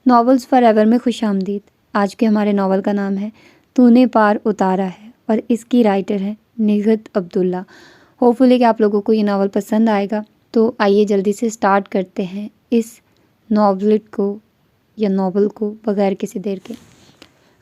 Novels for ever میں خوش آمدید۔ آج کے ہمارے ناول کا نام ہے تو نے پار اتارا ہے اور اس کی رائٹر ہے نگہت عبداللہ۔ ہوپ فلی کہ آپ لوگوں کو یہ ناول پسند آئے گا۔ تو آئیے جلدی سے سٹارٹ کرتے ہیں اس ناول کو بغیر کسی دیر کے۔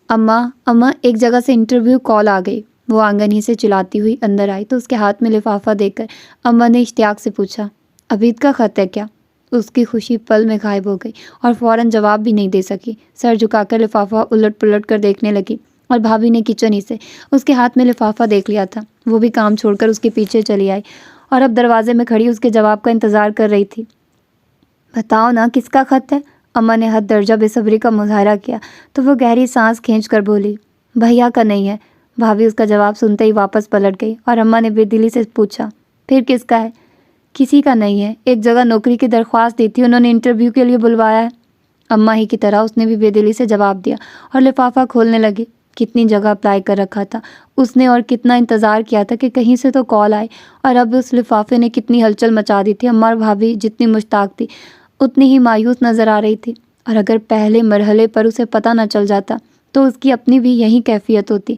اماں ایک جگہ سے انٹرویو کال آ گئی۔ وہ آنگن ہی سے چلاتی ہوئی اندر آئی تو اس کے ہاتھ میں لفافہ دیکھ کر اماں نے اشتیاق سے پوچھا، عبید کا خط ہے کیا؟ اس کی خوشی پل میں غائب ہو گئی اور فوراً جواب بھی نہیں دے سکی۔ سر جھکا کر لفافہ الٹ پلٹ کر دیکھنے لگی اور بھابھی نے کچن ہی سے اس کے ہاتھ میں لفافہ دیکھ لیا تھا۔ وہ بھی کام چھوڑ کر اس کے پیچھے چلی آئی اور اب دروازے میں کھڑی اس کے جواب کا انتظار کر رہی تھی۔ بتاؤ نا، کس کا خط ہے؟ اماں نے حد درجہ بے صبری کا مظاہرہ کیا تو وہ گہری سانس کھینچ کر بولی، بھیا کا نہیں ہے۔ بھابھی اس کا جواب سنتے ہی واپس پلٹ گئی اور اماں نے بے دلی سے پوچھا، پھر کس کا ہے؟ کسی کا نہیں ہے، ایک جگہ نوکری کی درخواست دی تھی، انہوں نے انٹرویو کے لیے بلوایا ہے۔ اماں ہی کی طرح اس نے بھی بے دلی سے جواب دیا اور لفافہ کھولنے لگی۔ کتنی جگہ اپلائی کر رکھا تھا اس نے اور کتنا انتظار کیا تھا کہ کہیں سے تو کال آئے، اور اب اس لفافے نے کتنی ہلچل مچا دی تھی۔ اماں اور بھابھی جتنی مشتاق تھی اتنی ہی مایوس نظر آ رہی تھی، اور اگر پہلے مرحلے پر اسے پتہ نہ چل جاتا تو اس کی اپنی بھی یہی کیفیت ہوتی۔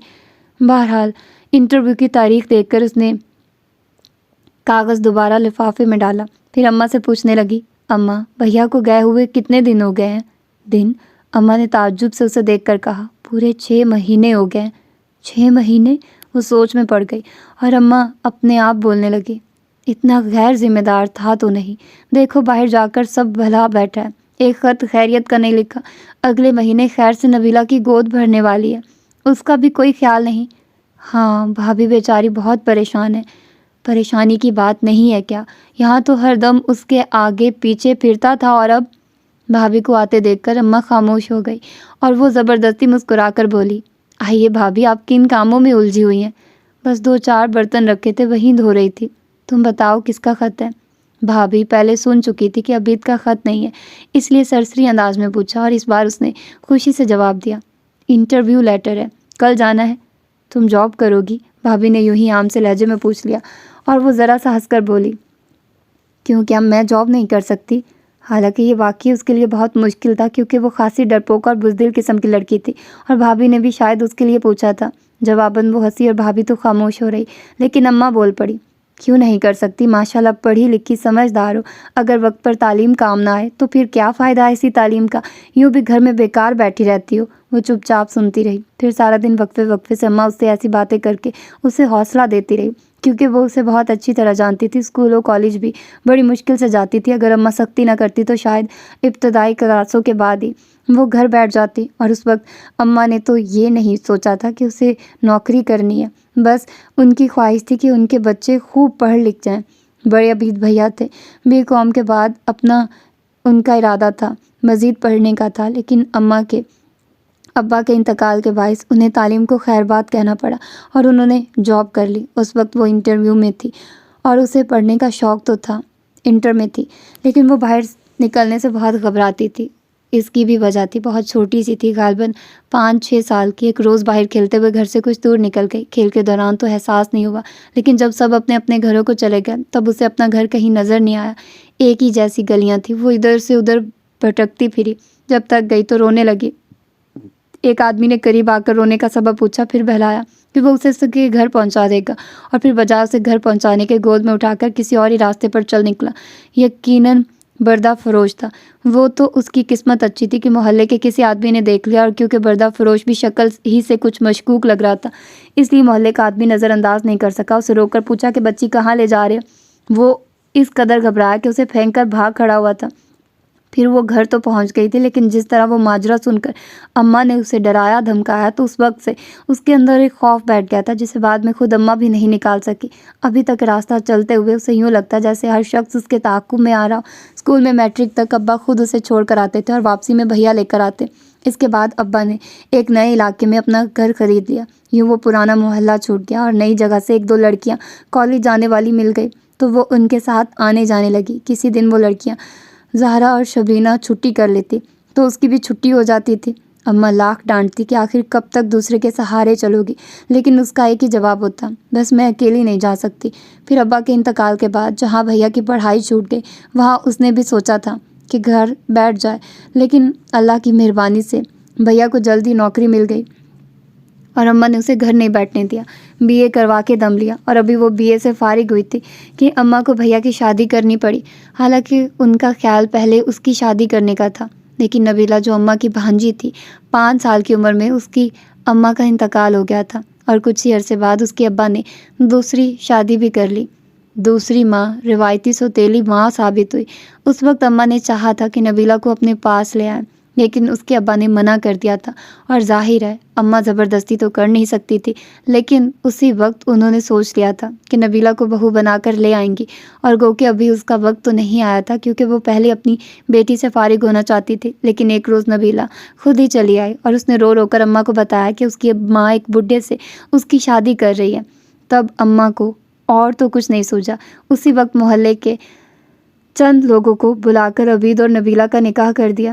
بہرحال انٹرویو کی تاریخ دیکھ کر اس نے کاغذ دوبارہ لفافے میں ڈالا، پھر اماں سے پوچھنے لگی، اماں بھیا کو گئے ہوئے کتنے دن ہو گئے ہیں؟ دن؟ اماں نے تعجب سے اسے دیکھ کر کہا، پورے 6 مہینے ہو گئے۔ 6 مہینے؟ وہ سوچ میں پڑ گئی اور اماں اپنے آپ بولنے لگی، اتنا غیر ذمہ دار تھا تو نہیں، دیکھو باہر جا کر سب بھلا بیٹھا ہے، ایک خط خیریت کا نہیں لکھا، اگلے مہینے خیر سے نبیلہ کی گود بھرنے والی ہے، اس کا بھی کوئی خیال نہیں۔ ہاں بھابھی بیچاری بہت پریشان ہے۔ پریشانی کی بات نہیں ہے کیا، یہاں تو ہر دم اس کے آگے پیچھے پھرتا تھا، اور اب… بھابھی کو آتے دیکھ کر اماں خاموش ہو گئی اور وہ زبردستی مسکرا کر بولی، آئیے بھابھی، آپ کن کاموں میں الجھی ہوئی ہیں؟ بس 2-4 برتن رکھے تھے وہیں دھو رہی تھی۔ تم بتاؤ کس کا خط ہے؟ بھابھی پہلے سن چکی تھی کہ عبید کا خط نہیں ہے، اس لیے سرسری انداز میں پوچھا، اور اس بار اس نے خوشی سے جواب دیا، انٹرویو لیٹر ہے، کل جانا ہے۔ تم جاب کرو گی؟ بھابھی نے یوں ہی عام سے لہجے میں پوچھ لیا، اور وہ ذرا سا ہنس کر بولی، کیوں، کیا میں جاب نہیں کر سکتی؟ حالانکہ یہ واقعی اس کے لیے بہت مشکل تھا، کیونکہ وہ خاصی ڈرپوک اور بزدل قسم کی لڑکی تھی، اور بھابھی نے بھی شاید اس کے لیے پوچھا تھا۔ جواباً وہ ہنسی اور بھابھی تو خاموش ہو رہی، لیکن اماں بول پڑی، کیوں نہیں کر سکتی؟ ماشاءاللہ پڑھی لکھی سمجھدار ہو، اگر وقت پر تعلیم کام نہ آئے تو پھر کیا فائدہ ایسی تعلیم کا، یوں بھی گھر میں بیکار بیٹھی رہتی ہو۔ وہ چپ چاپ سنتی رہی، پھر سارا دن وقفے وقفے سے اماں اس سے ایسی باتیں کر کے اسے حوصلہ دیتی رہی، کیونکہ وہ اسے بہت اچھی طرح جانتی تھی۔ اسکول و کالج بھی بڑی مشکل سے جاتی تھی، اگر اماں سختی نہ کرتی تو شاید ابتدائی کلاسوں کے بعد ہی وہ گھر بیٹھ جاتی، اور اس وقت اماں نے تو یہ نہیں سوچا تھا کہ اسے نوکری کرنی ہے، بس ان کی خواہش تھی کہ ان کے بچے خوب پڑھ لکھ جائیں۔ بڑے عبید بھیا تھے، BCom کے بعد ان کا ارادہ تھا مزید پڑھنے کا تھا، لیکن ابا کے انتقال کے باعث انہیں تعلیم کو خیر بات کہنا پڑا اور انہوں نے جاب کر لی۔ اس وقت وہ انٹرویو میں تھی اور اسے پڑھنے کا شوق تو تھا، انٹر میں تھی، لیکن وہ باہر نکلنے سے بہت گھبراتی تھی۔ اس کی بھی وجہ تھی، بہت چھوٹی سی تھی، غالباً 5-6 سال کی۔ ایک روز باہر کھیلتے ہوئے گھر سے کچھ دور نکل گئی، کھیل کے دوران تو احساس نہیں ہوا، لیکن جب سب اپنے اپنے گھروں کو چلے گئے تب اسے اپنا گھر کہیں نظر نہیں آیا۔ ایک ہی جیسی گلیاں تھیں، وہ ادھر سے ادھر بھٹکتی پھری، جب تک گئی تو رونے لگی۔ ایک آدمی نے قریب آ کر رونے کا سبب پوچھا، پھر بہلایا کہ وہ اسے اس کے گھر پہنچا دے گا، اور پھر بجائے اسے گھر پہنچانے کے گود میں اٹھا کر کسی اور ہی راستے پر چل نکلا۔ یقیناً بردہ فروش تھا۔ وہ تو اس کی قسمت اچھی تھی کہ محلے کے کسی آدمی نے دیکھ لیا، اور کیونکہ بردہ فروش بھی شکل ہی سے کچھ مشکوک لگ رہا تھا، اس لیے محلے کا آدمی نظر انداز نہیں کر سکا۔ اسے روک کر پوچھا کہ بچی کہاں لے جا رہے؟ وہ اس قدر گھبرایا کہ اسے پھینک کر بھاگ کھڑا ہوا تھا۔ پھر وہ گھر تو پہنچ گئی تھی، لیکن جس طرح وہ ماجرا سن کر اماں نے اسے ڈرایا دھمکایا تو اس وقت سے اس کے اندر ایک خوف بیٹھ گیا تھا، جسے بعد میں خود اماں بھی نہیں نکال سکی۔ ابھی تک راستہ چلتے ہوئے اسے یوں لگتا جیسے ہر شخص اس کے تعاقب میں آ رہا۔ اسکول میں میٹرک تک ابا خود اسے چھوڑ کر آتے تھے اور واپسی میں بھیا لے کر آتے۔ اس کے بعد ابا نے ایک نئے علاقے میں اپنا گھر خرید لیا، یوں وہ پرانا محلہ چھوٹ گیا، اور نئی جگہ سے 1-2 لڑکیاں کالج جانے والی مل گئی تو وہ ان کے ساتھ آنے جانے لگی۔ کسی دن وہ لڑکیاں زہرا اور شبینہ چھٹی کر لیتی تو اس کی بھی چھٹی ہو جاتی تھی۔ اماں لاکھ ڈانٹتی کہ آخر کب تک دوسرے کے سہارے چلو گی، لیکن اس کا ایک ہی جواب ہوتا، بس میں اکیلی نہیں جا سکتی۔ پھر ابا کے انتقال کے بعد جہاں بھیا کی پڑھائی چھوٹ گئی، وہاں اس نے بھی سوچا تھا کہ گھر بیٹھ جائے، لیکن اللہ کی مہربانی سے بھیا کو جلدی نوکری مل گئی اور اماں نے اسے گھر نہیں بیٹھنے دیا، بی اے کروا کے دم لیا، اور ابھی وہ بی اے سے فارغ ہوئی تھی کہ اماں کو بھیا کی شادی کرنی پڑی۔ حالانکہ ان کا خیال پہلے اس کی شادی کرنے کا تھا، لیکن نبیلہ جو اماں کی بھانجی تھی، 5 سال کی عمر میں اس کی اماں کا انتقال ہو گیا تھا، اور کچھ ہی عرصے بعد اس کے ابا نے دوسری شادی بھی کر لی۔ دوسری ماں روایتی سوتیلی ماں ثابت ہوئی۔ اس وقت اماں نے چاہا تھا کہ نبیلہ کو اپنے پاس لے آئیں، لیکن اس کے ابا نے منع کر دیا تھا، اور ظاہر ہے اماں زبردستی تو کر نہیں سکتی تھی، لیکن اسی وقت انہوں نے سوچ لیا تھا کہ نبیلہ کو بہو بنا کر لے آئیں گی، اور گو کہ ابھی اس کا وقت تو نہیں آیا تھا، کیونکہ وہ پہلے اپنی بیٹی سے فارغ ہونا چاہتی تھی۔ لیکن ایک روز نبیلہ خود ہی چلی آئی، اور اس نے رو رو کر اماں کو بتایا کہ اس کی ماں ایک بڈھے سے اس کی شادی کر رہی ہے۔ تب اماں کو اور تو کچھ نہیں سوچا، اسی وقت محلے کے چند لوگوں کو بلا کر عبید اور نبیلہ کا نکاح کر دیا۔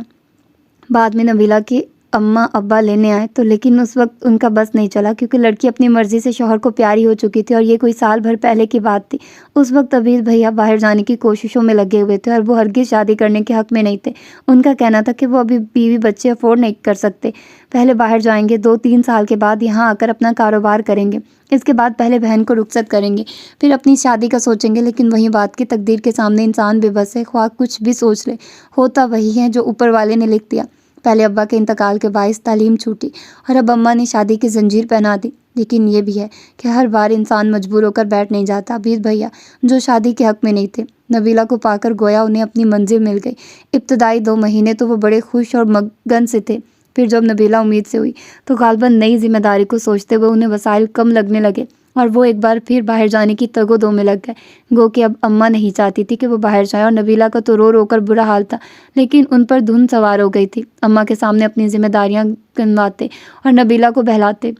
بعد میں نبیلہ کی اماں ابا لینے آئے تو لیکن اس وقت ان کا بس نہیں چلا، کیونکہ لڑکی اپنی مرضی سے شوہر کو پیاری ہو چکی تھی، اور یہ کوئی سال بھر پہلے کی بات تھی۔ اس وقت عبید بھیا باہر جانے کی کوششوں میں لگے ہوئے تھے، اور وہ ہرگز شادی کرنے کے حق میں نہیں تھے۔ ان کا کہنا تھا کہ وہ ابھی بیوی بچے افورڈ نہیں کر سکتے، پہلے باہر جائیں گے، 2-3 سال کے بعد یہاں آ کر اپنا کاروبار کریں گے، اس کے بعد پہلے بہن کو رخصت کریں گے، پھر اپنی شادی کا سوچیں گے۔ لیکن وہی بات کہ تقدیر کے سامنے انسان بے بس ہے، خواہ کچھ بھی سوچ لے، ہوتا وہی ہے جو اوپر والے نے لکھ دیا۔ پہلے ابا کے انتقال کے باعث تعلیم چھوٹی، اور اب اماں نے شادی کی زنجیر پہنا دی۔ لیکن یہ بھی ہے کہ ہر بار انسان مجبور ہو کر بیٹھ نہیں جاتا۔ عبید بھیا جو شادی کے حق میں نہیں تھے، نبیلہ کو پا کر گویا انہیں اپنی منزل مل گئی۔ ابتدائی 2 مہینے تو وہ بڑے خوش اور مگن سے تھے، پھر جب نبیلہ امید سے ہوئی تو غالباً نئی ذمہ داری کو سوچتے ہوئے انہیں وسائل کم لگنے لگے، اور وہ ایک بار پھر باہر جانے کی تگ و دو میں لگ گئے۔ گو کہ اب اماں نہیں چاہتی تھی کہ وہ باہر جائے، اور نبیلہ کا تو رو رو کر برا حال تھا، لیکن ان پر دھن سوار ہو گئی تھی۔ اماں کے سامنے اپنی ذمہ داریاں گنواتے اور نبیلہ کو بہلاتے،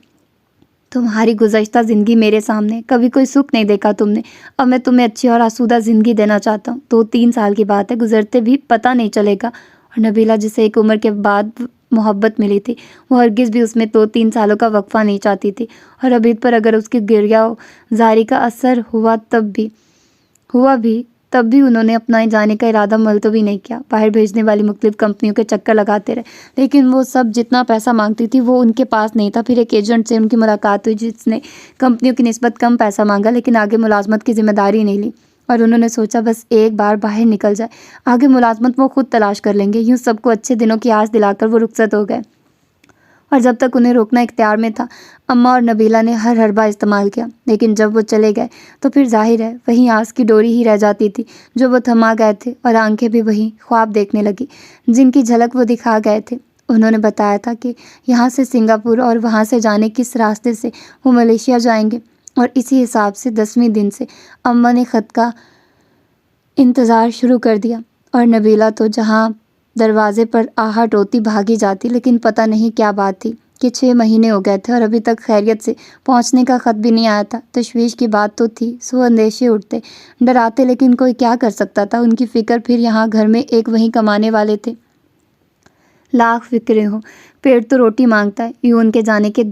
تمہاری گزشتہ زندگی میرے سامنے، کبھی کوئی سکھ نہیں دیکھا تم نے، اب میں تمہیں اچھی اور آسودہ زندگی دینا چاہتا ہوں۔ 2-3 سال کی بات ہے، گزرتے بھی پتہ نہیں چلے گا۔ اور نبیلہ جسے ایک عمر کے بعد محبت ملی تھی، وہ ہرگز بھی اس میں 2-3 سالوں کا وقفہ نہیں چاہتی تھی، اور عبید پر اگر اس کی گریہ زاری کا اثر ہوا تب بھی انہوں نے اپنا جانے کا ارادہ ملتوی نہیں کیا۔ باہر بھیجنے والی مختلف کمپنیوں کے چکر لگاتے رہے، لیکن وہ سب جتنا پیسہ مانگتی تھی وہ ان کے پاس نہیں تھا۔ پھر ایک ایجنٹ سے ان کی ملاقات ہوئی جس نے کمپنیوں کی نسبت کم پیسہ مانگا، لیکن آگے ملازمت کی ذمہ داری نہیں لی، اور انہوں نے سوچا بس ایک بار باہر نکل جائے، آگے ملازمت وہ خود تلاش کر لیں گے۔ یوں سب کو اچھے دنوں کی آس دلا کر وہ رخصت ہو گئے، اور جب تک انہیں روکنا اختیار میں تھا اماں اور نبیلہ نے ہر حربہ استعمال کیا۔ لیکن جب وہ چلے گئے تو پھر ظاہر ہے وہیں آس کی ڈوری ہی رہ جاتی تھی جو وہ تھما گئے تھے، اور آنکھیں بھی وہی خواب دیکھنے لگی جن کی جھلک وہ دکھا گئے تھے۔ انہوں نے بتایا تھا کہ یہاں سے سنگاپور اور وہاں سے جانے کس راستے سے وہ ملیشیا جائیں گے، اور اسی حساب سے 10ویں دن سے اماں نے خط کا انتظار شروع کر دیا، اور نبیلہ تو جہاں دروازے پر آہٹ ہوتی بھاگی جاتی، لیکن پتہ نہیں کیا بات تھی کہ 6 مہینے ہو گئے تھے اور ابھی تک خیریت سے پہنچنے کا خط بھی نہیں آیا تھا۔ تشویش کی بات تو تھی، سو اندیشے اٹھتے، ڈراتے، لیکن کوئی کیا کر سکتا تھا۔ ان کی فکر پھر یہاں گھر میں ایک وہیں کمانے والے تھے، لاکھ فکریں ہوں، پیٹ تو روٹی مانگتا ہے۔ یوں ان کے جانے کے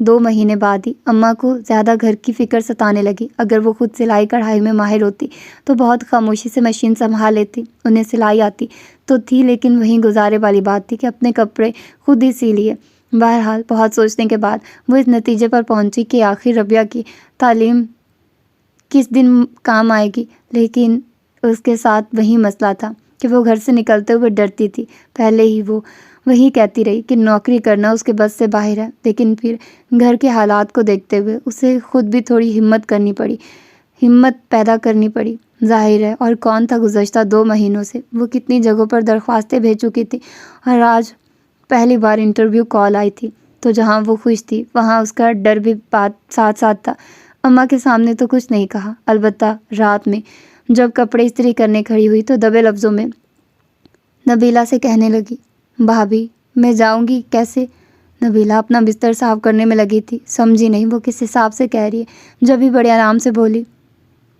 2 مہینے بعد ہی اماں کو زیادہ گھر کی فکر ستانے لگی۔ اگر وہ خود سلائی کڑھائی میں ماہر ہوتی تو بہت خاموشی سے مشین سنبھال لیتی، انہیں سلائی آتی تو تھی، لیکن وہیں گزارے والی بات تھی کہ اپنے کپڑے خود ہی سی لیے۔ بہرحال بہت سوچنے کے بعد وہ اس نتیجے پر پہنچی کہ آخر ربیہ کی تعلیم کس دن کام آئے گی، لیکن اس کے ساتھ وہی مسئلہ تھا کہ وہ گھر سے نکلتے ہوئے ڈرتی تھی۔ پہلے ہی وہ وہی کہتی رہی کہ نوکری کرنا اس کے بس سے باہر ہے، لیکن پھر گھر کے حالات کو دیکھتے ہوئے اسے خود بھی تھوڑی ہمت پیدا کرنی پڑی۔ ظاہر ہے اور کون تھا گزشتہ 2 مہینوں سے وہ کتنی جگہوں پر درخواستیں بھیج چکی تھی، اور آج پہلی بار انٹرویو کال آئی تھی، تو جہاں وہ خوش تھی وہاں اس کا ڈر بھی ساتھ ساتھ تھا۔ اماں کے سامنے تو کچھ نہیں کہا، البتہ رات میں جب کپڑے استری کرنے کھڑی ہوئی تو دبے لفظوں میں نبیلہ سے کہنے لگی، بھابھی میں جاؤں گی کیسے؟ نبیلہ اپنا بستر صاف کرنے میں لگی تھی، سمجھی نہیں وہ کس حساب سے کہہ رہی ہے، جب ہی بڑے آرام سے بولی،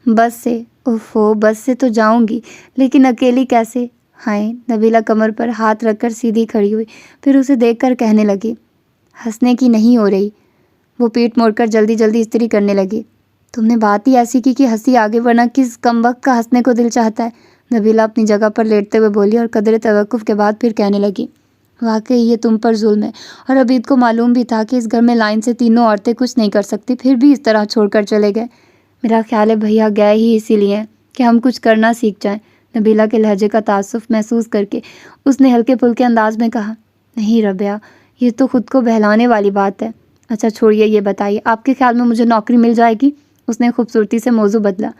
بس سے۔ اوفو، بس سے تو جاؤں گی، لیکن اکیلی کیسے؟ ہائے۔ نبیلہ کمر پر ہاتھ رکھ کر سیدھی کھڑی ہوئی، پھر اسے دیکھ کر کہنے لگی، ہنسنے کی نہیں ہو رہی۔ وہ پیٹ موڑ کر جلدی جلدی استری کرنے لگی، تم نے بات ہی ایسی کی کہ ہنسی آگے، ورنہ کس کم وقت کا ہنسنے کو دل چاہتا ہے؟ نبیلہ اپنی جگہ پر لیٹتے ہوئے بولی اور قدرے توقف کے بعد پھر کہنے لگی، واقعی یہ تم پر ظلم ہے، اور عبید کو معلوم بھی تھا کہ اس گھر میں لائن سے تینوں عورتیں کچھ نہیں کر سکتی، پھر بھی اس طرح چھوڑ کر چلے گئے۔ میرا خیال ہے بھیا گئے ہی اسی لیے کہ ہم کچھ کرنا سیکھ جائیں۔ نبیلہ کے لہجے کا تعصف محسوس کر کے اس نے ہلکے پھلکے انداز میں کہا، نہیں ربیہ، یہ تو خود کو بہلانے والی بات ہے۔ اچھا چھوڑیے، یہ بتائیے آپ کے خیال میں مجھے نوکری مل جائے گی؟ اس نے خوبصورتی سے موضوع بدلا۔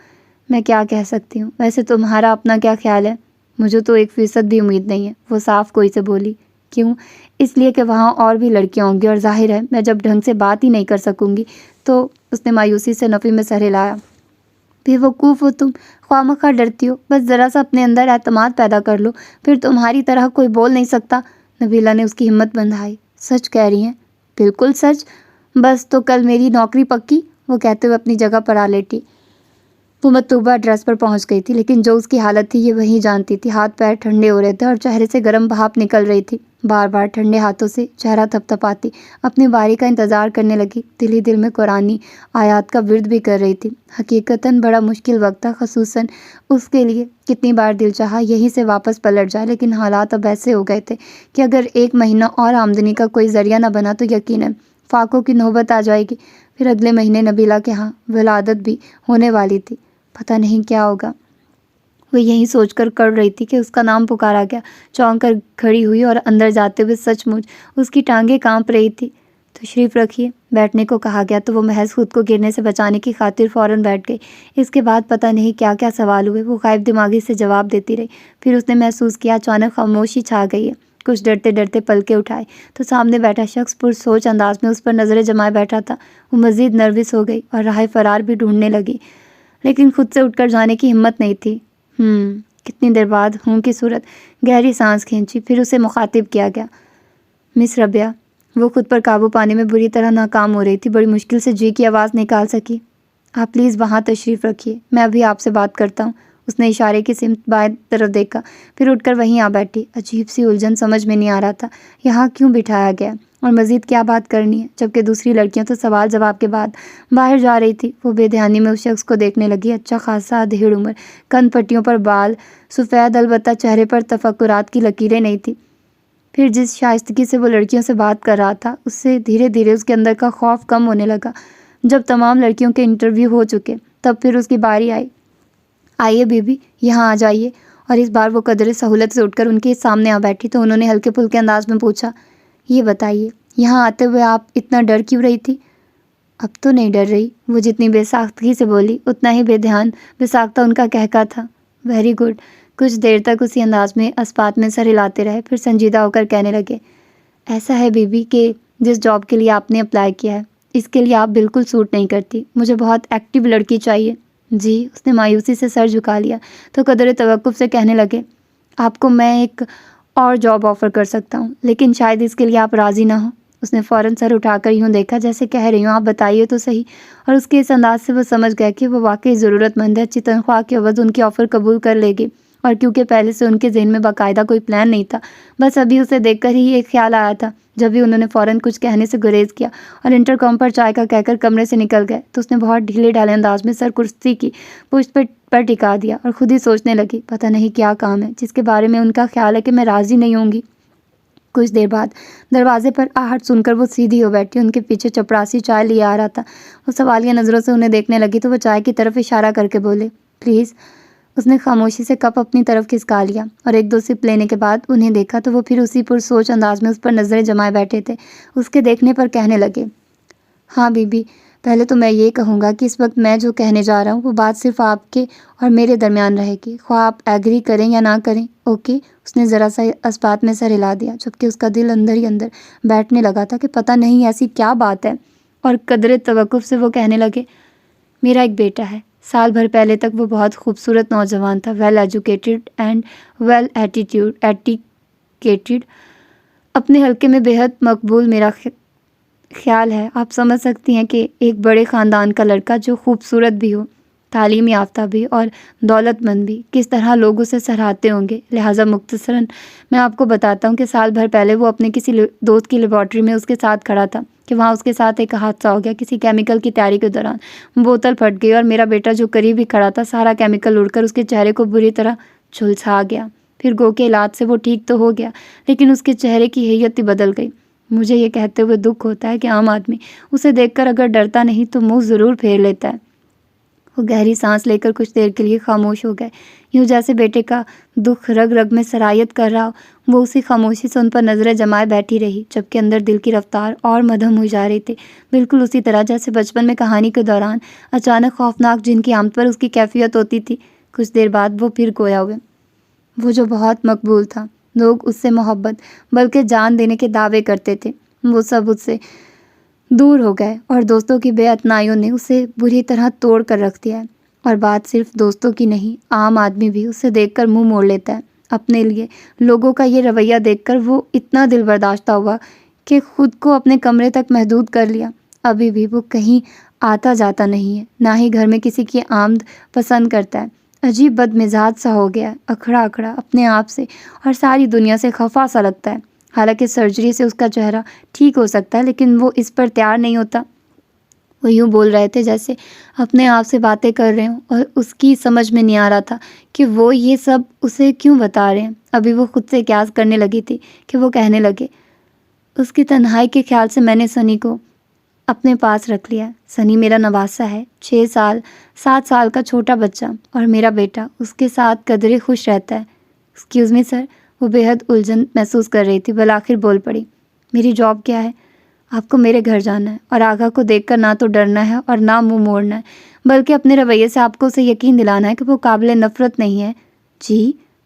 میں کیا کہہ سکتی ہوں، ویسے تمہارا اپنا کیا خیال ہے؟ مجھے تو 1% بھی امید نہیں ہے، وہ صاف کوئی سے بولی۔ کیوں؟ اس لیے کہ وہاں اور بھی لڑکیاں ہوں گی، اور ظاہر ہے میں جب ڈھنگ سے بات ہی نہیں کر سکوں گی تو… اس نے مایوسی سے نفی میں سر ہلایا۔ بے وقوف ہو تم، خواہ مخواہ ڈرتی ہو، بس ذرا سا اپنے اندر اعتماد پیدا کر لو، پھر تمہاری طرح کوئی بول نہیں سکتا۔ نبیلہ نے اس کی ہمت بندھائی۔ سچ کہہ رہی ہیں؟ بالکل سچ۔ بس تو کل میری نوکری پکی، وہ کہتے ہوئے اپنی جگہ پر آ لیٹی۔ وہ مطلوبہ ایڈریس پر پہنچ گئی تھی، لیکن جو اس کی حالت تھی یہ وہی جانتی تھی۔ ہاتھ پیر ٹھنڈے ہو رہے تھے اور چہرے سے گرم بھاپ نکل رہی تھی۔ بار بار ٹھنڈے ہاتھوں سے چہرہ تھپ تھپاتی اپنی باری کا انتظار کرنے لگی۔ دل ہی دل میں قرآنی آیات کا ورد بھی کر رہی تھی۔ حقیقتاً بڑا مشکل وقت تھا، خصوصاً اس کے لیے۔ کتنی بار دل چاہا یہیں سے واپس پلٹ جائے، لیکن حالات اب ایسے ہو گئے تھے کہ اگر 1 مہینہ اور آمدنی کا کوئی ذریعہ نہ بنا تو یقیناً فاقوں کی نوبت آ جائے گی۔ پھر اگلے مہینے نبیلہ کے ہاں ولادت بھی ہونے والی تھی۔ پتہ نہیں کیا ہوگا۔ وہ یہی سوچ کر کڑ رہی تھی کہ اس کا نام پکارا گیا۔ چونک کر کھڑی ہوئی اور اندر جاتے ہوئے سچ مچ اس کی ٹانگیں کانپ رہی تھی۔ تشریف رکھیے، بیٹھنے کو کہا گیا تو وہ محض خود کو گرنے سے بچانے کی خاطر فوراً بیٹھ گئی۔ اس کے بعد پتہ نہیں کیا کیا سوال ہوئے، وہ غائب دماغی سے جواب دیتی رہی۔ پھر اس نے محسوس کیا اچانک خاموشی چھا گئی ہے۔ کچھ ڈرتے ڈرتے پلکیں اٹھائے تو سامنے بیٹھا شخص پرسوچ انداز میں اس پر نظریں جمائے بیٹھا تھا۔ وہ مزید نروس ہو گئی اور راہ فرار بھی ڈھونڈنے لگی، لیکن خود سے اٹھ کر جانے کی ہمت نہیں تھی۔ کتنی دیر بعد ہوں کی صورت گہری سانس کھینچی، پھر اسے مخاطب کیا گیا، مس ربیہ۔ وہ خود پر قابو پانے میں بری طرح ناکام ہو رہی تھی، بڑی مشکل سے جی کی آواز نکال سکی، آپ پلیز وہاں تشریف رکھیے، میں ابھی آپ سے بات کرتا ہوں۔ اس نے اشارے کی سمت بائیں طرف دیکھا، پھر اٹھ کر وہیں آ بیٹھی۔ عجیب سی الجھن سمجھ میں نہیں آ رہا تھا، یہاں کیوں بٹھایا گیا اور مزید کیا بات کرنی ہے، جبکہ دوسری لڑکیاں تو سوال جواب کے بعد باہر جا رہی تھی۔ وہ بے دھیانی میں اس شخص کو دیکھنے لگی، اچھا خاصا ادھیڑ عمر، کن پٹیوں پر بال سفید، البتہ چہرے پر تفکرات کی لکیریں نہیں تھیں۔ پھر جس شائستگی سے وہ لڑکیوں سے بات کر رہا تھا، اس سے دھیرے دھیرے اس کے اندر کا خوف کم ہونے لگا۔ جب تمام لڑکیوں کے انٹرویو ہو چکے تب پھر اس کی باری آئی۔ آئیے بی بی، یہاں آ جائیے۔ اور اس بار وہ قدرے سہولت سے اٹھ کر ان کے سامنے آ بیٹھی تو انہوں نے ہلکے پھلکے انداز میں پوچھا، یہ بتائیے یہاں آتے ہوئے آپ اتنا ڈر کیوں رہی تھی؟ اب تو نہیں ڈر رہی، وہ جتنی بے ساختگی سے بولی اتنا ہی بے دھیان بے ساختہ ان کا کہکا تھا۔ Very good. کچھ دیر تک اسی انداز میں اسپات میں سر ہلاتے رہے، پھر سنجیدہ ہو کر کہنے لگے، ایسا ہے بی بی کہ جس جاب کے لیے آپ نے اپلائی کیا ہے اس کے لیے آپ بالکل سوٹ نہیں کرتی، مجھے بہت ایکٹیو لڑکی چاہیے۔ جی؟ اس نے مایوسی سے سر جھکا لیا تو قدرے توقف سے کہنے لگے، آپ کو میں ایک اور جاب آفر کر سکتا ہوں، لیکن شاید اس کے لیے آپ راضی نہ ہوں۔ اس نے فوراً سر اٹھا کر یوں دیکھا جیسے کہہ رہی ہوں آپ بتائیے تو صحیح، اور اس کے اس انداز سے وہ سمجھ گیا کہ وہ واقعی ضرورت مند ہے، اچھی تنخواہ کے عوض ان کی آفر قبول کر لے گی۔ اور کیونکہ پہلے سے ان کے ذہن میں باقاعدہ کوئی پلان نہیں تھا، بس ابھی اسے دیکھ کر ہی ایک خیال آیا تھا۔ جب بھی انہوں نے فوراً کچھ کہنے سے گریز کیا اور انٹرکام پر چائے کا کہہ کر کمرے سے نکل گئے تو اس نے بہت ڈھیلے ڈھالے انداز میں سر کرسی کی پشت پر ٹکا دیا اور خود ہی سوچنے لگی، پتہ نہیں کیا کام ہے جس کے بارے میں ان کا خیال ہے کہ میں راضی نہیں ہوں گی۔ کچھ دیر بعد دروازے پر آہٹ سن کر وہ سیدھی ہو بیٹھی، ان کے پیچھے چپڑاسی چائے لیے آ رہا تھا۔ وہ سوالیہ نظروں سے انہیں دیکھنے لگی تو وہ چائے کی طرف اشارہ کر کے بولے، پلیز۔ اس نے خاموشی سے کپ اپنی طرف کھسکا لیا اور 1-2 سپ لینے کے بعد انہیں دیکھا تو وہ پھر اسی پرسوچ انداز میں اس پر نظریں جمائے بیٹھے تھے۔ اس کے دیکھنے پر کہنے لگے، ہاں بی بی، پہلے تو میں یہ کہوں گا کہ اس وقت میں جو کہنے جا رہا ہوں وہ بات صرف آپ کے اور میرے درمیان رہے گی، خواہ آپ ایگری کریں یا نہ کریں، اوکے؟ اس نے ذرا سا اسپات میں سر ہلا دیا، جبکہ اس کا دل اندر ہی اندر بیٹھنے لگا تھا کہ پتہ نہیں ایسی کیا بات ہے۔ اور قدرے توقف سے وہ کہنے لگے، میرا ایک بیٹا ہے، سال بھر پہلے تک وہ بہت خوبصورت نوجوان تھا، ویل ایجوکیٹڈ اینڈ ویل ایٹیکیٹڈ، اپنے حلقے میں بے حد مقبول۔ میرا خیال ہے آپ سمجھ سکتی ہیں کہ ایک بڑے خاندان کا لڑکا جو خوبصورت بھی ہو، تعلیم یافتہ بھی اور دولت مند بھی، کس طرح لوگ اسے سراہتے ہوں گے۔ لہٰذا مختصراً میں آپ کو بتاتا ہوں کہ سال بھر پہلے وہ اپنے کسی دوست کی لیبارٹری میں اس کے ساتھ کھڑا تھا کہ وہاں اس کے ساتھ ایک حادثہ ہو گیا۔ کسی کیمیکل کی تیاری کے دوران بوتل پھٹ گئی اور میرا بیٹا جو قریب ہی کھڑا تھا، سارا کیمیکل اڑ کر اس کے چہرے کو بری طرح جھلسا گیا۔ پھر گو کے علاج سے وہ ٹھیک تو ہو گیا، لیکن اس کے چہرے کی ہیئت ہی بدل گئی۔ مجھے یہ کہتے ہوئے دکھ ہوتا ہے کہ عام آدمی اسے دیکھ کر اگر ڈرتا نہیں تو منہ ضرور پھیر لیتا ہے۔ وہ گہری سانس لے کر کچھ دیر کے لیے خاموش ہو گئے، یوں جیسے بیٹے کا دکھ رگ رگ میں سرایت کر رہا ہو۔ وہ اسی خاموشی سے ان پر نظریں جمائے بیٹھی رہی، جبکہ اندر دل کی رفتار اور مدھم ہوئی جا رہی تھی، بالکل اسی طرح جیسے بچپن میں کہانی کے دوران اچانک خوفناک جن کی آمد پر اس کی کیفیت ہوتی تھی۔ کچھ دیر بعد وہ پھر گویا ہوئے۔ وہ جو بہت مقبول تھا، لوگ اس سے محبت بلکہ جان دینے کے دعوے کرتے تھے، وہ سب اس سے دور ہو گئے، اور دوستوں کی بے اتنائیوں نے اسے بری طرح توڑ کر رکھ دیا ہے۔ اور بات صرف دوستوں کی نہیں، عام آدمی بھی اسے دیکھ کر منہ موڑ لیتا ہے۔ اپنے لیے لوگوں کا یہ رویہ دیکھ کر وہ اتنا دل برداشتہ ہوا کہ خود کو اپنے کمرے تک محدود کر لیا۔ ابھی بھی وہ کہیں آتا جاتا نہیں ہے، نہ ہی گھر میں کسی کی آمد پسند کرتا ہے۔ عجیب بد مزاج سا ہو گیا ہے، اکھڑا اکھڑا اپنے آپ سے اور ساری دنیا سے خفا سا لگتا ہے۔ حالانکہ سرجری سے اس کا چہرہ ٹھیک ہو سکتا ہے، لیکن وہ اس پر تیار نہیں ہوتا۔ وہ یوں بول رہے تھے جیسے اپنے آپ سے باتیں کر رہے ہوں، اور اس کی سمجھ میں نہیں آ رہا تھا کہ وہ یہ سب اسے کیوں بتا رہے ہیں۔ ابھی وہ خود سے قیاس کرنے لگی تھی کہ وہ کہنے لگے، اس کی تنہائی کے خیال سے میں نے سنی کو اپنے پاس رکھ لیا۔ سنی میرا نواسا ہے، 7 سال کا چھوٹا بچہ، اور میرا بیٹا اس کے ساتھ قدرے خوش رہتا ہے۔ ایکسکیوز می سر، وہ بے حد الجھن محسوس کر رہی تھی، بالآخر بول پڑی، میری جاب کیا ہے؟ آپ کو میرے گھر جانا ہے، اور آغا کو دیکھ کر نہ تو ڈرنا ہے اور نہ منہ موڑنا ہے، بلکہ اپنے رویے سے آپ کو اسے یقین دلانا ہے کہ وہ قابل نفرت نہیں ہے۔ جی؟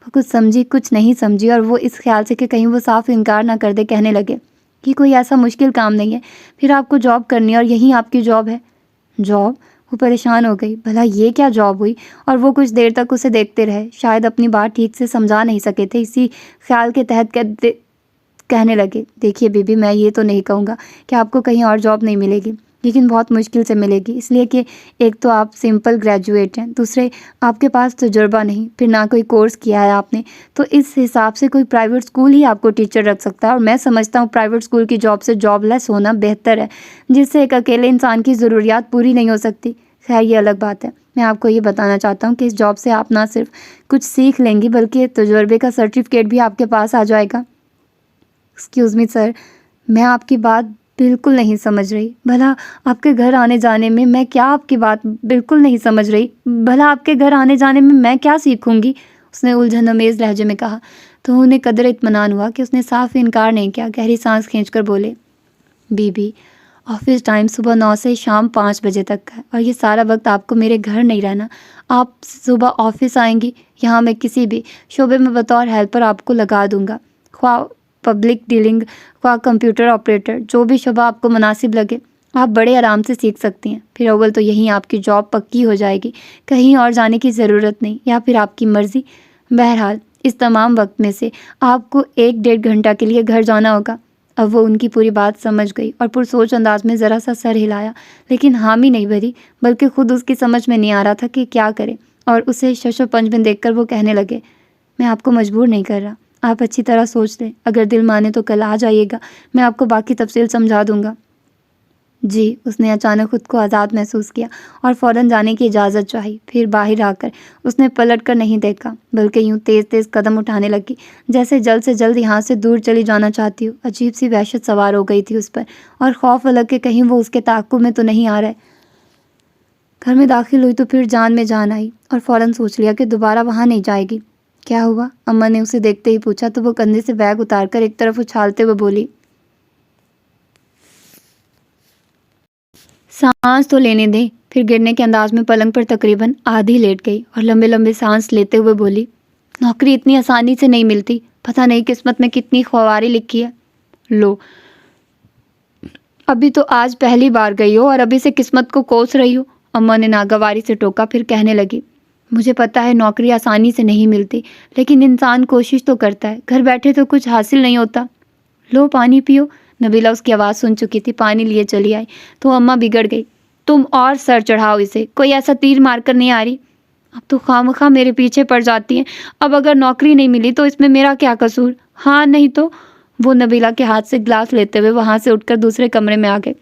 وہ کچھ سمجھی کچھ نہیں سمجھی، اور وہ اس خیال سے کہ کہیں وہ صاف انکار نہ کر دے کہنے لگے، یہ کوئی ایسا مشکل کام نہیں ہے، پھر آپ کو جاب کرنی ہے اور یہی آپ کی جاب ہے۔ جاب؟ وہ پریشان ہو گئی، بھلا یہ کیا جاب ہوئی؟ اور وہ کچھ دیر تک اسے دیکھتے رہے، شاید اپنی بات ٹھیک سے سمجھا نہیں سکے تھے، اسی خیال کے تحت کہنے لگے، دیکھیے بی بی، میں یہ تو نہیں کہوں گا کہ آپ کو کہیں اور جاب نہیں ملے گی، لیکن بہت مشکل سے ملے گی، اس لیے کہ ایک تو آپ سمپل گریجویٹ ہیں، دوسرے آپ کے پاس تجربہ نہیں، پھر نہ کوئی کورس کیا ہے آپ نے، تو اس حساب سے کوئی پرائیویٹ اسکول ہی آپ کو ٹیچر رکھ سکتا ہے، اور میں سمجھتا ہوں پرائیویٹ اسکول کی جاب سے جاب لیس ہونا بہتر ہے، جس سے ایک اکیلے انسان کی ضروریات پوری نہیں ہو سکتی۔ خیر یہ الگ بات ہے، میں آپ کو یہ بتانا چاہتا ہوں کہ اس جاب سے آپ نہ صرف کچھ سیکھ لیں گی بلکہ تجربے کا سرٹیفکیٹ بھی آپ کے پاس آ جائے گا۔ ایکسکیوز می سر، میں آپ کی بات بالکل نہیں سمجھ رہی۔ بھلا آپ کے گھر آنے جانے میں میں کیا آپ کی بات بالکل نہیں سمجھ رہی بھلا آپ کے گھر آنے جانے میں کیا سیکھوں گی؟ اس نے الجھن امیز لہجے میں کہا، تو انہیں قدر اطمینان ہوا کہ اس نے صاف انکار نہیں کیا۔ گہری سانس کھینچ کر بولے، بی بی، آفس ٹائم صبح 9 سے شام 5 بجے تک کا ہے، اور یہ سارا وقت آپ کو میرے گھر نہیں رہنا۔ آپ صبح آفس آئیں گی، یہاں میں کسی بھی شعبے میں بطور ہیلپر آپ کو لگا دوں گا، خواہ پبلک ڈیلنگ، خواہ کمپیوٹر آپریٹر، جو بھی شعبہ آپ کو مناسب لگے، آپ بڑے آرام سے سیکھ سکتی ہیں۔ پھر اول تو یہیں آپ کی جاب پکی ہو جائے گی، کہیں اور جانے کی ضرورت نہیں، یا پھر آپ کی مرضی۔ بہرحال اس تمام وقت میں سے آپ کو 1-1.5 گھنٹہ کے لیے گھر جانا ہوگا۔ اب وہ ان کی پوری بات سمجھ گئی اور پرسوچ انداز میں ذرا سا سر ہلایا، لیکن حامی نہیں بھری، بلکہ خود اس کی سمجھ میں نہیں آ رہا تھا کہ کیا کرے، اور اسے شش و پنج میں دیکھ کر وہ کہنے لگے، میں آپ کو مجبور نہیں کر رہا، آپ اچھی طرح سوچ لیں، اگر دل مانے تو کل آ جائیے گا، میں آپ کو باقی تفصیل سمجھا دوں گا۔ جی، اس نے اچانک خود کو آزاد محسوس کیا اور فوراً جانے کی اجازت چاہی۔ پھر باہر آ کر اس نے پلٹ کر نہیں دیکھا، بلکہ یوں تیز تیز قدم اٹھانے لگی جیسے جلد سے جلد یہاں سے دور چلی جانا چاہتی ہو۔ عجیب سی وحشت سوار ہو گئی تھی اس پر، اور خوف الگ کہ کہیں وہ اس کے تعاقب میں تو نہیں آ رہے۔ گھر میں داخل ہوئی تو پھر جان میں جان آئی، اور فوراً سوچ لیا کہ دوبارہ وہاں نہیں جائے گی۔ کیا ہوا؟ اماں نے اسے دیکھتے ہی پوچھا تو وہ کندھے سے بیگ اتار کر ایک طرف اچھالتے ہوئے بولی، سانس تو لینے دیں۔ پھر گرنے کے انداز میں پلنگ پر تقریباً آدھی لیٹ گئی اور لمبے لمبے سانس لیتے ہوئے بولی، نوکری اتنی آسانی سے نہیں ملتی، پتہ نہیں قسمت میں کتنی خواری لکھی ہے۔ لو، ابھی تو آج پہلی بار گئی ہو اور ابھی سے قسمت کو کوس رہی ہو، اماں نے ناگواری سے ٹوکا۔ پھر کہنے لگی، مجھے پتہ ہے نوکری آسانی سے نہیں ملتی، لیکن انسان کوشش تو کرتا ہے، گھر بیٹھے تو کچھ حاصل نہیں ہوتا۔ لو پانی پیو۔ نبیلہ اس کی آواز سن چکی تھی، پانی لیے چلی آئی تو اماں بگڑ گئی، تم اور سر چڑھاؤ اسے، کوئی ایسا تیر مار کر نہیں آ رہی، اب تو خواہ میرے پیچھے پڑ جاتی ہیں، اب اگر نوکری نہیں ملی تو اس میں میرا کیا قصور؟ ہاں نہیں تو۔ وہ نبیلہ کے ہاتھ سے گلاس لیتے ہوئے وہاں سے اٹھ کر دوسرے کمرے میں آ گئے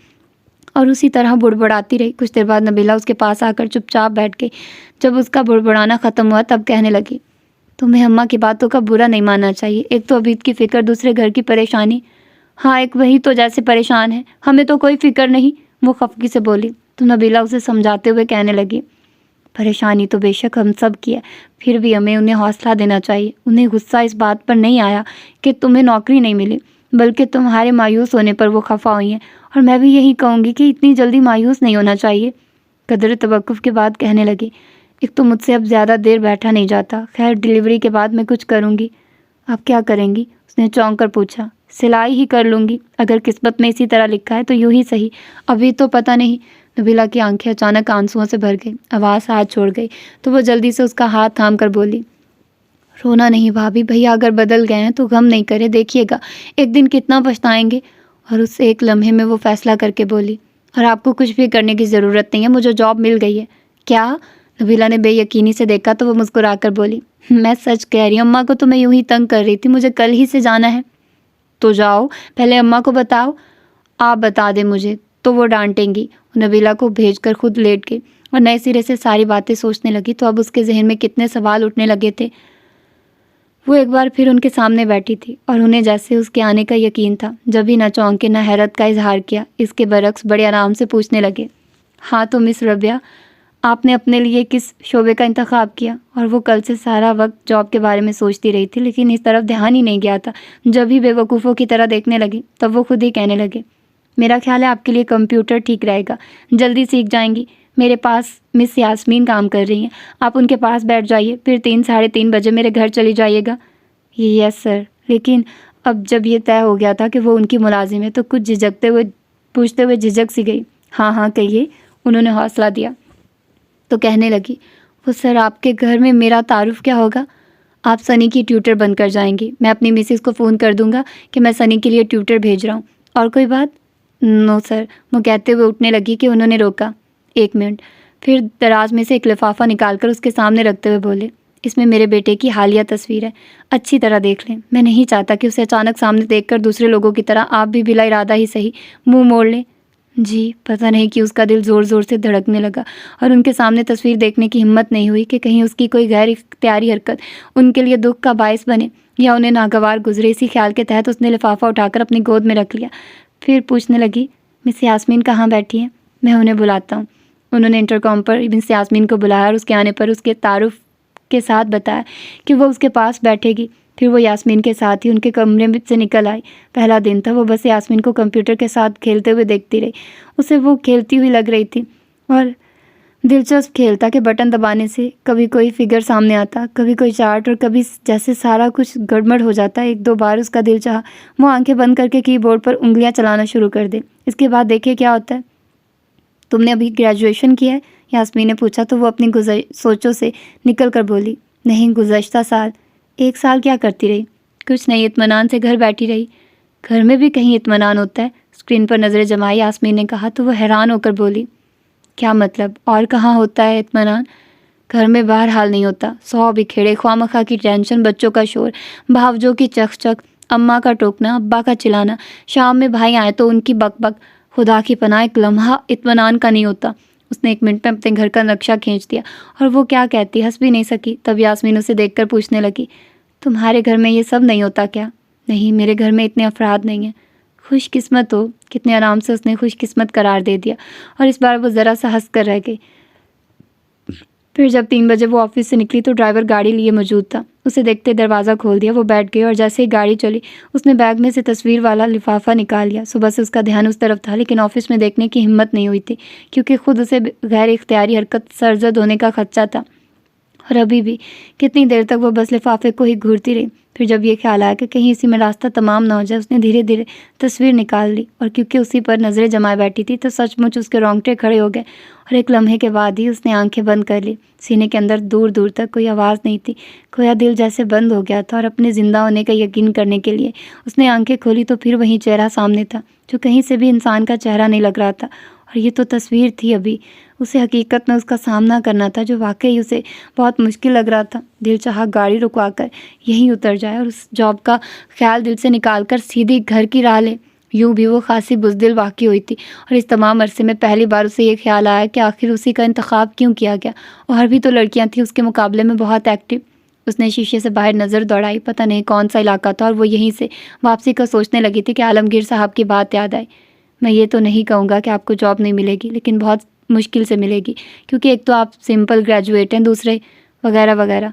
اور اسی طرح بڑبڑاتی رہی۔ کچھ دیر بعد نبیلہ اس کے پاس آ کر چپ چاپ بیٹھ گئی۔ جب اس کا بڑبڑانا ختم ہوا تب کہنے لگی، تمہیں اماں کی باتوں کا برا نہیں ماننا چاہیے. ایک تو عبید کی فکر، دوسرے گھر کی پریشانی. ہاں ایک وہی تو جیسے پریشان ہے، ہمیں تو کوئی فکر نہیں، وہ خفگی سے بولی. تو نبیلہ اسے سمجھاتے ہوئے کہنے لگی، پریشانی تو بے شک ہم سب کی ہے، پھر بھی ہمیں انہیں حوصلہ دینا چاہیے. انہیں غصہ اس بات پر نہیں آیا کہ تمہیں نوکری نہیں ملی، بلکہ تمہارے مایوس ہونے پر وہ خفا ہوئی ہیں. اور میں بھی یہی کہوں گی کہ اتنی جلدی مایوس نہیں ہونا چاہیے. قدر توقف کے بعد کہنے لگی، ایک تو مجھ سے اب زیادہ دیر بیٹھا نہیں جاتا. خیر ڈلیوری کے بعد میں کچھ کروں گی. آپ کیا کریں گی؟ اس نے چونک کر پوچھا. سلائی ہی کر لوں گی، اگر قسمت میں اسی طرح لکھا ہے تو یوں ہی صحیح، ابھی تو پتہ نہیں. نبیلہ کی آنکھیں اچانک آنسوؤں سے بھر گئی. آواز ہاتھ چھوڑ گئی تو وہ جلدی سے اس کا ہاتھ تھام کر بولی، رونا نہیں بھابھی، بھیا اگر بدل گئے ہیں تو غم نہیں کرے، دیکھیے گا ایک دن کتنا پچھتائیں گے. اور اس ایک لمحے میں وہ فیصلہ کر کے بولی، اور آپ کو کچھ بھی کرنے کی ضرورت نہیں ہے، مجھے جاب مل گئی ہے. کیا؟ نبیلہ نے بے یقینی سے دیکھا تو وہ مسکرا کر بولی، میں سچ کہہ رہی ہوں، اماں کو تو میں یوں ہی تنگ کر رہی تھی، مجھے کل ہی سے جانا ہے. تو جاؤ، پہلے اماں کو بتاؤ. آپ بتا دیں مجھے تو وہ ڈانٹیں گی. نبیلہ کو بھیج کر خود لیٹ گئی اور نئے سرے سے ساری باتیں سوچنے لگی. تو اب اس کے ذہن میں کتنے سوال اٹھنے لگے تھے. وہ ایک بار پھر ان کے سامنے بیٹھی تھی اور انہیں جیسے اس کے آنے کا یقین تھا. جب بھی نہ چونکے نہ حیرت کا اظہار کیا. اس کے برعکس بڑے آرام سے پوچھنے لگے، ہاں تو مس ربیہ، آپ نے اپنے لیے کس شعبے کا انتخاب کیا؟ اور وہ کل سے سارا وقت جاب کے بارے میں سوچتی رہی تھی، لیکن اس طرف دھیان ہی نہیں گیا تھا. جب ہی بے وقوفوں کی طرح دیکھنے لگی تب وہ خود ہی کہنے لگے، میرا خیال ہے آپ کے لیے کمپیوٹر ٹھیک رہے گا، جلدی سیکھ جائیں گی. میرے پاس مس یاسمین کام کر رہی ہیں، آپ ان کے پاس بیٹھ جائیے، پھر 3 ساڑھے 3 بجے میرے گھر چلی جائیے گا. یس سر. لیکن اب جب یہ طے ہو گیا تھا کہ وہ ان کی ملازم ہے تو کچھ جھجکتے ہوئے پوچھتے ہوئے جھجک سی گئی. ہاں ہاں کہیے، انہوں نے حوصلہ دیا. تو کہنے لگی، وہ سر آپ کے گھر میں میرا تعارف کیا ہوگا؟ آپ سنی کی ٹیوٹر بن کر جائیں گی. میں اپنی مسز کو فون کر دوں گا کہ میں سنی کے لیے ٹیوٹر بھیج رہا ہوں. اور کوئی بات؟ نو سر. وہ کہتے ہوئے اٹھنے لگی کہ انہوں نے روکا. 1 منٹ. پھر دراز میں سے ایک لفافہ نکال کر اس کے سامنے رکھتے ہوئے بولے، اس میں میرے بیٹے کی حالیہ تصویر ہے، اچھی طرح دیکھ لیں. میں نہیں چاہتا کہ اسے اچانک سامنے دیکھ کر دوسرے لوگوں کی طرح آپ بھی بلا ارادہ ہی صحیح منہ موڑ لیں. جی. پتہ نہیں کہ اس کا دل زور زور سے دھڑکنے لگا اور ان کے سامنے تصویر دیکھنے کی ہمت نہیں ہوئی کہ کہیں اس کی کوئی غیر اختیاری حرکت ان کے لیے دکھ کا باعث بنے یا انہیں ناگوار گزرے. اسی خیال کے تحت اس نے لفافہ اٹھا کر اپنی گود میں رکھ لیا. پھر پوچھنے لگی، مس یاسمین کہاں بیٹھی ہیں؟ میں انہیں بلاتا ہوں. انہوں نے انٹرکام پر مس یاسمین کو بلایا اور اس کے آنے پر اس کے تعارف کے ساتھ بتایا کہ وہ اس کے پاس بیٹھے گی. پھر وہ یاسمین کے ساتھ ہی ان کے کمرے سے نکل آئی. پہلا دن تھا. وہ بس یاسمین کو کمپیوٹر کے ساتھ کھیلتے ہوئے دیکھتی رہی. اسے وہ کھیلتی ہوئی لگ رہی تھی اور دلچسپ کھیل تھا کہ بٹن دبانے سے کبھی کوئی فگر سامنے آتا، کبھی کوئی چارٹ، اور کبھی جیسے سارا کچھ گڑبڑ ہو جاتا. 1-2 بار اس کا دل چاہا وہ آنکھیں بند کر کے کی بورڈ پر انگلیاں چلانا شروع کر دے. اس کے بعد دیکھے کیا ہوتا ہے. تم نے ابھی گریجویشن کیا ہے؟ یاسمین نے پوچھا تو وہ اپنی سوچوں سے نکل کر بولی، نہیں، گزشتہ سال. 1 سال کیا کرتی رہی؟ کچھ نہیں، اطمینان سے گھر بیٹھی رہی. گھر میں بھی کہیں اطمینان ہوتا ہے؟ اسکرین پر نظریں جمائی یاسمین نے کہا تو وہ حیران ہو کر بولی، کیا مطلب؟ اور کہاں ہوتا ہے اطمینان؟ گھر میں بہرحال نہیں ہوتا. 100 بکھیڑے، خواہ مخواہ کی ٹینشن، بچوں کا شور، بھاوجوں کی چک چک، اماں کا ٹوکنا، ابا کا چلانا، شام میں بھائی آئے تو ان کی بک بک. خدا کی پناہ، ایک لمحہ اطمینان کا نہیں ہوتا. اس نے 1 منٹ میں اپنے گھر کا نقشہ کھینچ دیا اور وہ کیا کہتی، ہنس بھی نہیں سکی. تب یاسمین اسے دیکھ کر پوچھنے لگی، تمہارے گھر میں یہ سب نہیں ہوتا کیا؟ نہیں، میرے گھر میں اتنے افراد نہیں ہیں. خوش قسمت ہو. کتنے آرام سے اس نے خوش قسمت قرار دے دیا اور اس بار وہ ذرا سا ہنس کر رہ گئی. پھر جب 3 بجے وہ آفس سے نکلی تو ڈرائیور گاڑی لیے موجود تھا. اسے دیکھتے دروازہ کھول دیا. وہ بیٹھ گئی اور جیسے ہی گاڑی چلی اس نے بیگ میں سے تصویر والا لفافہ نکال لیا. صبح سے اس کا دھیان اس طرف تھا لیکن آفس میں دیکھنے کی ہمت نہیں ہوئی تھی کیونکہ خود اسے غیر اختیاری حرکت سرزد ہونے کا خدشہ تھا. اور ابھی بھی کتنی دیر تک وہ بس لفافے کو ہی گھورتی رہی. پھر جب یہ خیال آیا کہ کہیں اسی میں راستہ تمام نہ ہو جائے اس نے دھیرے دھیرے تصویر نکال لی. اور کیونکہ اسی پر نظریں جمائے بیٹھی تھی تو سچ مچ اس کے رونگٹے کھڑے ہو گئے اور ایک لمحے کے بعد ہی اس نے آنکھیں بند کر لی. سینے کے اندر دور دور تک کوئی آواز نہیں تھی. کھویا دل جیسے بند ہو گیا تھا اور اپنے زندہ ہونے کا یقین کرنے کے لیے اس نے آنکھیں کھولی تو پھر وہی چہرہ سامنے تھا جو کہیں سے بھی انسان کا چہرہ نہیں لگ رہا تھا. اور یہ تو تصویر تھی. ابھی اسے حقیقت میں اس کا سامنا کرنا تھا جو واقعی اسے بہت مشکل لگ رہا تھا. دل چاہا گاڑی رکوا کر یہیں اتر جائے اور اس جاب کا خیال دل سے نکال کر سیدھی گھر کی راہ لے. یوں بھی وہ خاصی بزدل واقع ہوئی تھی اور اس تمام عرصے میں پہلی بار اسے یہ خیال آیا کہ آخر اسی کا انتخاب کیوں کیا گیا. اور بھی تو لڑکیاں تھیں اس کے مقابلے میں بہت ایکٹیو. اس نے شیشے سے باہر نظر دوڑائی، پتہ نہیں کون سا علاقہ تھا، اور وہ یہیں سے واپسی کا سوچنے لگی تھی کہ عالمگیر صاحب کی بات یاد آئی۔ میں یہ تو نہیں کہوں گا کہ آپ کو جاب نہیں ملے گی، لیکن بہت مشکل سے ملے گی، کیونکہ ایک تو آپ سمپل گریجویٹ ہیں، دوسرے وغیرہ وغیرہ۔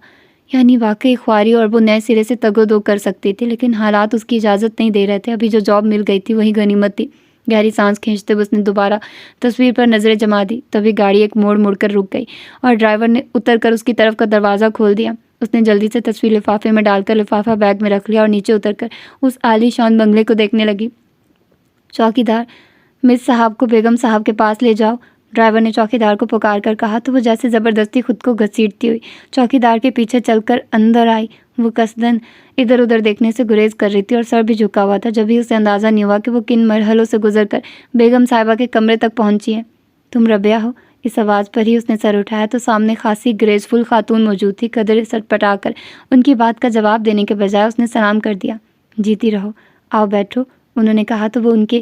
یعنی واقعی خواری، اور وہ نئے سرے سے تگ و دو کر سکتی تھی، لیکن حالات اس کی اجازت نہیں دے رہے تھے۔ ابھی جو جاب مل گئی تھی وہی غنیمت تھی۔ گہری سانس کھینچتے ہوئے اس نے دوبارہ تصویر پر نظریں جما دی۔ تبھی گاڑی ایک موڑ مڑ کر رک گئی اور ڈرائیور نے اتر کر اس کی طرف کا دروازہ کھول دیا۔ اس نے جلدی سے تصویر لفافے میں ڈال کر لفافہ بیگ میں رکھ لیا اور نیچے اتر کر اس عالی شان بنگلے کو دیکھنے لگی۔ چوکیدار، مس صاحب کو بیگم صاحب کے پاس لے جاؤ، ڈرائیور نے چوکیدار کو پکار کر کہا تو وہ جیسے زبردستی خود کو گھسیٹتی ہوئی چوکیدار کے پیچھے چل کر اندر آئی۔ وہ قصدن ادھر ادھر دیکھنے سے گریز کر رہی تھی اور سر بھی جھکا ہوا تھا، جبھی اسے اندازہ نہیں ہوا کہ وہ کن مرحلوں سے گزر کر بیگم صاحبہ کے کمرے تک پہنچی ہے۔ تم ربیہ ہو؟ اس آواز پر ہی اس نے سر اٹھایا تو سامنے خاصی گریسفل خاتون موجود تھی۔ قدرے سٹ پٹا کر ان کی بات کا جواب دینے کے بجائے اس نے سلام کر دیا۔ جیتی رہو، آؤ بیٹھو، انہوں نے کہا تو وہ ان کے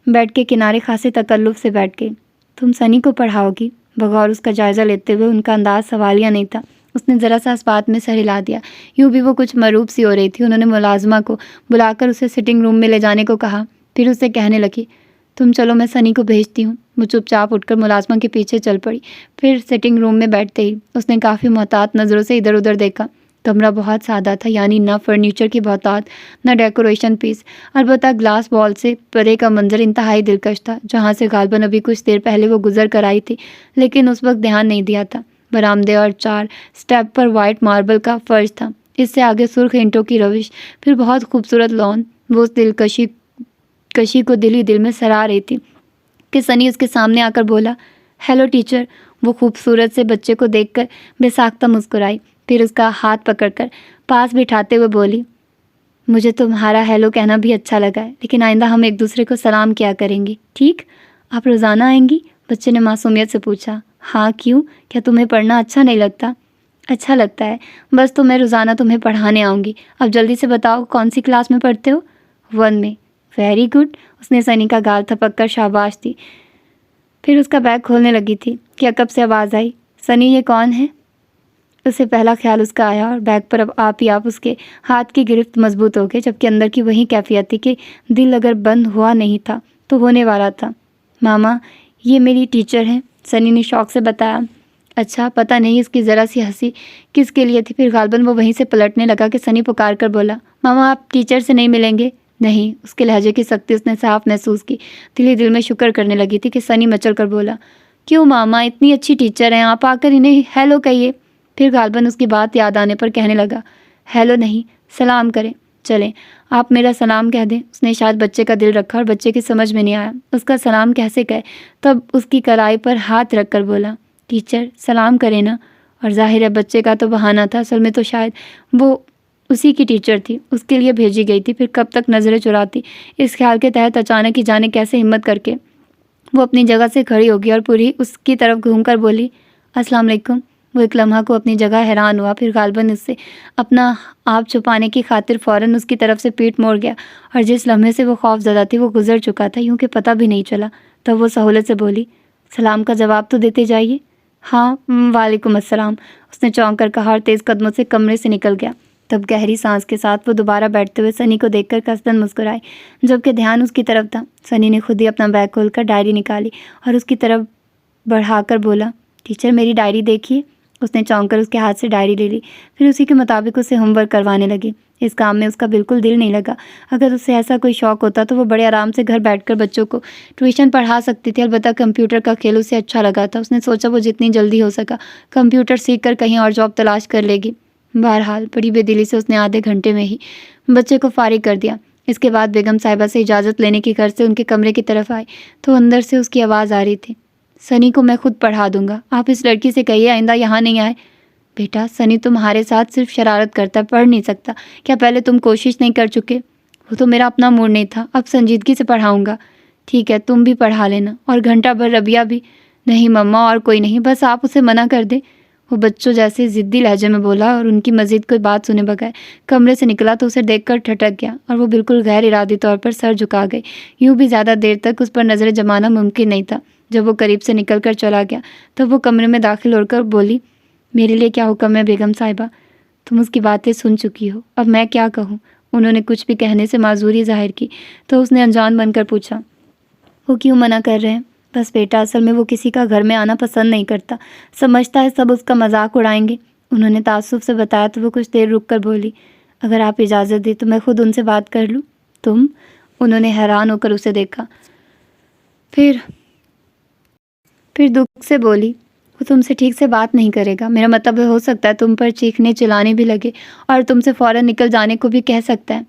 بیڈ کے کنارے خاصے تکلف سے بیٹھ گئی۔ تم سنی کو پڑھاؤ گی؟ بغور اس کا جائزہ لیتے ہوئے، ان کا انداز سوالیہ نہیں تھا۔ اس نے ذرا سا اس بات میں سر ہلا دیا۔ یوں بھی وہ کچھ مروب سی ہو رہی تھی۔ انہوں نے ملازمہ کو بلا کر اسے سٹنگ روم میں لے جانے کو کہا، پھر اسے کہنے لگی، تم چلو میں سنی کو بھیجتی ہوں۔ وہ چپ چاپ اٹھ کر ملازمہ کے پیچھے چل پڑی۔ پھر سٹنگ روم میں بیٹھتے ہی اس نے کافی محتاط نظروں سے ادھر ادھر دیکھا۔ کمرہ بہت سادہ تھا، یعنی نہ فرنیچر کی بہتات، نہ ڈیکوریشن پیس، البتہ گلاس وال سے پرے کا منظر انتہائی دلکش تھا، جہاں سے غالباً ابھی کچھ دیر پہلے وہ گزر کر آئی تھی، لیکن اس وقت دھیان نہیں دیا تھا۔ برآمدے اور 4 سٹیپ پر وائٹ ماربل کا فرش تھا، اس سے آگے سرخ اینٹوں کی روش، پھر بہت خوبصورت لان۔ وہ اس دلکشی کو دل ہی دل میں سرا رہی تھی کہ سنی اس کے سامنے آ کر بولا، ہیلو ٹیچر۔ وہ خوبصورت سے بچے کو دیکھ کر بے ساختہ مسکرائی، پھر اس کا ہاتھ پکڑ کر پاس بٹھاتے ہوئے بولی، مجھے تمہارا ہیلو کہنا بھی اچھا لگا ہے، لیکن آئندہ ہم ایک دوسرے کو سلام کیا کریں گے، ٹھیک؟ آپ روزانہ آئیں گی؟ بچے نے معصومیت سے پوچھا۔ ہاں، کیوں؟ کیا تمہیں پڑھنا اچھا نہیں لگتا؟ اچھا لگتا ہے، بس تو میں روزانہ تمہیں پڑھانے آؤں گی۔ اب جلدی سے بتاؤ کون سی کلاس میں پڑھتے ہو؟ 1 میں۔ ویری گڈ، اس نے سنی کا گال تھپک کر شاباش دی، پھر اس کا بیگ کھولنے لگی تھی کہ عقب سے آواز آئی، سنی یہ کون ہے؟ اسے پہلا خیال اس کا آیا اور بیگ پر اب آپ ہی آپ اس کے ہاتھ کی گرفت مضبوط ہو گئے، جبکہ اندر کی وہی کیفیت تھی کہ دل اگر بند ہوا نہیں تھا تو ہونے والا تھا۔ ماما، یہ میری ٹیچر ہیں، سنی نے شوق سے بتایا۔ اچھا، پتہ نہیں اس کی ذرا سی ہنسی کس کے لیے تھی، پھر غالباً وہ وہیں سے پلٹنے لگا کہ سنی پکار کر بولا، ماما آپ ٹیچر سے نہیں ملیں گے؟ نہیں، اس کے لہجے کی سختی اس نے صاف محسوس کی۔ دل ہی دل میں شکر کرنے لگی تھی کہ سنی مچل کر بولا، کیوں ماما، اتنی اچھی ٹیچر ہیں آپ، آ کر انہیں ہیلو کہیے۔ پھر غالباً اس کی بات یاد آنے پر کہنے لگا، ہیلو نہیں، سلام کریں، چلیں آپ میرا سلام کہہ دیں۔ اس نے شاید بچے کا دل رکھا اور بچے کی سمجھ میں نہیں آیا اس کا سلام کیسے کہے، تب اس کی کلائی پر ہاتھ رکھ کر بولا، ٹیچر سلام کریں نا۔ اور ظاہر ہے بچے کا تو بہانہ تھا، اصل میں تو شاید وہ اسی کی ٹیچر تھی، اس کے لیے بھیجی گئی تھی، پھر کب تک نظریں چراتی۔ اس خیال کے تحت اچانک ہی جانے کیسے ہمت کر کے وہ اپنی جگہ سے کھڑی ہوگی اور پوری اس کی طرف گھوم کر بولی، السلام علیکم۔ وہ ایک لمحہ کو اپنی جگہ حیران ہوا، پھر غالباً اس سے اپنا آپ چھپانے کی خاطر فوراً اس کی طرف سے پیٹ موڑ گیا، اور جس لمحے سے وہ خوف زدہ تھی وہ گزر چکا تھا، یوں کہ پتہ بھی نہیں چلا۔ تب وہ سہولت سے بولی، سلام کا جواب تو دیتے جائیے۔ ہاں، وعلیکم السلام، اس نے چونک کر کہا اور تیز قدموں سے کمرے سے نکل گیا۔ تب گہری سانس کے ساتھ وہ دوبارہ بیٹھتے ہوئے سنی کو دیکھ کر قصدن مسکرائی، جبکہ دھیان اس کی طرف تھا۔ سنی نے خود ہی اپنا بیگ کھول کر ڈائری نکالی اور اس کی طرف بڑھا کر بولا، ٹیچر میری ڈائری دیکھیے۔ اس نے چونک کر اس کے ہاتھ سے ڈائری لے لی، پھر اسی کے مطابق اسے ہوم ورک کروانے لگی۔ اس کام میں اس کا بالکل دل نہیں لگا۔ اگر اسے ایسا کوئی شوق ہوتا تو وہ بڑے آرام سے گھر بیٹھ کر بچوں کو ٹیوشن پڑھا سکتی تھی، البتہ کمپیوٹر کا کھیل اسے اچھا لگا تھا۔ اس نے سوچا وہ جتنی جلدی ہو سکا کمپیوٹر سیکھ کر کہیں اور جاب تلاش کر لے گی۔ بہرحال بڑی بے دلی سے اس نے آدھے گھنٹے میں ہی بچے کو فارغ کر دیا۔ اس کے بعد بیگم صاحبہ سے اجازت لینے کی غرض سے ان کے کمرے کی طرف آئی تو اندر سے اس کی آواز آ رہی تھی، سنی کو میں خود پڑھا دوں گا، آپ اس لڑکی سے کہیے آئندہ یہاں نہیں آئے۔ بیٹا، سنی تمہارے ساتھ صرف شرارت کرتا ہے، پڑھ نہیں سکتا، کیا پہلے تم کوشش نہیں کر چکے؟ وہ تو میرا اپنا موڈ نہیں تھا، اب سنجیدگی سے پڑھاؤں گا۔ ٹھیک ہے، تم بھی پڑھا لینا، اور گھنٹہ بھر ربیہ بھی۔ نہیں مما، اور کوئی نہیں، بس آپ اسے منع کر دیں۔ وہ بچوں جیسے ضدی لہجے میں بولا اور ان کی مزید کوئی بات سنے بغیر کمرے سے نکلا تو اسے دیکھ کر ٹھٹک گیا اور وہ بالکل غیر ارادی طور پر سر جھکا گئی۔ یوں بھی زیادہ دیر تک اس پر نظریں جمانا ممکن نہیں تھا۔ جب وہ قریب سے نکل کر چلا گیا تب وہ کمرے میں داخل ہو کر بولی، میرے لیے کیا حکم ہے بیگم صاحبہ؟ تم اس کی باتیں سن چکی ہو، اب میں کیا کہوں؟ انہوں نے کچھ بھی کہنے سے معذوری ظاہر کی تو اس نے انجان بن کر پوچھا، وہ کیوں منع کر رہے ہیں؟ بس بیٹا، اصل میں وہ کسی کا گھر میں آنا پسند نہیں کرتا، سمجھتا ہے سب اس کا مذاق اڑائیں گے۔ انہوں نے تعصب سے بتایا تو وہ کچھ دیر رک کر بولی، اگر آپ اجازت دیں تو میں خود ان سے بات کر لوں۔ تم؟ انہوں نے حیران ہو کر اسے دیکھا، پھر دکھ سے بولی، وہ تم سے ٹھیک سے بات نہیں کرے گا، میرا مطلب ہو سکتا ہے تم پر چیخنے چلانے بھی لگے اور تم سے فوراً نکل جانے کو بھی کہہ سکتا ہے۔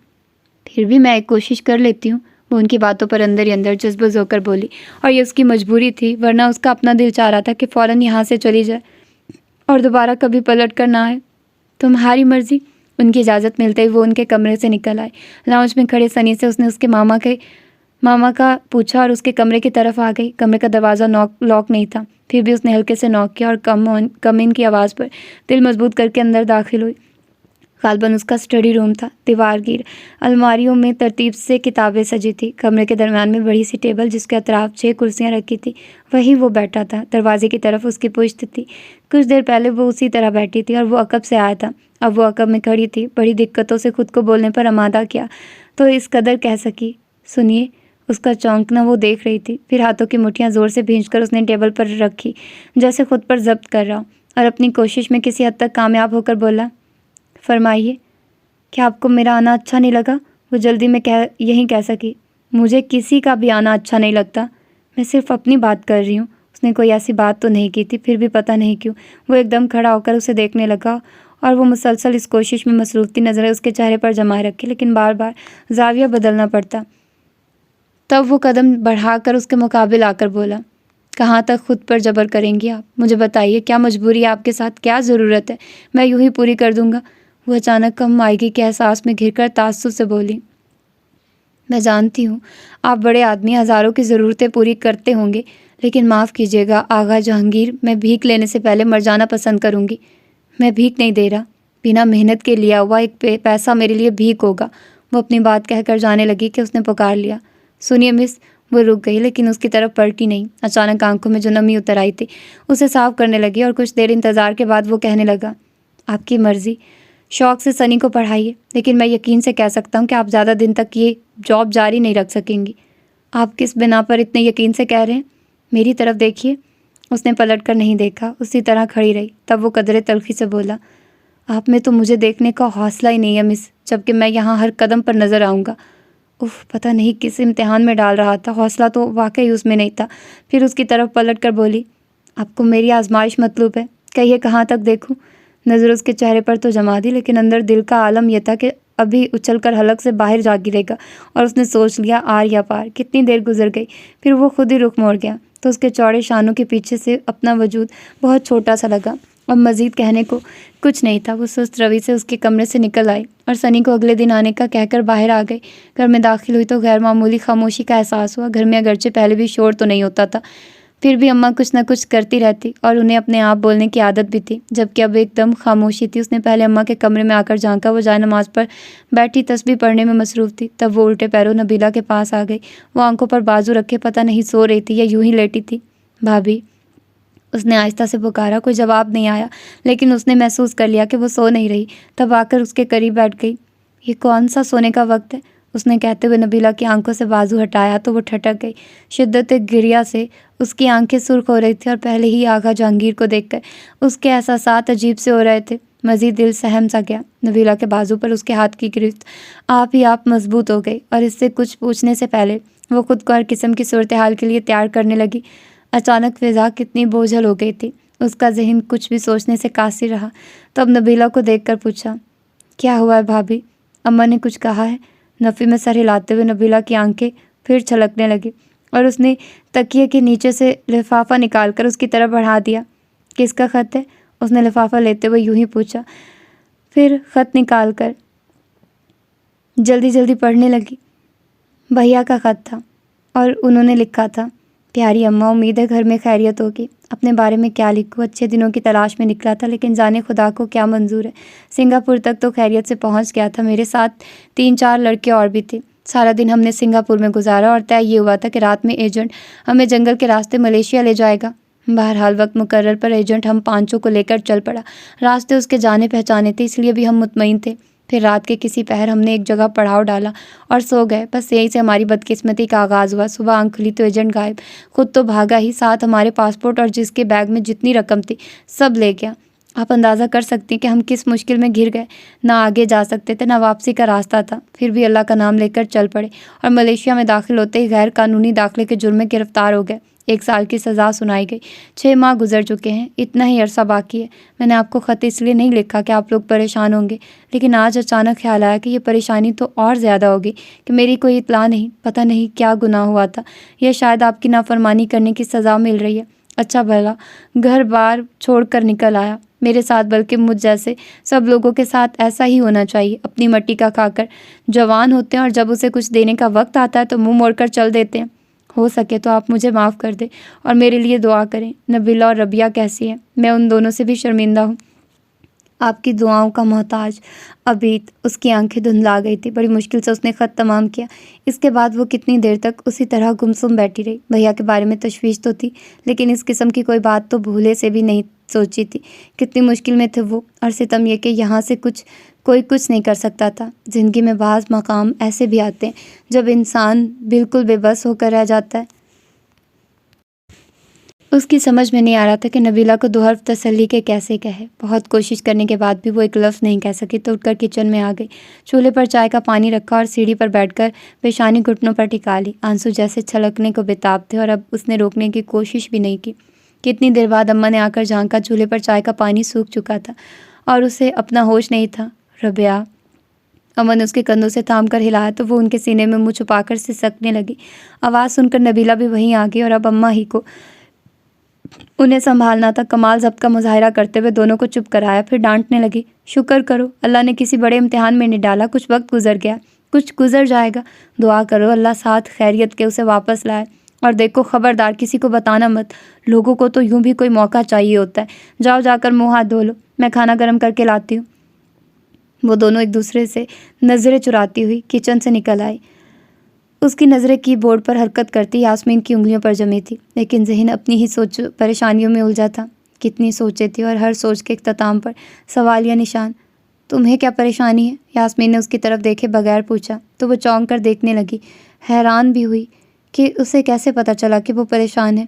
پھر بھی میں ایک کوشش کر لیتی ہوں، وہ ان کی باتوں پر اندر ہی اندر جذبز ہو کر بولی، اور یہ اس کی مجبوری تھی، ورنہ اس کا اپنا دل چاہ رہا تھا کہ فوراً یہاں سے چلی جائے اور دوبارہ کبھی پلٹ کر نہ آئے۔ تمہاری مرضی۔ ان کی اجازت ملتے ہی وہ ان کے کمرے سے نکل آئے۔ لاؤنج میں کھڑے سنی سے اس نے اس کے ماما کا پوچھا اور اس کے کمرے کی طرف آ گئی۔ کمرے کا دروازہ لاک نہیں تھا، پھر بھی اس نے ہلکے سے نوک کیا اور کم ان کی آواز پر دل مضبوط کر کے اندر داخل ہوئی۔ غالباً اس کا اسٹڈی روم تھا، دیوار گیر الماریوں میں ترتیب سے کتابیں سجی تھی، کمرے کے درمیان میں بڑی سی ٹیبل جس کے اطراف 6 کرسیاں رکھی تھی، وہیں وہ بیٹھا تھا۔ دروازے کی طرف اس کی پشت تھی، کچھ دیر پہلے وہ اسی طرح بیٹھی تھی اور وہ عقب سے آیا تھا، اب وہ عقب میں کھڑی تھی۔ بڑی دقتوں سے خود کو بولنے پر آمادہ کیا تو اس قدر کہہ سکی، سنیے۔ اس کا چونکنا وہ دیکھ رہی تھی، پھر ہاتھوں کی مٹھیاں زور سے بھینچ کر اس نے ٹیبل پر رکھی جیسے خود پر ضبط کر رہا، اور اپنی کوشش میں کسی حد تک کامیاب ہو کر بولا، فرمائیے، کیا آپ کو میرا آنا اچھا نہیں لگا؟ وہ جلدی میں یہی کہہ سکی، مجھے کسی کا بھی آنا اچھا نہیں لگتا، میں صرف اپنی بات کر رہی ہوں۔ اس نے کوئی ایسی بات تو نہیں کی تھی، پھر بھی پتہ نہیں کیوں وہ ایک دم کھڑا ہو کر اسے دیکھنے لگا، اور وہ مسلسل اس کوشش میں مصروف تھی نظریں اس کے چہرے پر جمائے رکھے، لیکن بار بار زاویہ بدلنا پڑتا۔ تب وہ قدم بڑھا کر اس کے مقابل آ کر بولا، کہاں تک خود پر جبر کریں گی آپ؟ مجھے بتائیے، کیا مجبوری ہے آپ کے ساتھ؟ کیا ضرورت ہے؟ میں یوں ہی پوری کر دوں گا۔ وہ اچانک کم مائگی کے احساس میں گھر کر تعصب سے بولی، میں جانتی ہوں آپ بڑے آدمی ہزاروں کی ضرورتیں پوری کرتے ہوں گے، لیکن معاف کیجیے گا آغا جہانگیر، میں بھیک لینے سے پہلے مر جانا پسند کروں گی۔ میں بھیک نہیں دے رہا، بنا محنت کے لیا ہوا ایک پیسہ میرے لیے بھیک ہوگا۔ وہ اپنی بات کہہ کر جانے لگی کہ اس نے پکار لیا، سنیے مس۔ وہ رک گئی لیکن اس کی طرف پلٹی نہیں، اچانک آنکھوں میں جو نمی اتر آئی تھی اسے صاف کرنے لگی، اور کچھ دیر انتظار کے بعد وہ کہنے لگا، آپ کی مرضی، شوق سے سنی کو پڑھائیے، لیکن میں یقین سے کہہ سکتا ہوں کہ آپ زیادہ دن تک یہ جاب جاری نہیں رکھ سکیں گی۔ آپ کس بنا پر اتنے یقین سے کہہ رہے ہیں؟ میری طرف دیکھیے۔ اس نے پلٹ کر نہیں دیکھا، اسی طرح کھڑی رہی۔ تب وہ قدرے تلخی سے بولا، آپ میں تو مجھے دیکھنے کا حوصلہ ہی نہیں ہے مس، جبکہ میں یہاں ہر قدم پر نظر آؤں گا۔ اف، پتہ نہیں کس امتحان میں ڈال رہا تھا، حوصلہ تو واقعی اس میں نہیں تھا۔ پھر اس کی طرف پلٹ کر بولی، آپ کو میری آزمائش مطلوب ہے؟ کہیے کہاں تک دیکھوں؟ نظر اس کے چہرے پر تو جما دی، لیکن اندر دل کا عالم یہ تھا کہ ابھی اچھل کر حلق سے باہر جا گرے گا، اور اس نے سوچ لیا آر یا پار۔ کتنی دیر گزر گئی، پھر وہ خود ہی رخ موڑ گیا تو اس کے چوڑے شانوں کے پیچھے سے اپنا وجود بہت چھوٹا سا لگا۔ اب مزید کہنے کو کچھ نہیں تھا۔ وہ سست روی سے اس کے کمرے سے نکل آئی اور سنی کو اگلے دن آنے کا کہہ کر باہر آ گئی۔ گھر میں داخل ہوئی تو غیر معمولی خاموشی کا احساس ہوا۔ گھر میں اگرچہ پہلے بھی شور تو نہیں ہوتا تھا، پھر بھی اماں کچھ نہ کچھ کرتی رہتی اور انہیں اپنے آپ بولنے کی عادت بھی تھی، جبکہ اب ایک دم خاموشی تھی۔ اس نے پہلے اماں کے کمرے میں آ کر جھانکا، وہ جائے نماز پر بیٹھی تسبیح پڑھنے میں مصروف تھی۔ تب وہ الٹے پیروں نبیلہ کے پاس آ گئی۔ وہ آنکھوں پر بازو رکھے پتہ نہیں سو رہی تھی یا یوں ہی لیٹی تھی۔ بھابھی، اس نے آہستہ سے پکارا۔ کوئی جواب نہیں آیا، لیکن اس نے محسوس کر لیا کہ وہ سو نہیں رہی۔ تب آ کر اس کے قریب بیٹھ گئی۔ یہ کون سا سونے کا وقت ہے؟ اس نے کہتے ہوئے نبیلہ کی آنکھوں سے بازو ہٹایا تو وہ ٹھٹک گئی۔ شدت گریہ سے اس کی آنکھیں سرخ ہو رہی تھی، اور پہلے ہی آغا جہانگیر کو دیکھ کر اس کے احساسات عجیب سے ہو رہے تھے۔ مزید دل سہم سا گیا۔ نبیلہ کے بازو پر اس کے ہاتھ کی گرفت آپ ہی آپ مضبوط ہو گئی، اور اس سے کچھ پوچھنے سے پہلے وہ خود کو ہر قسم کی صورتحال کے لیے تیار کرنے لگی۔ اچانک فضا کتنی بوجھل ہو گئی تھی، اس کا ذہن کچھ بھی سوچنے سے قاصر رہا۔ تب نبیلہ کو دیکھ کر پوچھا، کیا ہوا ہے بھابھی؟ اماں نے کچھ کہا ہے؟ نفی میں سر ہلاتے ہوئے نبیلہ کی آنکھیں پھر چھلکنے لگی، اور اس نے تکیے کے نیچے سے لفافہ نکال کر اس کی طرف بڑھا دیا۔ کس کا خط ہے؟ اس نے لفافہ لیتے ہوئے یوں ہی پوچھا، پھر خط نکال کر جلدی جلدی پڑھنے لگی۔ بھیا کا خط تھا، اور انہوں نے لکھا تھا، پیاری اماں، امید ہے گھر میں خیریت ہوگی۔ اپنے بارے میں کیا لکھوں؟ اچھے دنوں کی تلاش میں نکلا تھا، لیکن جانے خدا کو کیا منظور ہے، سنگاپور تک تو خیریت سے پہنچ گیا تھا۔ میرے ساتھ 3-4 لڑکے اور بھی تھے۔ سارا دن ہم نے سنگاپور میں گزارا، اور طے یہ ہوا تھا کہ رات میں ایجنٹ ہمیں جنگل کے راستے ملیشیا لے جائے گا۔ بہرحال وقت مقرر پر ایجنٹ ہم پانچوں کو لے کر چل پڑا۔ راستے اس کے جانے پہچانے تھے، اس لیے بھی ہم مطمئن تھے۔ پھر رات کے کسی پہر ہم نے ایک جگہ پڑاؤ ڈالا اور سو گئے۔ بس یہیں سے ہماری بدقسمتی کا آغاز ہوا۔ صبح آنکھ کھلی تو ایجنٹ غائب، خود تو بھاگا ہی، ساتھ ہمارے پاسپورٹ اور جس کے بیگ میں جتنی رقم تھی سب لے گیا۔ آپ اندازہ کر سکتی ہیں کہ ہم کس مشکل میں گھر گئے، نہ آگے جا سکتے تھے نہ واپسی کا راستہ تھا، پھر بھی اللہ کا نام لے کر چل پڑے اور ملیشیا میں داخل ہوتے ہی غیر قانونی داخلے کے جرم میں گرفتار ہو گئے۔ 1 سال کی سزا سنائی گئی۔ 6 ماہ گزر چکے ہیں، اتنا ہی عرصہ باقی ہے۔ میں نے آپ کو خط اس لیے نہیں لکھا کہ آپ لوگ پریشان ہوں گے، لیکن آج اچانک خیال آیا کہ یہ پریشانی تو اور زیادہ ہوگی کہ میری کوئی اطلاع نہیں، پتہ نہیں کیا گناہ ہوا تھا، یا شاید آپ کی نافرمانی کرنے کی سزا مل رہی ہے۔ اچھا بھلا گھر بار چھوڑ کر نکل آیا۔ میرے ساتھ بلکہ مجھ جیسے سب لوگوں کے ساتھ ایسا ہی ہونا چاہیے۔ اپنی مٹی کا کھا کر جوان ہوتے ہیں اور جب اسے کچھ دینے کا وقت آتا ہے تو منہ موڑ کر چل دیتے ہیں۔ ہو سکے تو آپ مجھے معاف کر دیں اور میرے لیے دعا کریں۔ نبیلہ اور ربیہ کیسی ہیں؟ میں ان دونوں سے بھی شرمندہ ہوں، آپ کی دعاؤں کا محتاج۔ ابیت۔ اس کی آنکھیں دھندلا گئی تھی، بڑی مشکل سے اس نے خط تمام کیا۔ اس کے بعد وہ کتنی دیر تک اسی طرح گمسم بیٹھی رہی۔ بھیا کے بارے میں تشویش تو تھی، لیکن اس قسم کی کوئی بات تو بھولے سے بھی نہیں سوچی تھی۔ کتنی مشکل میں تھے وہ، اور ستم یہ کہ یہاں سے کوئی کچھ نہیں کر سکتا تھا۔ زندگی میں بعض مقام ایسے بھی آتے ہیں جب انسان بالکل بے بس ہو کر رہ جاتا ہے۔ اس کی سمجھ میں نہیں آ رہا تھا کہ نبیلہ کو 2 حرف تسلی کے کیسے کہے۔ بہت کوشش کرنے کے بعد بھی وہ ایک لفظ نہیں کہہ سکی تو اٹھ کر کچن میں آ گئی۔ چولہے پر چائے کا پانی رکھا اور سیڑھی پر بیٹھ کر پیشانی گھٹنوں پر ٹکا لی۔ آنسو جیسے چھلکنے کو بےتاب تھے اور اب اس نے روکنے کی کوشش بھی نہیں کی۔ کتنی دیر بعد اماں نے آ کر جھانکا، چولہے پر چائے کا پانی سوکھ چکا تھا اور اسے اپنا ہوش نہیں تھا۔ ربیہ۔ اماں نے اس کے کندھوں سے تھام کر ہلایا تو وہ ان کے سینے میں منہ چھپا کر سسکنے لگی۔ آواز سن کر نبیلہ بھی وہیں آ گئی اور اب اماں ہی کو انہیں سنبھالنا تھا۔ کمال ضبط کا مظاہرہ کرتے ہوئے دونوں کو چپ کرایا، پھر ڈانٹنے لگی۔ شکر کرو، اللہ نے کسی بڑے امتحان میں نہیں ڈالا، کچھ وقت گزر گیا، کچھ گزر جائے گا، دعا کرو اللہ ساتھ خیریت کے اسے واپس لائے۔ اور دیکھو خبردار کسی کو بتانا مت، لوگوں کو تو یوں بھی کوئی موقع چاہیے ہوتا ہے۔ جاؤ جا کر منہ ہاتھ دھو لو، میں کھانا گرم کر کے لاتی ہوں۔ وہ دونوں ایک دوسرے سے نظریں چراتی ہوئی کچن سے نکل آئی۔ اس کی نظریں کی بورڈ پر حرکت کرتی یاسمین کی انگلیوں پر جمی تھی، لیکن ذہن اپنی ہی سوچ پریشانیوں میں الجھا تھا۔ کتنی سوچیں تھی اور ہر سوچ کے اختتام پر سوالیہ نشان۔ تمہیں کیا پریشانی ہے؟ یاسمین نے اس کی طرف دیکھے بغیر پوچھا تو وہ چونک کر دیکھنے لگی، حیران بھی ہوئی کہ اسے کیسے پتہ چلا کہ وہ پریشان ہے۔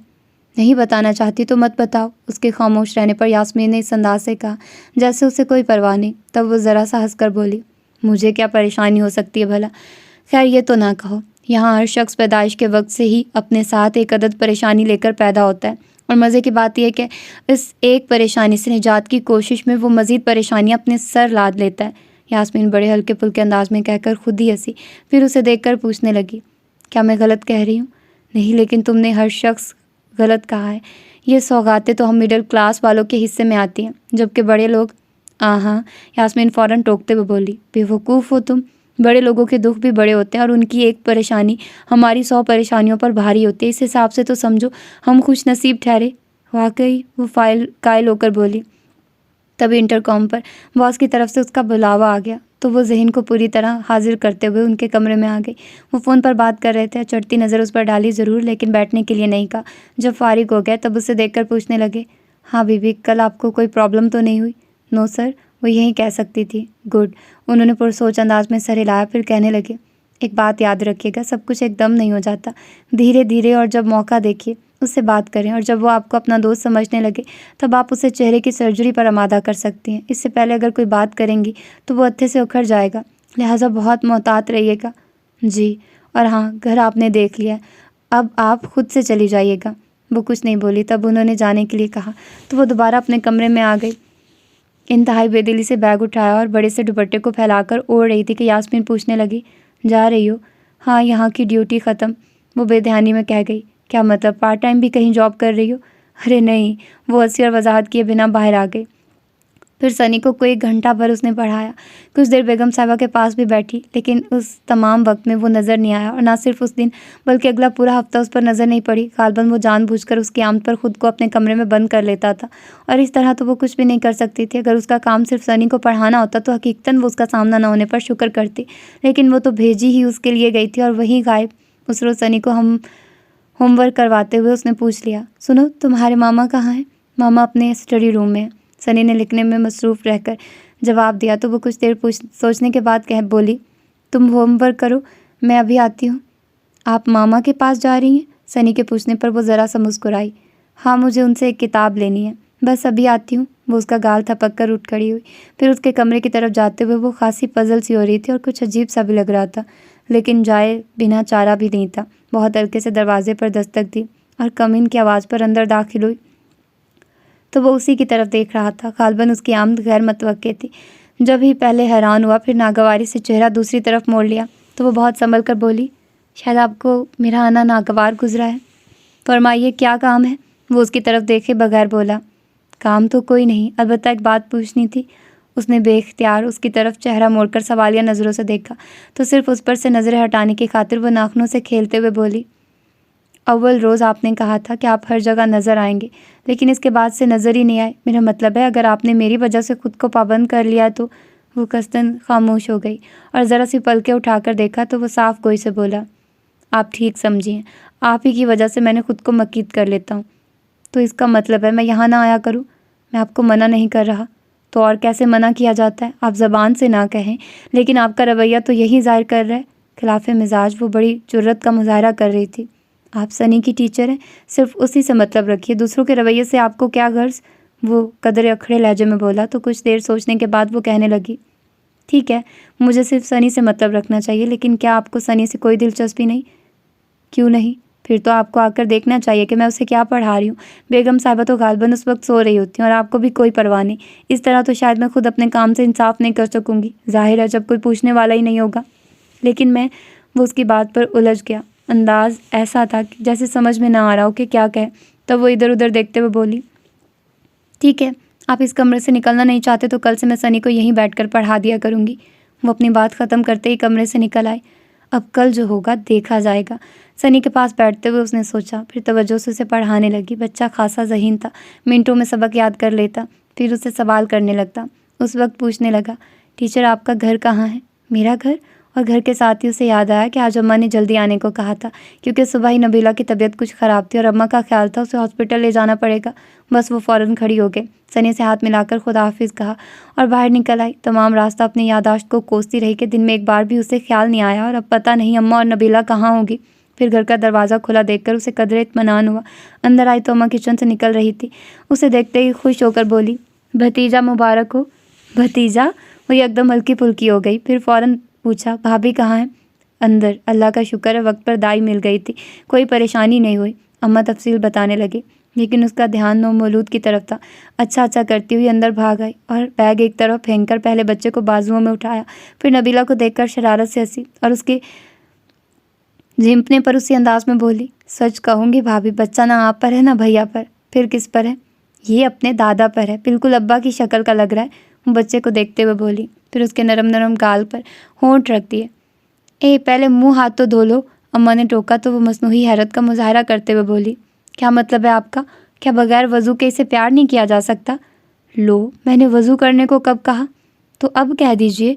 نہیں بتانا چاہتی تو مت بتاؤ، اس کے خاموش رہنے پر یاسمین نے اس انداز سے کہا جیسے اسے کوئی پرواہ نہیں۔ تب وہ ذرا سا ہنس کر بولی، مجھے کیا پریشانی ہو سکتی ہے بھلا؟ خیر یہ تو نہ کہو، یہاں ہر شخص پیدائش کے وقت سے ہی اپنے ساتھ ایک عدد پریشانی لے کر پیدا ہوتا ہے، اور مزے کی بات یہ ہے کہ اس ایک پریشانی سے نجات کی کوشش میں وہ مزید پریشانیاں اپنے سر لاد لیتا ہے۔ یاسمین بڑے ہلکے پھلکے انداز میں کہہ کر خود ہی ہنسی، پھر اسے دیکھ کر پوچھنے لگی، کیا میں غلط کہہ رہی ہوں؟ نہیں، لیکن تم نے ہر شخص غلط کہا ہے۔ یہ سوغاتیں تو ہم مڈل کلاس والوں کے حصے میں آتی ہیں، جبکہ بڑے لوگ… ہاں، یاسمین فوراً ٹوکتے ہوئے بولی، بے وقوف ہو تم۔ بڑے لوگوں کے دکھ بھی بڑے ہوتے ہیں اور ان کی ایک پریشانی ہماری 100 پریشانیوں پر بھاری ہوتی ہے۔ اس حساب سے تو سمجھو ہم خوش نصیب ٹھہرے۔ واقعی، وہ قائل ہو کر بولی۔ تبھی انٹرکام پر باس کی طرف سے اس کا بلاوا آ گیا تو وہ ذہن کو پوری طرح حاضر کرتے ہوئے ان کے کمرے میں آ گئی۔ وہ فون پر بات کر رہے تھے، چڑھتی نظر اس پر ڈالی ضرور، لیکن بیٹھنے کے لیے نہیں کہا۔ جب فارغ ہو گئے تب اسے دیکھ کر پوچھنے لگے، ہاں بی بی، کل آپ کو کوئی پرابلم تو نہیں ہوئی؟ نو سر، وہ یہی کہہ سکتی تھی۔ گڈ۔ انہوں نے پرسوچ انداز میں سر ہلایا، پھر کہنے لگے، ایک بات یاد رکھیے گا، سب کچھ ایک دم نہیں ہو جاتا، دھیرے دھیرے، اور جب موقع دیکھیے اس سے بات کریں، اور جب وہ آپ کو اپنا دوست سمجھنے لگے تب آپ اسے چہرے کی سرجری پر آمادہ کر سکتی ہیں۔ اس سے پہلے اگر کوئی بات کریں گی تو وہ اتھے سے اکھڑ جائے گا، لہٰذا بہت محتاط رہیے گا۔ جی، اور ہاں، گھر آپ نے دیکھ لیا، اب آپ خود سے چلی جائیے گا۔ وہ کچھ نہیں بولی۔ تب انہوں نے جانے کے لیے کہا تو وہ دوبارہ اپنے کمرے میں آ گئی۔ انتہائی بے دلی سے بیگ اٹھایا اور بڑے سے دوپٹے کو پھیلا کر اوڑھ رہی تھی کہ یاسمین پوچھنے لگی، جا رہی ہو؟ ہاں، یہاں کی ڈیوٹی ختم، وہ بے دھیانی میں کہہ گئی۔ کیا مطلب، پارٹ ٹائم بھی کہیں جاب کر رہی ہو؟ ارے نہیں، وہ ہنسی اور وضاحت کیے بنا باہر آ گئی۔ پھر سنی کو کوئی گھنٹہ بھر اس نے پڑھایا، کچھ دیر بیگم صاحبہ کے پاس بھی بیٹھی، لیکن اس تمام وقت میں وہ نظر نہیں آیا، اور نہ صرف اس دن بلکہ اگلا پورا ہفتہ اس پر نظر نہیں پڑی۔ غالباً وہ جان بوجھ کر اس کی آمد پر خود کو اپنے کمرے میں بند کر لیتا تھا، اور اس طرح تو وہ کچھ بھی نہیں کر سکتی تھی۔ اگر اس کا کام صرف سنی کو پڑھانا ہوتا تو حقیقتاً وہ اس کا سامنا نہ ہونے پر شکر کرتی، لیکن وہ تو بھیجی ہی اس کے لیے گئی تھی اور وہیں غائب۔ اس روز سنی کو ہم ہوم ورک کرواتے ہوئے اس نے پوچھ لیا، سنو تمہارے ماما کہاں ہیں؟ ماما اپنے اسٹڈی روم میں ہیں۔ سنی نے لکھنے میں مصروف رہ کر جواب دیا تو وہ کچھ دیر سوچنے کے بعد بولی، تم ہوم ورک کرو، میں ابھی آتی ہوں۔ آپ ماما کے پاس جا رہی ہیں؟ سنی کے پوچھنے پر وہ ذرا سا مسکرائی۔ ہاں، مجھے ان سے ایک کتاب لینی ہے، بس ابھی آتی ہوں۔ وہ اس کا گال تھپک کر اٹھ کھڑی ہوئی، پھر اس کے کمرے کی طرف جاتے ہوئے وہ خاصی پزل سی ہو رہی تھی اور کچھ عجیب سا بھی لگ رہا تھا، لیکن جائے بنا چارہ بھی نہیں تھا۔ بہت ہلکے سے دروازے پر دستک دی اور کمین کی آواز پر اندر داخل ہوئی تو وہ اسی کی طرف دیکھ رہا تھا۔ غالباً اس کی آمد غیر متوقع تھی۔ جب ہی پہلے حیران ہوا، پھر ناگواری سے چہرہ دوسری طرف موڑ لیا تو وہ بہت سنبھل کر بولی، شاید آپ کو میرا آنا ناگوار گزرا ہے۔ فرمائیے کیا کام ہے؟ وہ اس کی طرف دیکھے بغیر بولا۔ کام تو کوئی نہیں، البتہ ایک بات پوچھنی تھی۔ اس نے بے اختیار اس کی طرف چہرہ موڑ کر سوالیہ نظروں سے دیکھا تو صرف اس پر سے نظریں ہٹانے کی خاطر وہ ناخنوں سے کھیلتے ہوئے بولی، اول روز آپ نے کہا تھا کہ آپ ہر جگہ نظر آئیں گے، لیکن اس کے بعد سے نظر ہی نہیں آئے۔ میرا مطلب ہے اگر آپ نے میری وجہ سے خود کو پابند کر لیا تو۔ وہ قصداً خاموش ہو گئی اور ذرا سی پلکیں اٹھا کر دیکھا تو وہ صاف گوئی سے بولا، آپ ٹھیک سمجھی ہیں، آپ ہی کی وجہ سے میں نے خود کو مکید کر لیتا ہوں۔ تو اس کا مطلب ہے میں یہاں نہ آیا کروں؟ میں آپ کو منع نہیں کر رہا، تو اور کیسے منع کیا جاتا ہے؟ آپ زبان سے نہ کہیں، لیکن آپ کا رویہ تو یہی ظاہر کر رہا ہے۔ خلاف مزاج وہ بڑی جرأت کا مظاہرہ کر رہی تھی۔ آپ سنی کی ٹیچر ہیں، صرف اسی سے مطلب رکھیے، دوسروں کے رویے سے آپ کو کیا غرض؟ وہ قدرے اکھڑے لہجے میں بولا تو کچھ دیر سوچنے کے بعد وہ کہنے لگی، ٹھیک ہے، مجھے صرف سنی سے مطلب رکھنا چاہیے، لیکن کیا آپ کو سنی سے کوئی دلچسپی نہیں؟ کیوں نہیں؟ پھر تو آپ کو آ کر دیکھنا چاہیے کہ میں اسے کیا پڑھا رہی ہوں۔ بیگم صاحبہ تو غالباً اس وقت سو رہی ہوتی ہیں اور آپ کو بھی کوئی پرواہ نہیں۔ اس طرح تو شاید میں خود اپنے کام سے انصاف نہیں کر سکوں گی، ظاہر ہے جب کوئی پوچھنے والا ہی نہیں ہوگا۔ لیکن وہ اس کی بات پر الجھ گیا۔ انداز ایسا تھا کہ جیسے سمجھ میں نہ آ رہا ہو کہ کیا کہے۔ تب وہ ادھر ادھر دیکھتے ہوئے بولی، ٹھیک ہے، آپ اس کمرے سے نکلنا نہیں چاہتے تو کل سے میں سنی کو یہیں بیٹھ کر پڑھا دیا کروں گی۔ وہ اپنی بات ختم کرتے ہی کمرے سے نکل آئے۔ اب کل جو ہوگا دیکھا جائے گا۔ سنی کے پاس بیٹھتے ہوئے اس نے سوچا، پھر توجہ سے اسے پڑھانے لگی۔ بچہ خاصا ذہین تھا، منٹوں میں سبق یاد کر لیتا، پھر اسے سوال کرنے لگتا۔ اس وقت پوچھنے لگا، ٹیچر آپ کا گھر کہاں ہے؟ میرا گھر؟ اور گھر کے ساتھ ہی اسے یاد آیا کہ آج اماں نے جلدی آنے کو کہا تھا، کیونکہ صبح ہی نبیلہ کی طبیعت کچھ خراب تھی اور اماں کا خیال تھا اسے ہاسپٹل لے جانا پڑے گا۔ بس وہ فوراً کھڑی ہو گئی، سنی سے ہاتھ ملا کر خدا حافظ کہا اور باہر نکل آئی۔ تمام راستہ اپنی یادداشت کو کوستی رہی کہ دن میں ایک بار بھی اسے خیال نہیں آیا اور اب پتہ نہیں اماں اور نبیلہ کہاں ہوگی۔ پھر گھر کا دروازہ کھلا دیکھ کر اسے قدرے اطمینان ہوا۔ اندر آئی تو اماں کچن سے نکل رہی تھی۔ اسے دیکھتے ہی خوش ہو کر بولی، بھتیجا مبارک ہو۔ بھتیجا؟ وہ ایک دم ہلکی پھلکی ہو گئی، پھر فوراً پوچھا، بھابھی کہاں ہیں؟ اندر، اللہ کا شکر ہے وقت پر دائی مل گئی تھی، کوئی پریشانی نہیں ہوئی۔ اماں تفصیل بتانے لگی، لیکن اس کا دھیان نو مولود کی طرف تھا۔ اچھا اچھا کرتی ہوئی اندر بھاگ آئی اور بیگ ایک طرف پھینک کر پہلے بچے کو بازوؤں میں اٹھایا، پھر نبیلہ کو دیکھ کر شرارت سے ہنسی اور اس کے جھمپنے پر اسی انداز میں بولی، سچ کہوں گی بھابھی، بچہ نہ آپ پر ہے نہ بھیا پر۔ پھر کس پر ہے؟ یہ اپنے دادا پر ہے، بالکل ابا کی شکل کا لگ رہا ہے۔ وہ بچے کو دیکھتے ہوئے بولی، پھر اس کے نرم نرم گال پر ہونٹ رکھ دیے۔ پہلے منہ ہاتھ تو دھو لو۔ اماں نے ٹوکا تو وہ مصنوعی حیرت کا مظاہرہ کرتے ہوئے بولی، کیا مطلب ہے آپ کا؟ کیا بغیر وضو کے اسے پیار نہیں کیا جا سکتا؟ لو، میں نے وضو کرنے کو کب کہا؟ تو اب کہہ دیجئے۔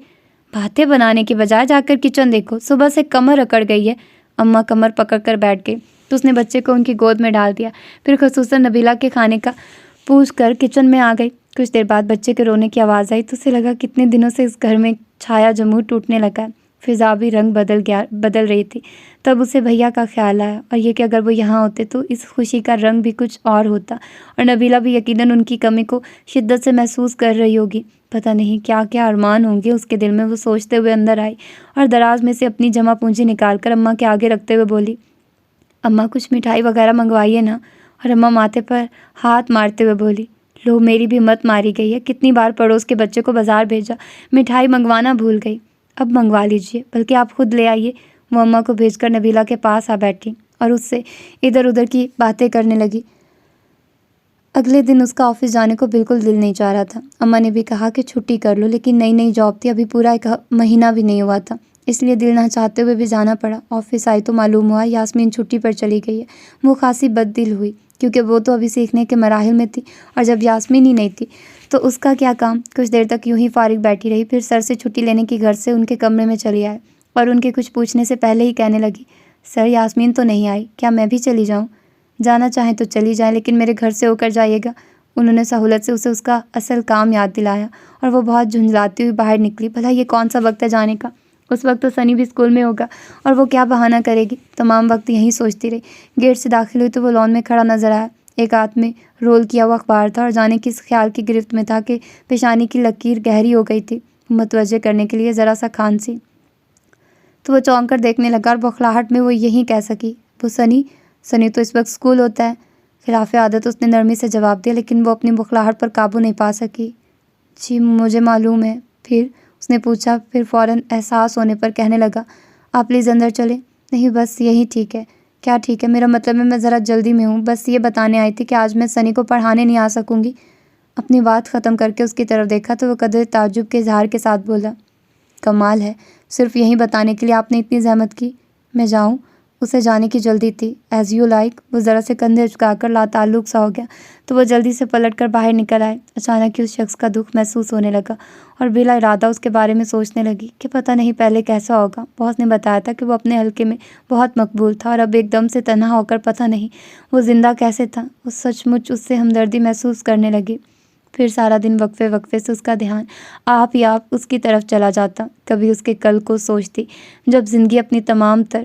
باتیں بنانے کی بجائے جا کر کچن دیکھو، صبح سے کمر اکڑ گئی ہے۔ اماں کمر پکڑ کر بیٹھ گئی تو اس نے بچے کو ان کی گود میں ڈال دیا، پھر خصوصاً نبیلہ کے کھانے کا پوچھ کر کچن میں آ گئی۔ کچھ دیر بعد بچے کے رونے کی آواز آئی تو اسے لگا کتنے دنوں سے اس گھر میں چھایا جمود ٹوٹنے لگا ہے۔ فضا بھی رنگ بدل رہی تھی۔ تب اسے بھیا کا خیال آیا اور یہ کہ اگر وہ یہاں ہوتے تو اس خوشی کا رنگ بھی کچھ اور ہوتا اور نبیلہ بھی یقیناً ان کی کمی کو شدت سے محسوس کر رہی ہوگی۔ پتہ نہیں کیا کیا ارمان ہوں گے اس کے دل میں، وہ سوچتے ہوئے اندر آئی اور دراز میں سے اپنی جمع پونجی نکال کر اماں کے آگے رکھتے ہوئے بولی، اماں کچھ مٹھائی وغیرہ منگوائیے نا۔ اور اماں ماتھے پر ہاتھ مارتے ہوئے بولی، لو میری بھی مت ماری گئی ہے، کتنی بار پڑوس کے بچے کو بازار بھیجا، مٹھائی منگوانا بھول گئی، اب منگوا لیجئے، بلکہ آپ خود لے آئیے۔ وہ اماں کو بھیج کر نبیلہ کے پاس آ بیٹھی اور اس سے ادھر ادھر کی باتیں کرنے لگی۔ اگلے دن اس کا آفس جانے کو بالکل دل نہیں چاہ رہا تھا۔ اماں نے بھی کہا کہ چھٹی کر لو، لیکن نئی نئی جاب تھی، ابھی پورا ایک مہینہ بھی نہیں ہوا تھا، اس لیے دل نہ چاہتے ہوئے بھی جانا پڑا۔ آفس آئی تو معلوم ہوا یاسمین چھٹی پر چلی گئی ہے۔ وہ خاصی بد دل ہوئی کیونکہ وہ تو ابھی سیکھنے کے مراحل میں تھی اور جب یاسمین ہی نہیں تھی تو اس کا کیا کام۔ کچھ دیر تک یوں ہی فارغ بیٹھی رہی، پھر سر سے چھٹی لینے کی گھر سے ان کے کمرے میں چلی آئے اور ان کے کچھ پوچھنے سے پہلے ہی کہنے لگی، سر یاسمین تو نہیں آئی، کیا میں بھی چلی جاؤں؟ جانا چاہیں تو چلی جائیں، لیکن میرے گھر سے ہو کر جائیے گا۔ انہوں نے سہولت سے اسے اس کا اصل کام یاد دلایا اور وہ بہت جھنجھلاتی ہوئی باہر نکلی۔ بھلا یہ کون سا وقت ہے جانے کا؟ اس وقت تو سنی بھی اسکول میں ہوگا اور وہ کیا بہانہ کرے گی؟ تمام وقت یہی سوچتی رہی۔ گیٹ سے داخل ہوئی تو وہ لان میں کھڑا نظر آیا۔ ایک ہاتھ میں رول کیا ہوا اخبار تھا اور جانے کس خیال کی گرفت میں تھا کہ پیشانی کی لکیر گہری ہو گئی تھی۔ متوجہ کرنے کے لیے ذرا سا کھانسی تو وہ چونک کر دیکھنے لگا اور بوکھلاہٹ میں وہ یہی کہہ سکی، وہ سنی تو اس وقت اسکول ہوتا ہے۔ خلاف عادت اس نے نرمی سے جواب دیا، لیکن وہ اپنی بوکھلاہٹ پر قابو نہیں پا سکی۔ جی مجھے معلوم ہے۔ پھر اس نے پوچھا، پھر فوراً احساس ہونے پر کہنے لگا، آپ پلیز اندر چلیں۔ نہیں بس یہی ٹھیک ہے۔ کیا ٹھیک ہے؟ میرا مطلب ہے میں ذرا جلدی میں ہوں، بس یہ بتانے آئی تھی کہ آج میں سنی کو پڑھانے نہیں آ سکوں گی۔ اپنی بات ختم کر کے اس کی طرف دیکھا تو وہ قدر تعجب کے اظہار کے ساتھ بولا، کمال ہے، صرف یہی بتانے کے لیے آپ نے اتنی زحمت کی؟ میں جاؤں؟ اسے جانے کی جلدی تھی۔ As you like. وہ ذرا سے کندھے اچکا کر لاتعلق سا ہو گیا تو وہ جلدی سے پلٹ کر باہر نکل آئے۔ اچانک ہی اس شخص کا دکھ محسوس ہونے لگا اور بلا ارادہ اس کے بارے میں سوچنے لگی کہ پتہ نہیں پہلے کیسا ہوگا۔ باس نے بتایا تھا کہ وہ اپنے حلقے میں بہت مقبول تھا اور اب ایک دم سے تنہا ہو کر پتہ نہیں وہ زندہ کیسے تھا۔ وہ سچ مچ اس سے ہمدردی محسوس کرنے لگی۔ پھر سارا دن وقفے وقفے سے اس کا دھیان آپ ہی آپ اس کی طرف چلا جاتا۔ کبھی اس کے کل کو سوچتی جب زندگی اپنی تمام تر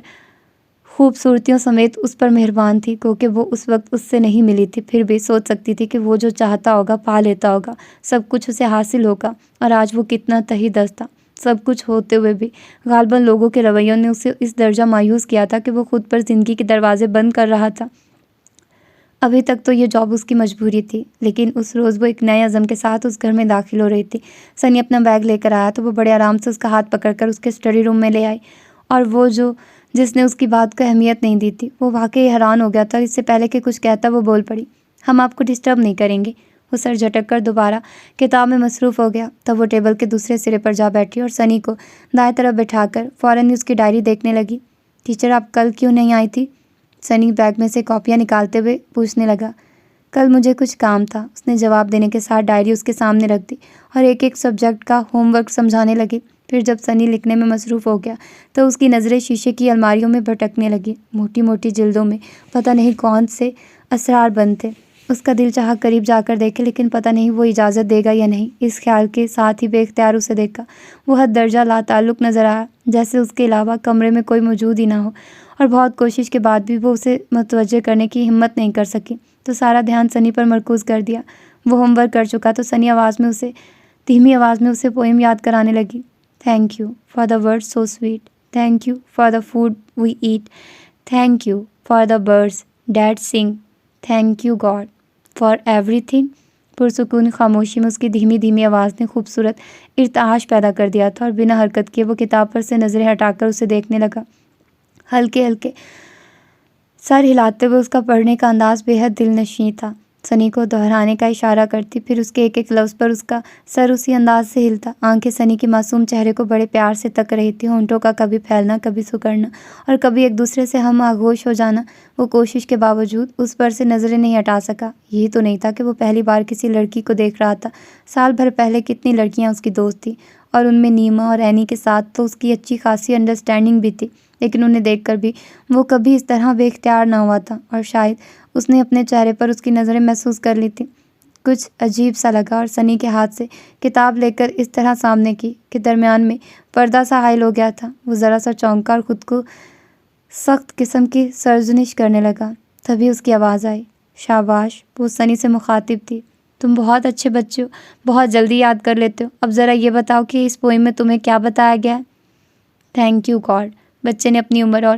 خوبصورتیوں سمیت اس پر مہربان تھی، کیونکہ وہ اس وقت اس سے نہیں ملی تھی، پھر بھی سوچ سکتی تھی کہ وہ جو چاہتا ہوگا پا لیتا ہوگا، سب کچھ اسے حاصل ہوگا۔ اور آج وہ کتنا تہی دست تھا۔ سب کچھ ہوتے ہوئے بھی غالباً لوگوں کے رویوں نے اسے اس درجہ مایوس کیا تھا کہ وہ خود پر زندگی کے دروازے بند کر رہا تھا۔ ابھی تک تو یہ جاب اس کی مجبوری تھی، لیکن اس روز وہ ایک نئے عزم کے ساتھ اس گھر میں داخل ہو رہی تھی۔ سنی اپنا بیگ لے کر آیا تو وہ بڑے آرام سے اس کا ہاتھ پکڑ کر اس کے اسٹڈی روم میں لے آئی، اور وہ جس نے اس کی بات کو اہمیت نہیں دی تھی، وہ واقعی حیران ہو گیا تھا اور اس سے پہلے کہ کچھ کہتا وہ بول پڑی، ہم آپ کو ڈسٹرب نہیں کریں گے۔ وہ سر جھٹک کر دوبارہ کتاب میں مصروف ہو گیا۔ تب وہ ٹیبل کے دوسرے سرے پر جا بیٹھی اور سنی کو دائیں طرف بٹھا کر فوراً ہی اس کی ڈائری دیکھنے لگی۔ ٹیچر آپ کل کیوں نہیں آئی تھی؟ سنی بیگ میں سے کاپیاں نکالتے ہوئے پوچھنے لگا۔ کل مجھے کچھ کام تھا، اس نے جواب دینے کے ساتھ ڈائری اس کے سامنے رکھ دی اور ایک ایک سبجیکٹ کا ہوم ورک سمجھانے لگی۔ پھر جب سنی لکھنے میں مصروف ہو گیا تو اس کی نظریں شیشے کی الماریوں میں بھٹکنے لگی۔ موٹی موٹی جلدوں میں پتہ نہیں کون سے اسرار بند تھے۔ اس کا دل چاہا قریب جا کر دیکھے، لیکن پتہ نہیں وہ اجازت دے گا یا نہیں۔ اس خیال کے ساتھ ہی بے اختیار اسے دیکھا۔ وہ حد درجہ لاتعلق نظر آیا، جیسے اس کے علاوہ کمرے میں کوئی موجود ہی نہ ہو، اور بہت کوشش کے بعد بھی وہ اسے متوجہ کرنے کی ہمت نہیں کر سکی، تو سارا دھیان سنی پر مرکوز کر دیا۔ وہ ہوم ورک کر چکا تو سنی دھیمی آواز میں اسے پوئم یاد کرانے لگی۔ Thank you for the world so sweet, thank you for the food we eat, thank you for the birds that sing, thank you God for everything. پرسکون خاموشی میں اس کی دھیمی دھیمی آواز نے خوبصورت ارتعاش پیدا کر دیا تھا، اور بنا حرکت کیے وہ کتاب پر سے نظریں ہٹا کر اسے دیکھنے لگا، ہلکے ہلکے سر ہلاتے ہوئے۔ اس کا پڑھنے کا انداز بے حد دل نشیں تھا۔ سنی کو دہرانے کا اشارہ کرتی، پھر اس کے ایک ایک لفظ پر اس کا سر اسی انداز سے ہلتا۔ آنکھیں سنی کے معصوم چہرے کو بڑے پیار سے تک رہی تھی، ہونٹوں کا کبھی پھیلنا، کبھی سکڑنا، اور کبھی ایک دوسرے سے ہم آغوش ہو جانا۔ وہ کوشش کے باوجود اس پر سے نظریں نہیں ہٹا سکا۔ یہی تو نہیں تھا کہ وہ پہلی بار کسی لڑکی کو دیکھ رہا تھا۔ سال بھر پہلے کتنی لڑکیاں اس کی دوست تھیں، اور ان میں نیما اور اینی کے ساتھ تو اس کی اچھی خاصی انڈرسٹینڈنگ بھی تھی، لیکن انہیں دیکھ کر بھی وہ کبھی اس طرح بے اختیار نہ ہوا تھا، اور شاید اس نے اپنے چہرے پر اس کی نظریں محسوس کر لی تھیں۔ کچھ عجیب سا لگا، اور سنی کے ہاتھ سے کتاب لے کر اس طرح سامنے کی کہ درمیان میں پردہ سا حائل ہو گیا تھا۔ وہ ذرا سا چونکا اور خود کو سخت قسم کی سرزنش کرنے لگا۔ تبھی اس کی آواز آئی، شاباش۔ وہ سنی سے مخاطب تھی، تم بہت اچھے بچے ہو، بہت جلدی یاد کر لیتے ہو۔ اب ذرا یہ بتاؤ کہ اس پوئم میں تمہیں کیا بتایا گیا ہے؟ تھینک یو گاڈ، بچے نے اپنی عمر اور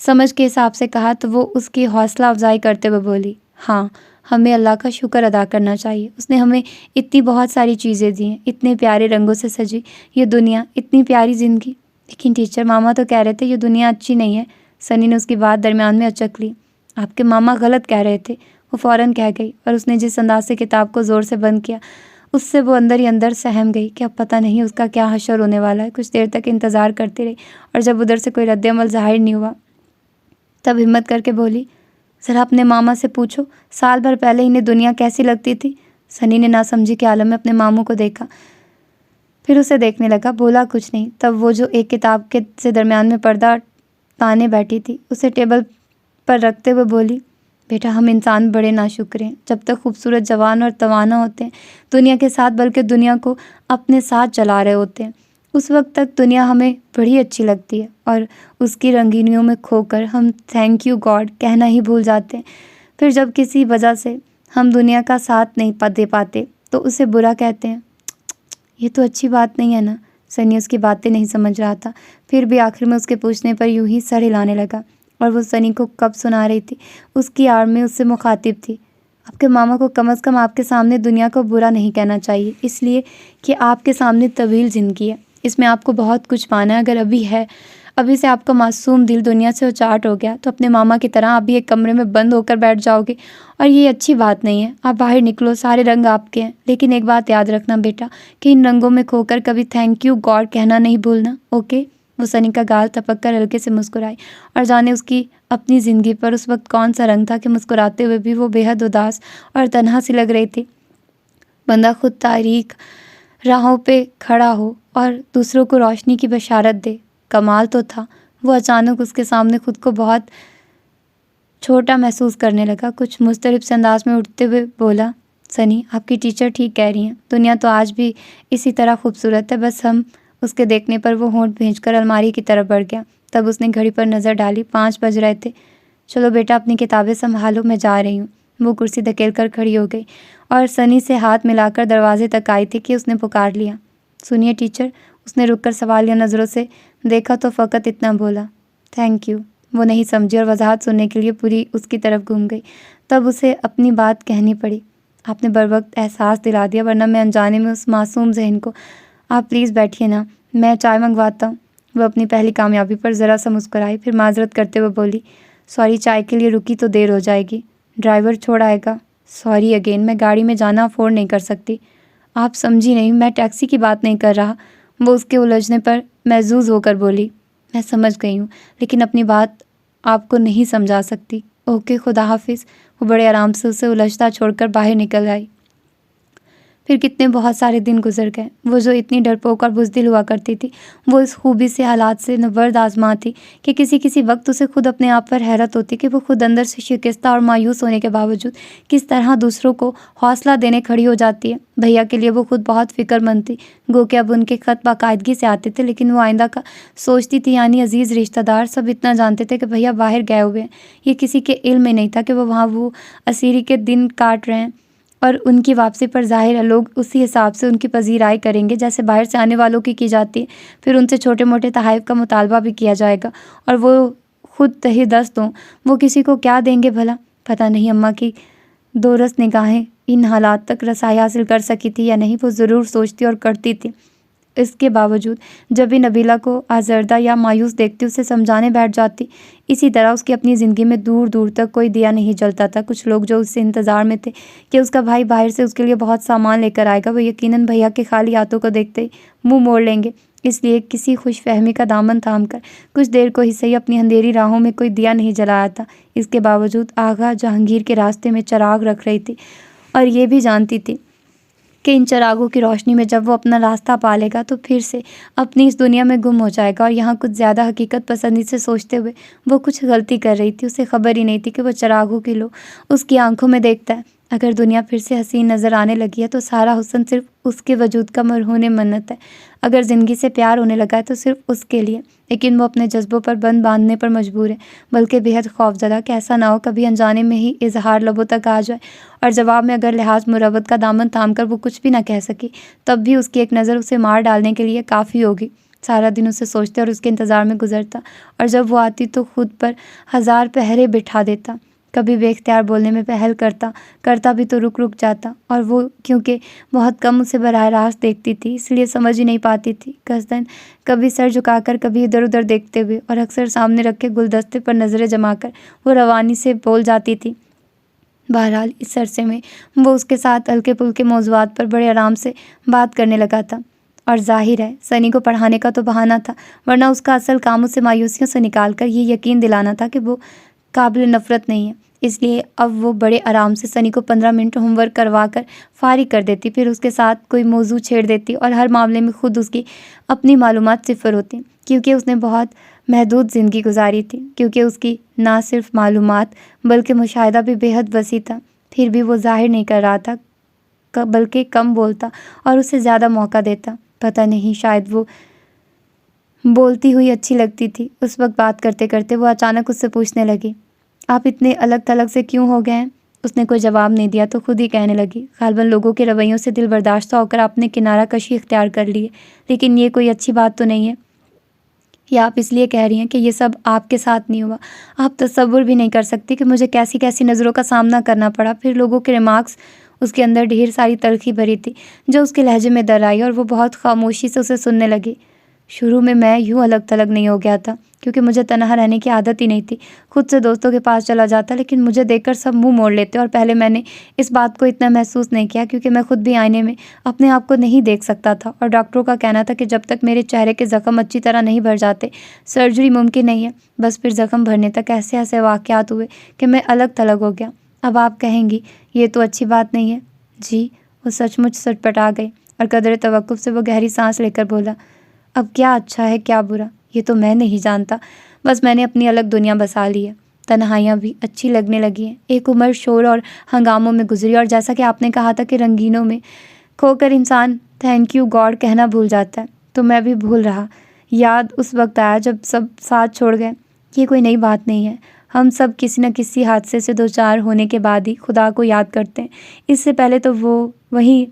سمجھ کے حساب سے کہا تو وہ اس کی حوصلہ افزائی کرتے ہوئے بولی، ہاں، ہمیں اللہ کا شکر ادا کرنا چاہیے۔ اس نے ہمیں اتنی بہت ساری چیزیں دی ہیں، اتنے پیارے رنگوں سے سجی یہ دنیا، اتنی پیاری زندگی۔ لیکن ٹیچر، ماما تو کہہ رہے تھے یہ دنیا اچھی نہیں ہے۔ سنی نے اس کی بات درمیان میں اچک لی۔ آپ کے ماما غلط کہہ رہے تھے، وہ فوراً کہہ گئی، اور اس نے جس انداز سے کتاب کو زور سے بند کیا، اس سے وہ اندر ہی اندر سہم گئی کہ اب پتہ نہیں اس کا کیا حشر ہونے والا ہے۔ کچھ دیر تک انتظار کرتی رہی، اور جب ادھر سے کوئی رد عمل ظاہر نہیں ہوا تب ہمت کر کے بولی، ذرا اپنے ماما سے پوچھو سال بھر پہلے انہیں دنیا کیسی لگتی تھی۔ سنی نے ناسمجھی کے عالم میں اپنے ماموں کو دیکھا، پھر اسے دیکھنے لگا، بولا کچھ نہیں۔ تب وہ جو ایک کتاب کے سے درمیان میں پردہ تانے بیٹھی تھی اسے ٹیبل پر رکھتے ہوئے بولی، بیٹا ہم انسان بڑے ناشکر ہیں، جب تک خوبصورت، جوان اور توانا ہوتے ہیں دنیا کے ساتھ، بلکہ دنیا کو اپنے ساتھ چلا رہے ہوتے ہیں، اس وقت تک دنیا ہمیں بڑی اچھی لگتی ہے اور اس کی رنگینیوں میں کھو کر ہم تھینک یو گاڈ کہنا ہی بھول جاتے ہیں۔ پھر جب کسی وجہ سے ہم دنیا کا ساتھ نہیں دے پاتے تو اسے برا کہتے ہیں۔ یہ تو اچھی بات نہیں ہے نا۔ سنی اس کی باتیں نہیں سمجھ رہا تھا، پھر بھی آخر میں اس کے پوچھنے پر یوں ہی سر ہلانے لگا، اور وہ سنی کو کب سنا رہی تھی، اس کی آڑ میں اس سے مخاطب تھی۔ آپ کے ماما کو کم از کم آپ کے سامنے دنیا کو برا نہیں کہنا چاہیے، اس لیے کہ آپ کے سامنے طویل زندگی ہے، اس میں آپ کو بہت کچھ پانا ہے۔ اگر ابھی سے آپ کا معصوم دل دنیا سے اچاٹ ہو گیا تو اپنے ماما کی طرح آپ بھی ایک کمرے میں بند ہو کر بیٹھ جاؤ گے، اور یہ اچھی بات نہیں ہے۔ آپ باہر نکلو، سارے رنگ آپ کے ہیں، لیکن ایک بات یاد رکھنا بیٹا کہ ان رنگوں میں کھو کر کبھی تھینک یو گاڈ کہنا نہیں بھولنا، اوکے؟ وہ سنی کا گال ٹپک کر ہلکے سے مسکرائی، اور جانے اس کی اپنی زندگی پر اس وقت کون سا رنگ تھا کہ مسکراتے ہوئے بھی وہ بے حد اداس اور تنہا سی لگ رہی تھی۔ بندہ خود تاریک راہوں پہ کھڑا ہو اور دوسروں کو روشنی کی بشارت دے، کمال تو تھا۔ وہ اچانک اس کے سامنے خود کو بہت چھوٹا محسوس کرنے لگا، کچھ مضطرب سے انداز میں اٹھتے ہوئے بولا، سنی آپ کی ٹیچر ٹھیک کہہ رہی ہیں، دنیا تو آج بھی اسی طرح خوبصورت ہے، بس ہم اس کے دیکھنے پر وہ ہونٹ بھینچ کر الماری کی طرف بڑھ گیا۔ تب اس نے گھڑی پر نظر ڈالی، 5 بج رہے تھے۔ چلو بیٹا اپنی کتابیں سنبھالو، میں جا رہی ہوں۔ وہ کرسی دھکیل کر کھڑی ہو گئی اور سنی سے ہاتھ ملا کر دروازے تک آئی تھی کہ اس نے پکار لیا، سنیے ٹیچر۔ اس نے رک کر سوالیہ نظروں سے دیکھا تو فقط اتنا بولا، تھینک یو۔ وہ نہیں سمجھی اور وضاحت سننے کے لیے پوری اس کی طرف گھوم گئی۔ تب اسے اپنی بات کہنی پڑی، آپ نے بروقت احساس دلا دیا، ورنہ میں انجانے میں اس معصوم ذہن کو۔ آپ پلیز بیٹھیے نا، میں چائے منگواتا ہوں۔ وہ اپنی پہلی کامیابی پر ذرا سا مسکرائی، پھر معذرت کرتے ہوئے بولی، سوری چائے کے لیے رکی تو دیر ہو جائے گی، ڈرائیور چھوڑ آئے گا۔ سوری اگین، میں گاڑی میں جانا افورڈ نہیں کر سکتی۔ آپ سمجھی نہیں، میں ٹیکسی کی بات نہیں کر رہا۔ وہ اس کے الجھنے پر محظوظ ہو کر بولی، میں سمجھ گئی ہوں، لیکن اپنی بات آپ کو نہیں سمجھا سکتی۔ اوکے، خدا حافظ۔ وہ بڑے آرام سے اسے الجھتا چھوڑ کر باہر نکل آئی۔ پھر کتنے بہت سارے دن گزر گئے۔ وہ جو اتنی ڈرپوک اور بزدل ہوا کرتی تھی، وہ اس خوبی سے حالات سے نبرد آزما تھی کہ کسی وقت اسے خود اپنے آپ پر حیرت ہوتی کہ وہ خود اندر سے شکستہ اور مایوس ہونے کے باوجود کس طرح دوسروں کو حوصلہ دینے کھڑی ہو جاتی ہے۔ بھیا کے لیے وہ خود بہت فکر مند تھی، گو کہ اب ان کے خط باقاعدگی سے آتے تھے، لیکن وہ آئندہ کا سوچتی تھی، یعنی عزیز رشتہ دار سب اتنا جانتے تھے کہ بھیا باہر گئے ہوئے ہیں، یہ کسی کے علم میں نہیں تھا کہ وہ وہاں وہ اسیری کے دن کاٹ رہے ہیں، اور ان کی واپسی پر ظاہر ہے لوگ اسی حساب سے ان کی پذیرائی کریں گے جیسے باہر سے آنے والوں کی جاتی ہے۔ پھر ان سے چھوٹے موٹے تحائف کا مطالبہ بھی کیا جائے گا، اور وہ خود تہی دست ہوں، وہ کسی کو کیا دیں گے بھلا؟ پتہ نہیں اماں کی دورس نگاہیں ان حالات تک رسائی حاصل کر سکی تھی یا نہیں، وہ ضرور سوچتی اور کرتی تھی۔ اس کے باوجود جب بھی نبیلہ کو آزردہ یا مایوس دیکھتی اسے سمجھانے بیٹھ جاتی۔ اسی طرح اس کی اپنی زندگی میں دور دور تک کوئی دیا نہیں جلتا تھا۔ کچھ لوگ جو اس سے انتظار میں تھے کہ اس کا بھائی باہر سے اس کے لیے بہت سامان لے کر آئے گا، وہ یقیناً بھیا کے خالی ہاتھوں کو دیکھتے ہی منہ موڑ لیں گے، اس لیے کسی خوش فہمی کا دامن تھام کر کچھ دیر کو ہی صحیح اپنی اندھیری راہوں میں کوئی دیا نہیں جلایا تھا۔ اس کے باوجود آغا جہانگیر کے راستے میں چراغ رکھ رہی تھی، اور یہ بھی جانتی تھی کہ ان چراغوں کی روشنی میں جب وہ اپنا راستہ پا لے گا تو پھر سے اپنی اس دنیا میں گم ہو جائے گا۔ اور یہاں کچھ زیادہ حقیقت پسندی سے سوچتے ہوئے وہ کچھ غلطی کر رہی تھی، اسے خبر ہی نہیں تھی کہ وہ چراغوں کی لو اس کی آنکھوں میں دیکھتا ہے۔ اگر دنیا پھر سے حسین نظر آنے لگی ہے تو سارا حسن صرف اس کے وجود کا مرہون منت ہے۔ اگر زندگی سے پیار ہونے لگا ہے تو صرف اس کے لیے، لیکن وہ اپنے جذبوں پر بند باندھنے پر مجبور ہے، بلکہ بے حد خوفزدہ کہ ایسا نہ ہو کبھی انجانے میں ہی اظہار لبوں تک آ جائے، اور جواب میں اگر لحاظ مروت کا دامن تھام کر وہ کچھ بھی نہ کہہ سکی، تب بھی اس کی ایک نظر اسے مار ڈالنے کے لیے کافی ہوگی۔ سارا دن اسے سوچتے اور اس کے انتظار میں گزرتا، اور جب وہ آتی تو خود پر 1000 پہرے بٹھا دیتا۔ کبھی بے اختیار بولنے میں پہل کرتا بھی تو رک جاتا، اور وہ کیونکہ بہت کم اسے براہ راست دیکھتی تھی اس لیے سمجھ ہی نہیں پاتی تھی، قصداً کبھی سر جھکا کر کبھی ادھر ادھر دیکھتے ہوئے، اور اکثر سامنے رکھے گلدستے پر نظریں جما کر وہ روانی سے بول جاتی تھی۔ بہرحال اس عرصے میں وہ اس کے ساتھ ہلکے پھلکے موضوعات پر بڑے آرام سے بات کرنے لگا تھا، اور ظاہر ہے سنی کو پڑھانے کا تو بہانہ تھا، ورنہ اس کا اصل کام اسے مایوسیوں سے نکال کر یہ یقین دلانا تھا کہ وہ قابل نفرت نہیں ہے۔ اس لیے اب وہ بڑے آرام سے سنی کو 15 منٹ ہوم ورک کروا کر فارغ کر دیتی، پھر اس کے ساتھ کوئی موضوع چھیڑ دیتی، اور ہر معاملے میں خود اس کی اپنی معلومات صفر ہوتی، کیونکہ اس نے بہت محدود زندگی گزاری تھی، کیونکہ اس کی نہ صرف معلومات بلکہ مشاہدہ بھی بے حد وسیع تھا۔ پھر بھی وہ ظاہر نہیں کر رہا تھا، بلکہ کم بولتا اور اسے زیادہ موقع دیتا۔ پتہ نہیں، شاید وہ بولتی ہوئی اچھی لگتی تھی۔ اس وقت بات کرتے کرتے وہ اچانک اس سے پوچھنے لگی، آپ اتنے الگ تھلگ سے کیوں ہو گئے ہیں؟ اس نے کوئی جواب نہیں دیا تو خود ہی کہنے لگی، غالباً لوگوں کے رویوں سے دل برداشتہ ہو کر آپ نے کنارہ کشی اختیار کر لی ہے، لیکن یہ کوئی اچھی بات تو نہیں ہے۔ یا آپ اس لیے کہہ رہی ہیں کہ یہ سب آپ کے ساتھ نہیں ہوا؟ آپ تصور بھی نہیں کر سکتی کہ مجھے کیسی کیسی نظروں کا سامنا کرنا پڑا۔ پھر لوگوں کے ریمارکس، اس کے اندر ڈھیر ساری تلخی بھری تھی جو اس کے لہجے میں در آئی، اور وہ بہت خاموشی سے اسے سننے لگی۔ شروع میں یوں الگ تھلگ نہیں ہو گیا تھا، کیونکہ مجھے تنہا رہنے کی عادت ہی نہیں تھی۔ خود سے دوستوں کے پاس چلا جاتا، لیکن مجھے دیکھ کر سب منہ موڑ لیتے، اور پہلے میں نے اس بات کو اتنا محسوس نہیں کیا کیونکہ میں خود بھی آئینے میں اپنے آپ کو نہیں دیکھ سکتا تھا، اور ڈاکٹروں کا کہنا تھا کہ جب تک میرے چہرے کے زخم اچھی طرح نہیں بھر جاتے سرجری ممکن نہیں ہے۔ بس پھر زخم بھرنے تک ایسے ایسے واقعات ہوئے کہ میں الگ تھلگ ہو گیا۔ اب آپ کہیں گی یہ تو اچھی بات نہیں ہے۔ جی، وہ سچ مچ سٹپٹا گئی، اور قدر توقف سے وہ گہری سانس لے کر بولا، اب کیا اچھا ہے کیا برا یہ تو میں نہیں جانتا، بس میں نے اپنی الگ دنیا بسا لی ہے۔ تنہائیاں بھی اچھی لگنے لگی ہیں۔ ایک عمر شور اور ہنگاموں میں گزری، اور جیسا کہ آپ نے کہا تھا کہ رنگینوں میں کھو کر انسان تھینک یو گاڈ کہنا بھول جاتا ہے، تو میں بھی بھول رہا۔ یاد اس وقت آیا جب سب ساتھ چھوڑ گئے۔ یہ کوئی نئی بات نہیں ہے، ہم سب کسی نہ کسی حادثے سے دوچار ہونے کے بعد ہی خدا کو یاد کرتے ہیں۔ اس سے پہلے تو وہ وہی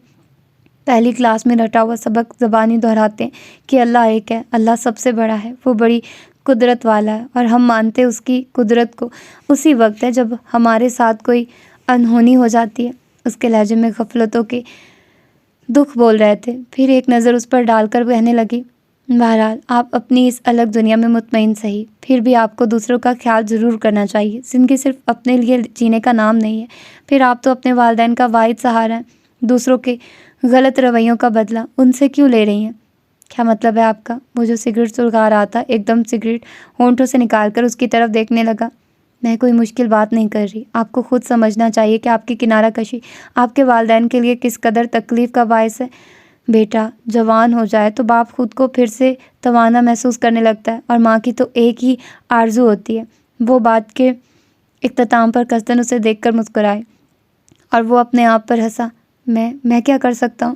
پہلی کلاس میں رٹا ہوا سبق زبانی دہراتے ہیں کہ اللہ ایک ہے، اللہ سب سے بڑا ہے، وہ بڑی قدرت والا ہے، اور ہم مانتے اس کی قدرت کو اسی وقت ہے جب ہمارے ساتھ کوئی انہونی ہو جاتی ہے۔ اس کے لہجے میں غفلتوں کے دکھ بول رہے تھے۔ پھر ایک نظر اس پر ڈال کر کہنے لگی، بہرحال آپ اپنی اس الگ دنیا میں مطمئن صحیح، پھر بھی آپ کو دوسروں کا خیال ضرور کرنا چاہیے۔ زندگی صرف اپنے لیے جینے کا نام نہیں ہے۔ پھر آپ تو اپنے والدین کا واحد سہارا ہیں، دوسروں کے غلط رویوں کا بدلہ ان سے کیوں لے رہی ہیں؟ کیا مطلب ہے آپ کا؟ وہ جو سگریٹ سلگا رہا تھا ایک دم سگریٹ ہونٹوں سے نکال کر اس کی طرف دیکھنے لگا۔ میں کوئی مشکل بات نہیں کر رہی، آپ کو خود سمجھنا چاہیے کہ آپ کی کنارہ کشی آپ کے والدین کے لیے کس قدر تکلیف کا باعث ہے۔ بیٹا جوان ہو جائے تو باپ خود کو پھر سے توانا محسوس کرنے لگتا ہے، اور ماں کی تو ایک ہی آرزو ہوتی ہے۔ وہ بات کے اختتام پر کسدن اسے دیکھ کر مسکرائے، اور وہ اپنے آپ پر ہنسا۔ میں کیا کر سکتا ہوں؟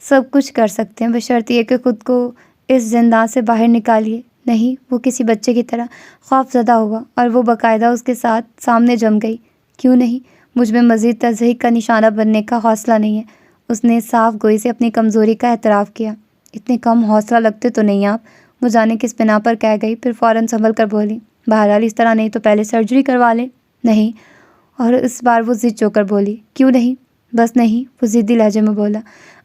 سب کچھ کر سکتے ہیں، بشرط یہ کہ خود کو اس زندان سے باہر نکالیے۔ نہیں، وہ کسی بچے کی طرح خوف زدہ ہوا، اور وہ باقاعدہ اس کے ساتھ سامنے جم گئی۔ کیوں نہیں؟ مجھ میں مزید تضحیک کا نشانہ بننے کا حوصلہ نہیں ہے۔ اس نے صاف گوئی سے اپنی کمزوری کا اعتراف کیا۔ اتنے کم حوصلہ لگتے تو نہیں آپ، وہ جانے کس بنا پر کہہ گئی، پھر فوراً سنبھل کر بولی، بہرحال اس طرح نہیں تو پہلے سرجری کروا لیں۔ نہیں، اور اس بار وہ ضد چو کر بولی، کیوں نہیں؟ بس نہیں، وہ ضدی لہجے میں بولا،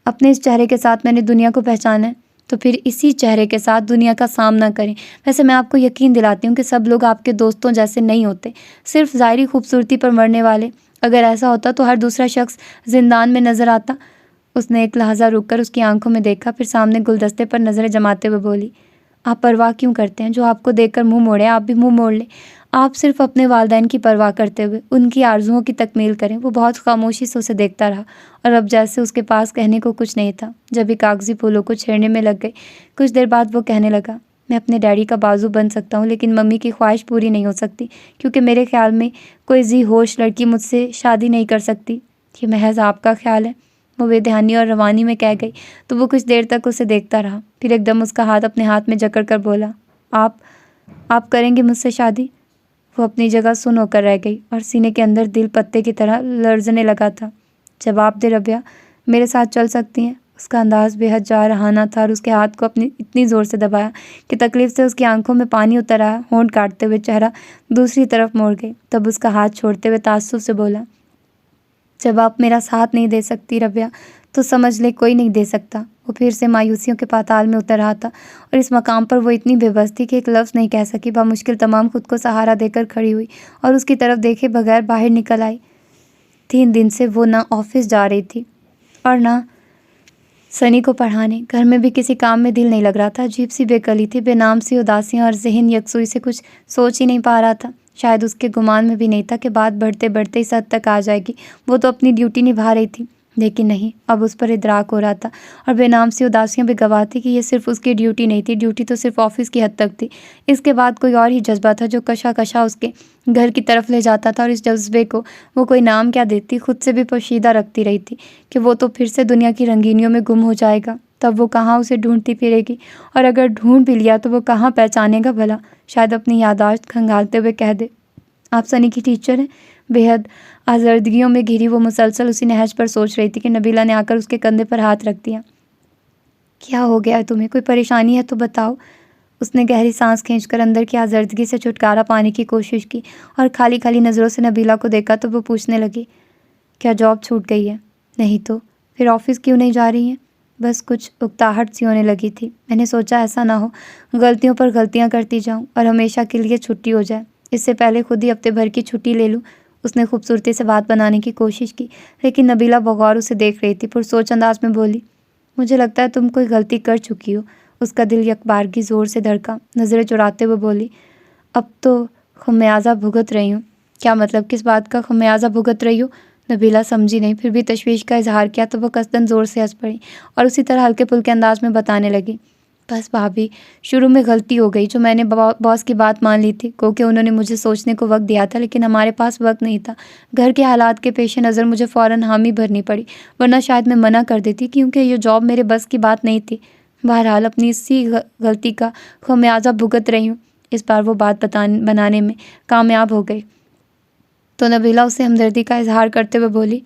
اپنے اس چہرے کے ساتھ میں نے دنیا کو پہچانا ہے، تو پھر اسی چہرے کے ساتھ دنیا کا سامنا کریں۔ ویسے میں آپ کو یقین دلاتی ہوں کہ سب لوگ آپ کے دوستوں جیسے نہیں ہوتے، صرف ظاہری خوبصورتی پر مرنے والے۔ اگر ایسا ہوتا تو ہر دوسرا شخص زندان میں نظر آتا۔ اس نے ایک لحظہ رک کر اس کی آنکھوں میں دیکھا، پھر سامنے گلدستے پر نظریں جماتے ہوئے بولی، آپ پرواہ کیوں کرتے ہیں؟ جو آپ کو دیکھ کر منہ موڑے آپ بھی منہ موڑ لیں۔ آپ صرف اپنے والدین کی پرواہ کرتے ہوئے ان کی آرزوؤں کی تکمیل کریں۔ وہ بہت خاموشی سے اسے دیکھتا رہا، اور اب جیسے اس کے پاس کہنے کو کچھ نہیں تھا۔ جب بھی کاغذی پھولوں کو چھیڑنے میں لگ گئی، کچھ دیر بعد وہ کہنے لگا، میں اپنے ڈیڈی کا بازو بن سکتا ہوں، لیکن ممی کی خواہش پوری نہیں ہو سکتی، کیونکہ میرے خیال میں کوئی ذی ہوش لڑکی مجھ سے شادی نہیں کر سکتی۔ یہ محض آپ کا خیال ہے، وہ بے دھیانی اور روانی میں کہہ گئی، تو وہ کچھ دیر تک اسے دیکھتا رہا۔ پھر ایک دم اس کا ہاتھ اپنے ہاتھ میں جکڑ کر بولا، آپ کریں گے مجھ سے شادی؟ وہ اپنی جگہ سن ہو کر رہ گئی، اور سینے کے اندر دل پتے کی طرح لرزنے لگا تھا۔ جواب دے ربیہ، میرے ساتھ چل سکتی ہیں؟ اس کا انداز بے حد جارحانہ تھا، اور اس کے ہاتھ کو اپنی اتنی زور سے دبایا کہ تکلیف سے اس کی آنکھوں میں پانی اتر آیا۔ ہونٹ کاٹتے ہوئے چہرہ دوسری طرف موڑ گئی، تب اس کا ہاتھ چھوڑتے ہوئے تعصب سے بولا، جب آپ میرا ساتھ نہیں دے سکتی ربیہ، تو سمجھ لے کوئی نہیں دے سکتا۔ وہ پھر سے مایوسیوں کے پاتال میں اتر رہا تھا، اور اس مقام پر وہ اتنی بے بس تھی کہ ایک لفظ نہیں کہہ سکی۔ بمشکل تمام خود کو سہارا دے کر کھڑی ہوئی، اور اس کی طرف دیکھے بغیر باہر نکل آئی۔ 3 دن سے وہ نہ آفس جا رہی تھی اور نہ سنی کو پڑھانے۔ گھر میں بھی کسی کام میں دل نہیں لگ رہا تھا۔ عجیب سی بے کلی تھی، بے نام سی اداسیاں، اور ذہن یکسوئی سے کچھ سوچ ہی نہیں پا رہا تھا۔ شاید اس کے گمان میں بھی نہیں تھا کہ بات بڑھتے بڑھتے اس حد تک آ جائے گی۔ وہ تو اپنی ڈیوٹی نبھا رہی تھی، لیکن نہیں، اب اس پر ادراک ہو رہا تھا اور بے نام سی اداسیاں بھی گواہ تھی کہ یہ صرف اس کی ڈیوٹی نہیں تھی، ڈیوٹی تو صرف آفس کی حد تک تھی۔ اس کے بعد کوئی اور ہی جذبہ تھا جو کشا کشا اس کے گھر کی طرف لے جاتا تھا، اور اس جذبے کو وہ کوئی نام کیا دیتی، خود سے بھی پوشیدہ رکھتی رہی تھی کہ وہ تو پھر سے دنیا کی رنگینیوں میں گم ہو جائے گا۔ تب وہ کہاں اسے ڈھونڈتی پھرے گی، اور اگر ڈھونڈ بھی لیا تو وہ کہاں پہچانے گا بھلا؟ شاید اپنی یادداشت کھنگالتے ہوئے کہہ دے، آپ سنی کی ٹیچر ہیں؟ بے حد آزردگیوں میں گھری وہ مسلسل اسی نہج پر سوچ رہی تھی کہ نبیلہ نے آ کر اس کے کندھے پر ہاتھ رکھ دیا۔ کیا ہو گیا ہے تمہیں؟ کوئی پریشانی ہے تو بتاؤ۔ اس نے گہری سانس کھینچ کر اندر کی آزردگی سے چھٹکارا پانے کی کوشش کی اور خالی خالی نظروں سے نبیلہ کو دیکھا تو وہ پوچھنے لگی، کیا جاب چھوٹ گئی ہے؟ نہیں تو پھر آفس کیوں نہیں جا رہی ہیں؟ بس کچھ اکتاہٹ سی ہونے لگی تھی، میں نے سوچا ایسا نہ ہو غلطیوں پر غلطیاں کرتی جاؤں اور ہمیشہ کے لیے چھٹی ہو جائے، اس سے پہلے خود ہی ہفتے بھر کی چھٹی لے لوں۔ اس نے خوبصورتی سے بات بنانے کی کوشش کی، لیکن نبیلہ بغور اسے دیکھ رہی تھی۔ پرسوچ انداز میں بولی، مجھے لگتا ہے تم کوئی غلطی کر چکی ہو۔ اس کا دل یکبارگی زور سے دھڑکا، نظریں چراتے ہوئے بولی، اب تو خمیازہ بھگت رہی ہوں۔ کیا مطلب؟ کس بات کا خمیازہ بھگت رہی ہو؟ نبیلہ سمجھی نہیں، پھر بھی تشویش کا اظہار کیا تو وہ قصداً زور سے ہنس پڑی اور اسی طرح ہلکے پھلکے انداز میں بتانے لگی، بس بھابھی، شروع میں غلطی ہو گئی جو میں نے باس کی بات مان لی تھی، کیونکہ انہوں نے مجھے سوچنے کو وقت دیا تھا، لیکن ہمارے پاس وقت نہیں تھا۔ گھر کے حالات کے پیش نظر مجھے فوراً حامی بھرنی پڑی، ورنہ شاید میں منع کر دیتی، کیونکہ یہ جاب میرے بس کی بات نہیں تھی۔ بہرحال اپنی اسی غلطی کا خمیازہ بھگت رہی ہوں۔ اس بار وہ بات بنانے میں کامیاب ہو گئی تو نبیلہ اسے ہمدردی کا اظہار کرتے ہوئے بولی،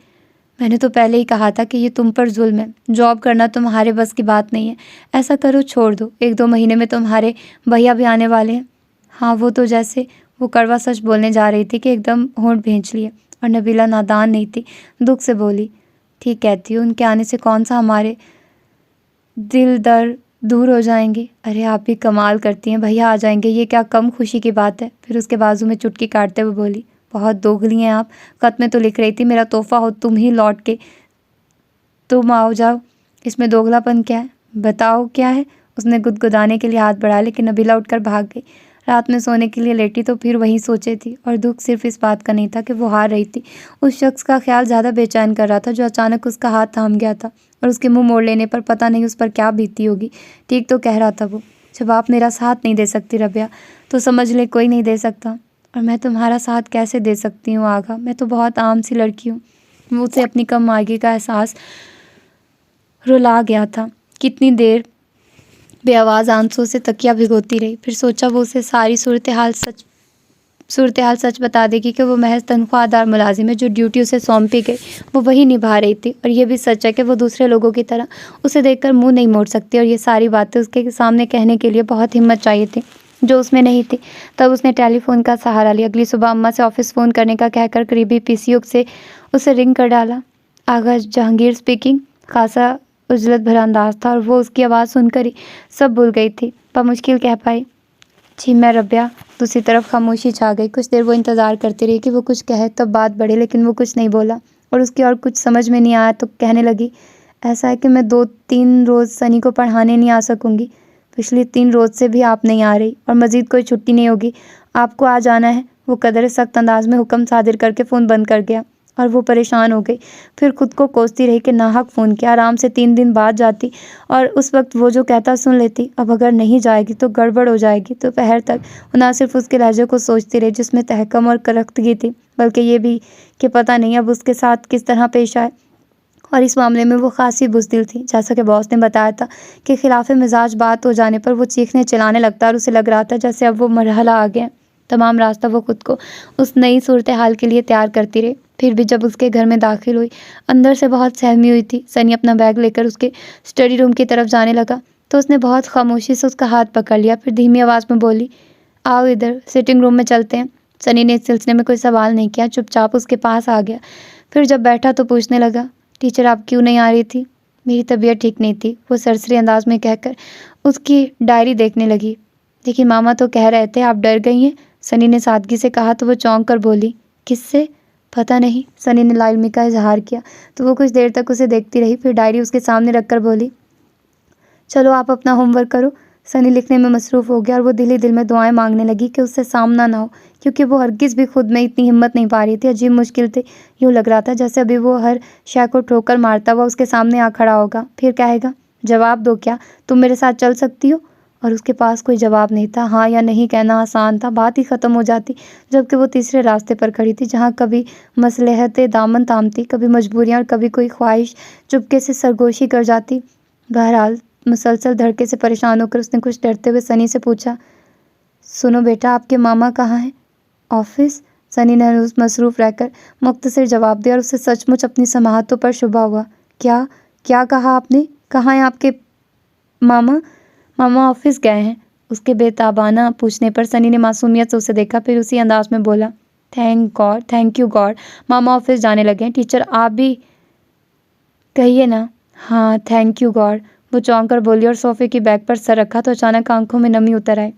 میں نے تو پہلے ہی کہا تھا کہ یہ تم پر ظلم ہے، جاب کرنا تمہارے بس کی بات نہیں ہے۔ ایسا کرو، چھوڑ دو، 1-2 مہینے میں تمہارے بھیا بھی آنے والے ہیں۔ ہاں وہ تو جیسے وہ کڑوا سچ بولنے جا رہی تھی کہ ایک دم ہونٹ بھینچ لیے، اور نبیلہ نادان نہیں تھی، دکھ سے بولی، ٹھیک کہتی ہو، ان کے آنے سے کون سا ہمارے دل در دور ہو جائیں گے۔ ارے آپ بھی کمال کرتی ہیں، بھیا آ جائیں گے، یہ کیا کم خوشی کی بات ہے۔ پھر اس کے بازو میں چٹکی کاٹتے ہوئے بولی، بہت دوگلی ہیں آپ، خط میں تو لکھ رہی تھی میرا تحفہ ہو تم ہی لوٹ کے تم آؤ جاؤ، اس میں دوگلا پن کیا ہے؟ بتاؤ کیا ہے؟ اس نے گدگدانے کے لیے ہاتھ بڑھایا، لیکن نبیلہ اٹھ کر بھاگ گئی۔ رات میں سونے کے لیے لیٹی تو پھر وہی سوچے تھی، اور دکھ صرف اس بات کا نہیں تھا کہ وہ ہار رہی تھی۔ اس شخص کا خیال زیادہ بے چین کر رہا تھا جو اچانک اس کا ہاتھ تھام گیا تھا، اور اس کے منہ موڑ لینے پر پتہ نہیں اس پر کیا بیتی ہوگی۔ ٹھیک تو کہہ رہا تھا وہ، جب آپ میرا ساتھ نہیں دے سکتی ربیہ تو سمجھ لے کوئی نہیں دے سکتا، اور میں تمہارا ساتھ کیسے دے سکتی ہوں آغا، میں تو بہت عام سی لڑکی ہوں۔ وہ اسے اپنی کم مائگی کا احساس رلا گیا تھا۔ کتنی دیر بے آواز آنسوں سے تکیہ بھگوتی رہی، پھر سوچا وہ اسے ساری صورتحال سچ بتا دے گی کہ وہ محض تنخواہ دار ملازم ہے، جو ڈیوٹی اسے سونپی گئی وہ وہی نبھا رہی تھی، اور یہ بھی سچ ہے کہ وہ دوسرے لوگوں کی طرح اسے دیکھ کر منہ نہیں موڑ سکتی، اور یہ ساری باتیں اس کے سامنے کہنے کے لیے بہت ہمت چاہیے تھی جو اس میں نہیں تھی۔ تب اس نے ٹیلی فون کا سہارا لیا، اگلی صبح اماں سے آفس فون کرنے کا کہہ کر قریبی پی سی او سے اسے رنگ کر ڈالا۔ آغا جہانگیر اسپیکنگ۔ خاصا عجلت بھرا انداز تھا، اور وہ اس کی آواز سن کر ہی سب بھول گئی تھی۔ بمشکل کہہ پائی، جی میں ربیہ۔ دوسری طرف خاموشی چھا گئی۔ کچھ دیر وہ انتظار کرتی رہی کہ وہ کچھ کہے تب بات بڑھے، لیکن وہ کچھ نہیں بولا، اور اس کی اور کچھ سمجھ میں نہیں آیا تو کہنے لگی، ایسا ہے کہ میں 2-3 روز سنی کو پڑھانے نہیں آ سکوں گی، پچھلی 3 روز سے بھی آپ نہیں آ رہی، اور مزید کوئی چھٹی نہیں ہوگی، آپ کو آ جانا ہے۔ وہ قدر سخت انداز میں حکم صادر کر کے فون بند کر گیا، اور وہ پریشان ہو گئی۔ پھر خود کو کوستی رہی کہ ناحق فون کیا، آرام سے 3 دن بعد جاتی اور اس وقت وہ جو کہتا سن لیتی۔ اب اگر نہیں جائے گی تو گڑبڑ ہو جائے گی۔ دوپہر تک وہ نہ صرف اس کے لہجے کو سوچتی رہی جس میں تحکم اور کرختگی تھی، بلکہ یہ بھی کہ پتہ نہیں اب اس کے ساتھ کس طرح پیش آئے، اور اس معاملے میں وہ خاصی بزدل تھی۔ جیسا کہ باس نے بتایا تھا کہ خلاف مزاج بات ہو جانے پر وہ چیخنے چلانے لگتا، اور اسے لگ رہا تھا جیسے اب وہ مرحلہ آ گیا۔ تمام راستہ وہ خود کو اس نئی صورتحال کے لیے تیار کرتی رہی۔ پھر بھی جب اس کے گھر میں داخل ہوئی، اندر سے بہت سہمی ہوئی تھی۔ سنی اپنا بیگ لے کر اس کے اسٹڈی روم کی طرف جانے لگا تو اس نے بہت خاموشی سے اس کا ہاتھ پکڑ لیا، پھر دھیمی آواز میں بولی، آؤ ادھر، سٹنگ روم میں چلتے ہیں۔ سنی نے اس سلسلے میں کوئی سوال نہیں کیا، چپ چاپ اس کے پاس آ گیا۔ پھر جب بیٹھا تو پوچھنے لگا، ٹیچر آپ کیوں نہیں آ رہی تھی؟ میری طبیعت ٹھیک نہیں تھی، وہ سرسری انداز میں کہہ کر اس کی ڈائری دیکھنے لگی۔ لیکن ماما تو کہہ رہے تھے آپ ڈر گئی ہیں، سنی نے سادگی سے کہا تو وہ چونک کر بولی، کس سے؟ پتہ نہیں، سنی نے لا علمی کا اظہار کیا تو وہ کچھ دیر تک اسے دیکھتی رہی، پھر ڈائری اس کے سامنے رکھ کر بولی، چلو آپ اپنا ہوم ورک کرو۔ سنی لکھنے میں مصروف ہو گیا اور وہ دل ہی دل میں دعائیں مانگنے لگی کہ اس سے سامنا نہ ہو، کیونکہ وہ ہرگز بھی خود میں اتنی ہمت نہیں پا رہی تھی۔ عجیب مشکل تھی، یوں لگ رہا تھا جیسے ابھی وہ ہر شے کو ٹھوکر مارتا ہوا اس کے سامنے آ کھڑا ہوگا، پھر کہے گا جواب دو، کیا تم میرے ساتھ چل سکتی ہو؟ اور اس کے پاس کوئی جواب نہیں تھا۔ ہاں یا نہیں کہنا آسان تھا، بات ہی ختم ہو جاتی، جبکہ وہ تیسرے راستے پر کھڑی تھی جہاں کبھی مصلحت دامن تھامتی، کبھی مجبوریاں اور کبھی کوئی خواہش چپکے سے سرگوشی کر جاتی۔ بہرحال مسلسل دھڑکے سے پریشان ہو کر اس نے کچھ ڈرتے ہوئے سنی سے پوچھا، سنو بیٹا، آپ کے ماما کہاں ہیں؟ آفس۔ سنی نے مصروف رہ کر مختصر جواب دیا اور اسے سچ مچ اپنی سماحتوں پر شبہ ہوا۔ کیا کہا آپ نے؟ کہاں ہیں آپ کے ماما؟ ماما آفس گئے ہیں۔ اس کے بے تابانہ پوچھنے پر سنی نے معصومیت سے اسے دیکھا، پھر اسی انداز میں بولا، thank you God, mama office جانے لگے ہیں۔ ٹیچر آپ بھی کہیے نا۔ ہاں تھینک یو گاڈ، وہ چونک کر بولی اور صوفے کی بیگ پر سر رکھا تو اچانک آنکھوں میں نمی اتر آئی۔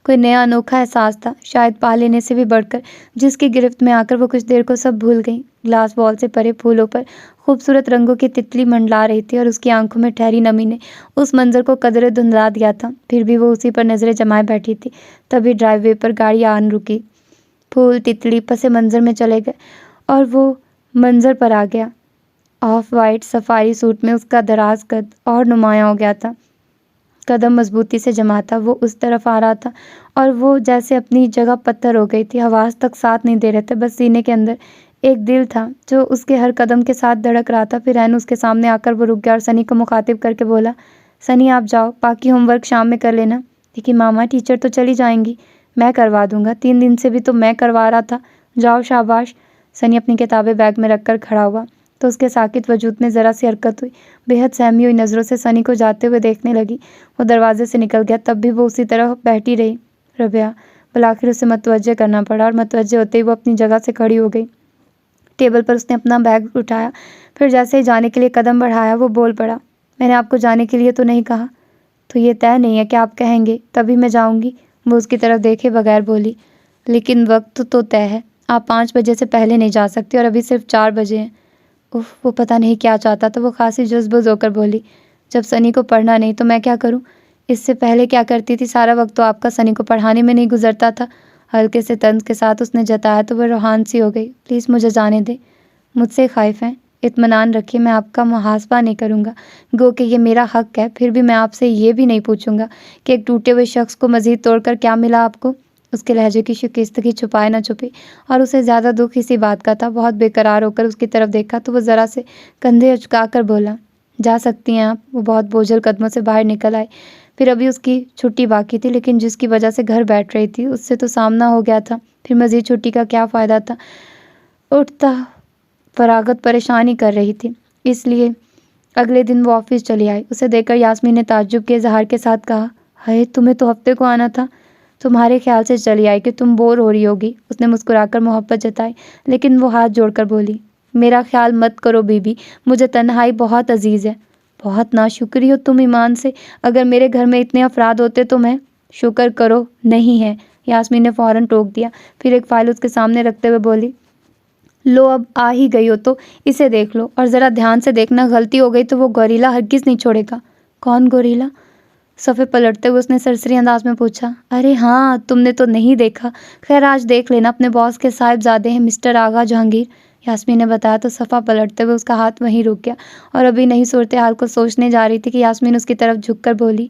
کوئی نیا انوکھا احساس تھا، شاید پا لینے سے بھی بڑھ کر، جس کی گرفت میں آ کر وہ کچھ دیر کو سب بھول گئیں۔ گلاس بال سے پرے پھولوں پر خوبصورت رنگوں کی تتلی منڈلا رہی تھی اور اس کی آنکھوں میں ٹھہری نمی نے اس منظر کو قدرے دھندلا دیا تھا، پھر بھی وہ اسی پر نظریں جمائے بیٹھی تھی۔ تبھی ڈرائیو وے پر گاڑی آن رکی، پھول تتلی پس منظر میں چلے گئے اور وہ منظر پر آ گیا۔ آف وائٹ سفاری سوٹ میں اس کا دراز قد اور نمایاں ہو گیا تھا، قدم مضبوطی سے جما تھا، وہ اس طرف آ رہا تھا اور وہ جیسے اپنی جگہ پتھر ہو گئی تھی، حواس تک ساتھ نہیں دے رہے تھے، بس سینے کے اندر ایک دل تھا جو اس کے ہر قدم کے ساتھ دھڑک رہا تھا۔ پھر عین اس کے سامنے آ کر وہ رک گیا اور سنی کو مخاطب کر کے بولا، سنی آپ جاؤ، باقی ہوم ورک شام میں کر لینا۔ لیکن ماما ٹیچر تو چلی جائیں گی۔ میں کروا دوں گا، 3 دن سے بھی تو میں کروا رہا تھا، جاؤ شاباش۔ سنی اپنی کتابیں بیگ میں رکھ کر کھڑا ہوا تو اس کے ساکت وجود میں ذرا سی حرکت ہوئی، بے حد سہمی ہوئی نظروں سے سنی کو جاتے ہوئے دیکھنے لگی۔ وہ دروازے سے نکل گیا، تب بھی وہ اسی طرح بیٹھی رہی۔ ربیہ، بالآخر اسے متوجہ کرنا پڑا اور متوجہ ہوتے ہی وہ اپنی جگہ سے کھڑی ہو گئی۔ ٹیبل پر اس نے اپنا بیگ اٹھایا، پھر جیسے ہی جانے کے لیے قدم بڑھایا وہ بول پڑا، میں نے آپ کو جانے کے لیے تو نہیں کہا؟ تو یہ طے نہیں ہے کہ آپ کہیں گے تبھی میں جاؤں گی؟ وہ اس کی طرف دیکھے بغیر بولی، لیکن وقت تو طے ہے، آپ 5 بجے سے پہلے نہیں جا سکتی اور ابھی صرف 4 بجے ہیں۔ وہ پتہ نہیں کیا چاہتا تھا، وہ خاصی جذبوز ہو کر بولی، جب سنی کو پڑھنا نہیں تو میں کیا کروں؟ اس سے پہلے کیا کرتی تھی؟ سارا وقت تو آپ کا سنی کو پڑھانے میں نہیں گزرتا تھا۔ ہلکے سے طنز کے ساتھ اس نے جتایا تو وہ روحان سی ہو گئی، پلیز مجھے جانے دیں، مجھ سے خائف ہیں، اطمینان رکھیے، میں آپ کا محاسبہ نہیں کروں گا، گو کہ یہ میرا حق ہے، پھر بھی میں آپ سے یہ بھی نہیں پوچھوں گا کہ ایک ٹوٹے ہوئے شخص کو مزید توڑ کر کیا ملا آپ کو؟ اس کے لہجے کی شکستگی چھپائے نہ چھپی اور اسے زیادہ دکھ اسی بات کا تھا۔ بہت بے قرار ہو کر اس کی طرف دیکھا تو وہ ذرا سے کندھے اچکا کر بولا، جا سکتی ہیں آپ۔ وہ بہت بوجھل قدموں سے باہر نکل آئی۔ پھر ابھی اس کی چھٹی باقی تھی، لیکن جس کی وجہ سے گھر بیٹھ رہی تھی اس سے تو سامنا ہو گیا تھا، پھر مزید چھٹی کا کیا فائدہ تھا؟ اٹھتا فراغت پریشان ہی کر رہی تھی، اس لیے اگلے دن وہ آفس چلی آئی۔ اسے دیکھ کر یاسمین نے تعجب کے اظہار کے ساتھ کہا، ہائے تمہیں تو ہفتے کو آنا تھا، تمہارے خیال سے چلی آئی کہ تم بور ہو رہی ہوگی۔ اس نے مسکرا کر محبت جتائی، لیکن وہ ہاتھ جوڑ کر بولی، میرا خیال مت کرو بی بی، مجھے تنہائی بہت عزیز ہے۔ بہت ناشکری ہو تم ایمان سے، اگر میرے گھر میں اتنے افراد ہوتے تو میں… شکر کرو نہیں ہے، یاسمین نے فوراً ٹوک دیا، پھر ایک فائل اس کے سامنے رکھتے ہوئے بولی، لو اب آ ہی گئی ہو تو اسے دیکھ لو، اور ذرا دھیان سے دیکھنا، غلطی ہو گئی تو وہ گوریلا ہرگز نہیں چھوڑے گا۔ کون گوریلا؟ صفحے پلٹتے ہوئے اس نے سرسری انداز میں پوچھا، ارے ہاں تم نے تو نہیں دیکھا، خیر آج دیکھ لینا، اپنے باس کے صاحبزادے ہیں مسٹر آغا جہانگیر۔ یاسمین نے بتایا تو صفحہ پلٹتے ہوئے اس کا ہاتھ وہیں رک گیا اور ابھی نئی صورتحال کو سوچنے جا رہی تھی کہ یاسمین اس کی طرف جھک کر بولی،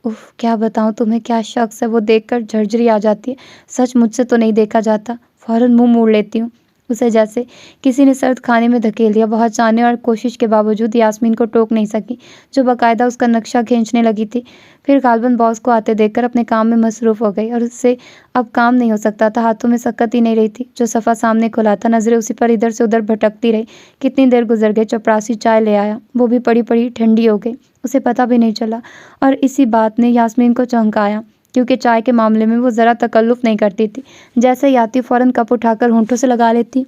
اف کیا بتاؤں تمہیں، کیا شخص ہے وہ، دیکھ کر جھرجھری آ جاتی ہے، سچ مجھ سے تو نہیں دیکھا جاتا، فوراً منہ موڑ لیتی ہوں۔ اسے جیسے کسی نے سرد کھانے میں دھکیل دیا، بہت چاہنے اور کوشش کے باوجود یاسمین کو ٹوک نہیں سکی، جو باقاعدہ اس کا نقشہ کھینچنے لگی تھی۔ پھر غالباً باس کو آتے دیکھ کر اپنے کام میں مصروف ہو گئی اور اس سے اب کام نہیں ہو سکتا تھا، ہاتھوں میں سکت ہی نہیں رہی تھی۔ جو صفحہ سامنے کھلا تھا، نظریں اسی پر ادھر سے ادھر بھٹکتی رہی۔ کتنی دیر گزر گئی، چپراسی چائے لے آیا، وہ بھی پڑی پڑی ٹھنڈی ہو گئی، اسے پتہ بھی نہیں چلا، اور اسی بات نے یاسمین کو چونکایا، کیونکہ چائے کے معاملے میں وہ ذرا تکلف نہیں کرتی تھی، جیسے ہی آتی فوراً کپ اٹھا کر ہونٹوں سے لگا لیتی۔